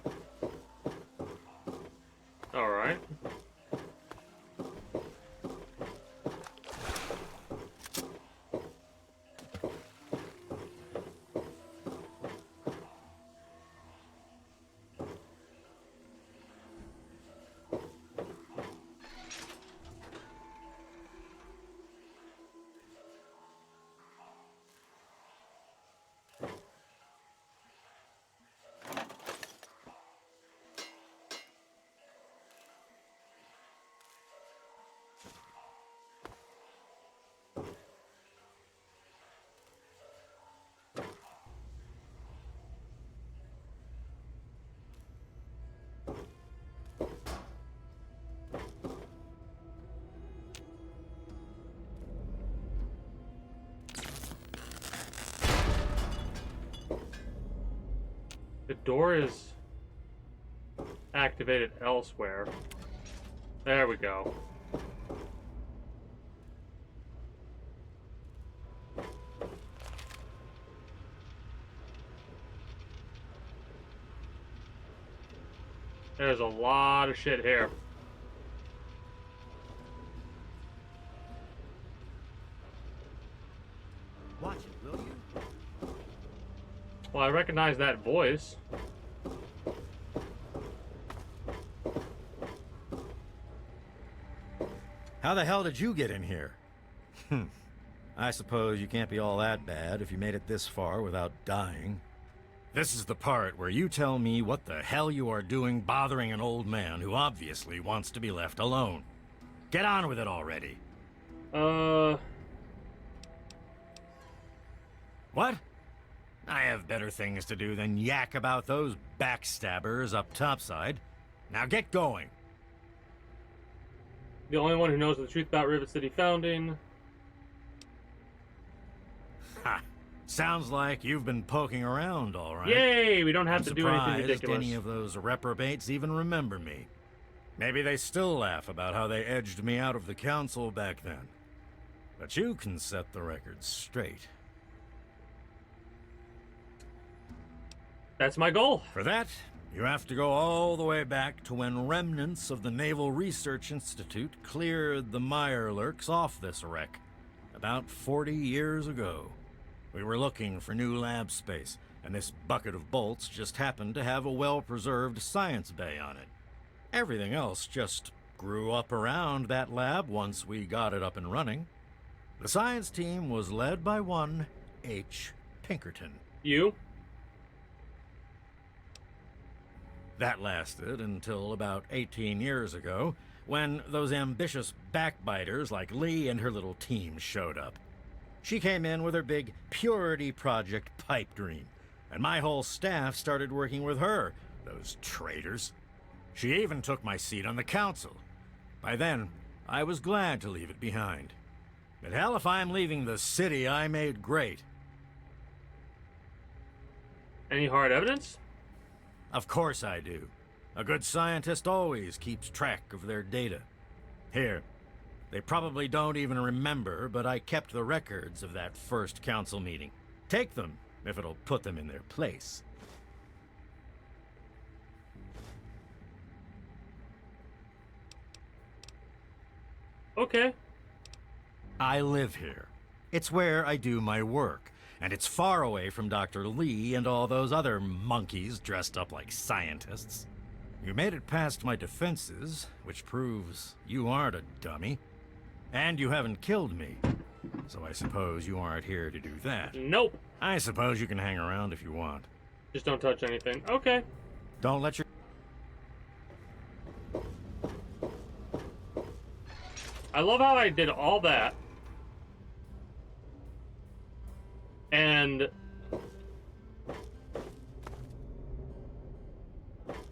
Alright. The door is activated elsewhere. There we go. There's a lot of shit here. Watch it, will you? Well, I recognize that voice. How the hell did you get in here? I suppose you can't be all that bad if you made it this far without dying. This is the part where you tell me what the hell you are doing bothering an old man who obviously wants to be left alone. Get on with it already. What? I have better things to do than yak about those backstabbers up topside. Now get going. The only one who knows the truth about Rivet City founding. Ha! Sounds like you've been poking around, all right. Yay! We don't have to do anything Surprised ridiculous. any of those reprobates even remember me. Maybe they still laugh about how they edged me out of the council back then. But you can set the record straight. That's my goal. For that, you have to go all the way back to when remnants of the Naval Research Institute cleared the Mirelurks off this wreck, about 40 years ago. We were looking for new lab space, and this bucket of bolts just happened to have a well-preserved science bay on it. Everything else just grew up around that lab once we got it up and running. The science team was led by one H. Pinkerton. You? That lasted until about 18 years ago, when those ambitious backbiters like Lee and her little team showed up. She came in with her big Purity Project pipe dream, and my whole staff started working with her, those traitors. She even took my seat on the council. By then, I was glad to leave it behind. But hell, if I'm leaving the city I made great. Any hard evidence? Of course I do. A good scientist always keeps track of their data. Here, they probably don't even remember, but I kept the records of that first council meeting. Take them, if it'll put them in their place. Okay. I live here. It's where I do my work, and it's far away from Dr. Lee and all those other monkeys dressed up like scientists. You made it past my defenses, which proves you aren't a dummy. And you haven't killed me. So I suppose you aren't here to do that. Nope. I suppose you can hang around if you want. Just don't touch anything. Okay. Don't let your... I love how I did all that. And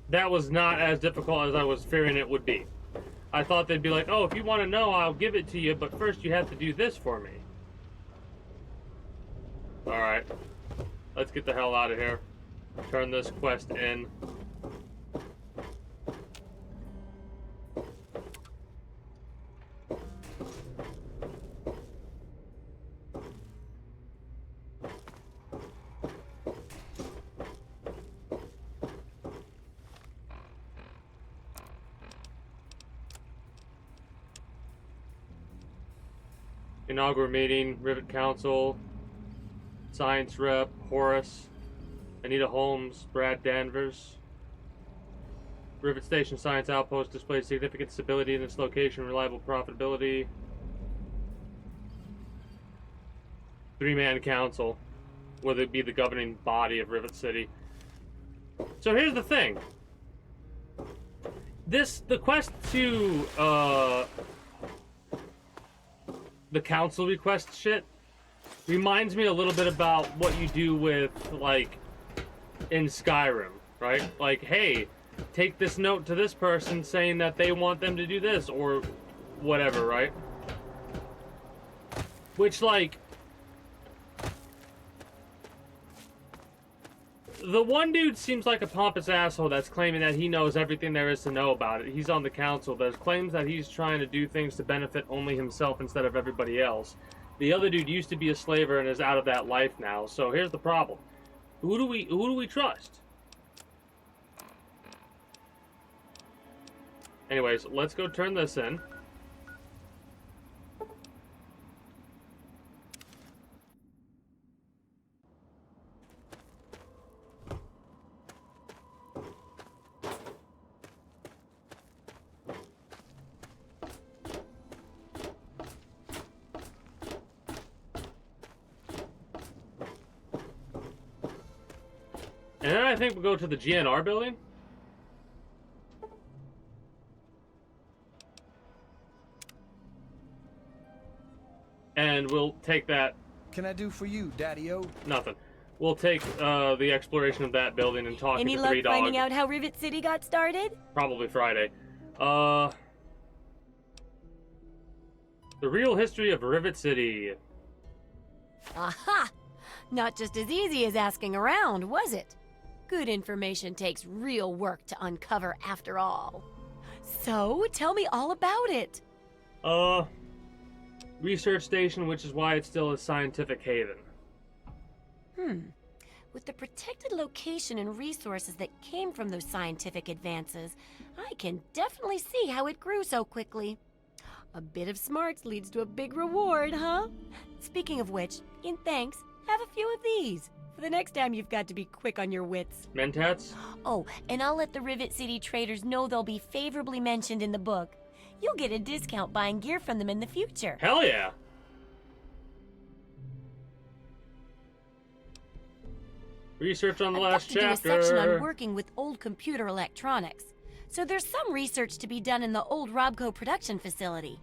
that was not as difficult as I was fearing it would be. I thought they'd be like, oh, if you want to know, I'll give it to you, but first you have to do this for me. Alright. Let's get the hell out of here. Turn this quest in. Inaugural meeting, Rivet Council, Science Rep, Horace, Anita Holmes, Brad Danvers. Rivet Station Science Outpost displays significant stability in its location, reliable profitability. Three-man council, whether it be the governing body of Rivet City. So here's the thing. The quest to, the council request shit reminds me a little bit about what you do with, like, in Skyrim, right? Like, hey, take this note to this person saying that they want them to do this, or whatever, right? Which, like, the one dude seems like a pompous asshole that's claiming that he knows everything there is to know about it. He's on the council. There's claims that he's trying to do things to benefit only himself instead of everybody else. The other dude used to be a slaver and is out of that life now. So here's the problem. Who do we trust? Anyways, let's go turn this in. And then I think we'll go to the GNR building. And we'll take that. Can I do for you, Daddy-O? Nothing. We'll take the exploration of that building and talk to Any the luck three dogs. finding out how Rivet City got started? Probably Friday. The real history of Rivet City. Aha! Not just as easy as asking around, was it? Good information takes real work to uncover after all. So, tell me all about it. Research station, which is why it's still a scientific haven. With the protected location and resources that came from those scientific advances, I can definitely see how it grew so quickly. A bit of smarts leads to a big reward, huh? Speaking of which, in thanks, have a few of these. For the next time you've got to be quick on your wits. Mentats? Oh, and I'll let the Rivet City traders know they'll be favorably mentioned in the book. You'll get a discount buying gear from them in the future. Hell yeah! Research on the last chapter. I've got to do a section on working with old computer electronics. So there's some research to be done in the old Robco production facility.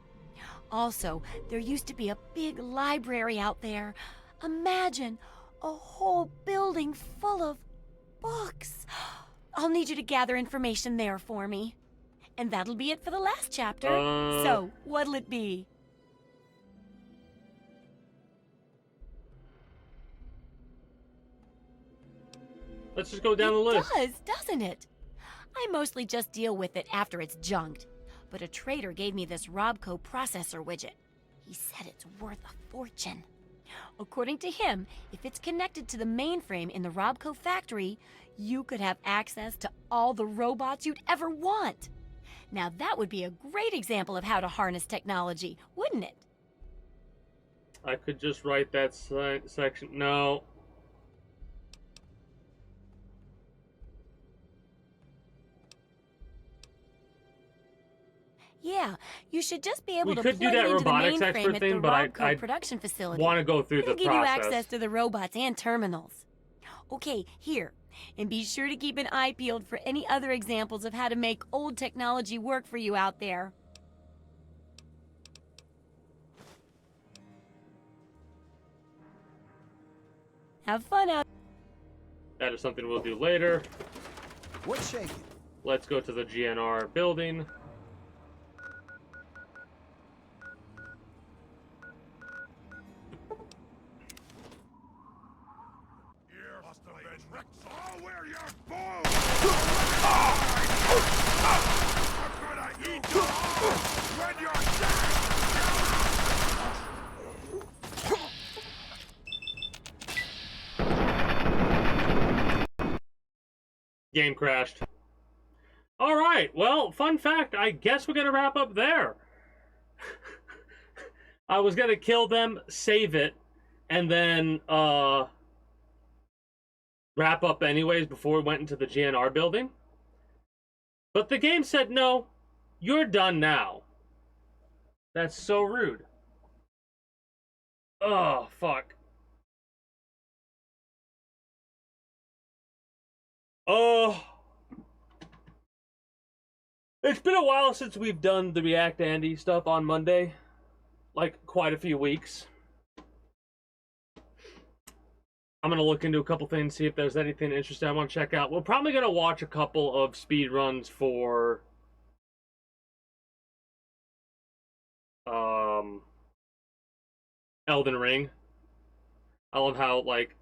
Also, there used to be a big library out there. Imagine a whole building full of books. I'll need you to gather information there for me. And that'll be it for the last chapter. So, what'll it be? Let's just go down the list. It does, doesn't it? I mostly just deal with it after it's junked. But a trader gave me this Robco processor widget. He said it's worth a fortune. According to him, if it's connected to the mainframe in the Robco factory, you could have access to all the robots you'd ever want. Now that would be a great example of how to harness technology, wouldn't it? I could just write that section. No. Yeah, you should just be able We to could plug do it that into the robotics mainframe expert at thing, the but I Robco production facility. want to go through It'll the give process. you access to the robots and terminals. Okay, here. And be sure to keep an eye peeled for any other examples of how to make old technology work for you out there. Have fun out. That is something we'll do later. What's shaking? Let's go to the GNR building. You must have been wrecked. I'll wear your bones! I'm gonna eat you all when you're Game crashed. Alright, well, fun fact, I guess we're gonna wrap up there. I was gonna kill them, save it, and then, wrap up anyways before we went into the GNR building. But the game said, no, you're done now. That's so rude. Oh, fuck. Oh. It's been a while since we've done the React Andy stuff on Monday. Like, quite a few weeks. I'm going to look into a couple things, see if there's anything interesting I want to check out. We're probably going to watch a couple of speed runs for Elden Ring. I love how, like,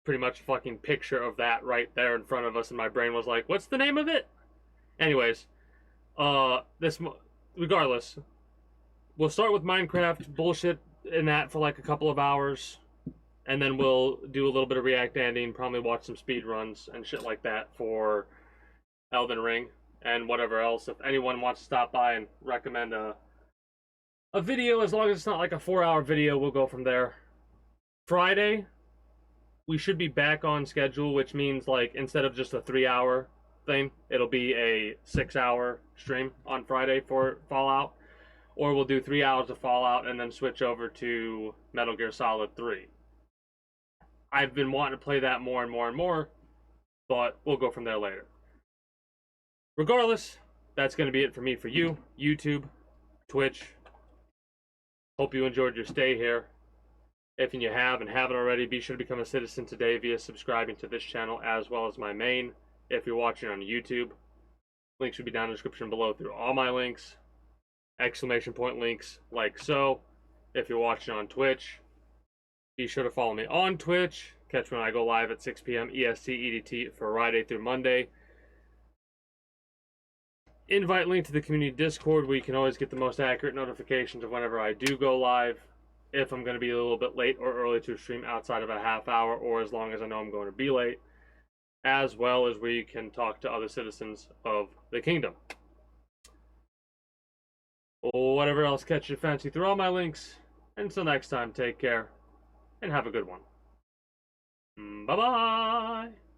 pretty much a fucking picture of that right there in front of us, and my brain was like, what's the name of it? Anyways, regardless, we'll start with Minecraft bullshit in that for like a couple of hours, and then we'll do a little bit of React Andy and probably watch some speed runs and shit like that for Elden Ring and whatever else. If anyone wants to stop by and recommend a video, as long as it's not like a 4-hour video, we'll go from there. Friday, we should be back on schedule, which means like instead of just a 3-hour thing, it'll be a 6-hour stream on Friday for Fallout, or we'll do 3 hours of Fallout and then switch over to Metal Gear Solid 3. I've been wanting to play that more and more and more, but we'll go from there later. Regardless, that's going to be it for me for you, YouTube, Twitch. Hope you enjoyed your stay here. If you have and haven't already, be sure to become a citizen today via subscribing to this channel as well as my main. If you're watching on YouTube, links should be down in the description below through all my links. Exclamation point links like so. If you're watching on Twitch, be sure to follow me on Twitch. Catch me when I go live at 6 p.m. EST EDT for Friday through Monday. Invite link to the community Discord where you can always get the most accurate notifications of whenever I do go live. If I'm going to be a little bit late or early to stream outside of a half hour, or as long as I know I'm going to be late. As well as where you can talk to other citizens of the kingdom. Whatever else catches your fancy through all my links. Until next time, take care and have a good one. Bye-bye.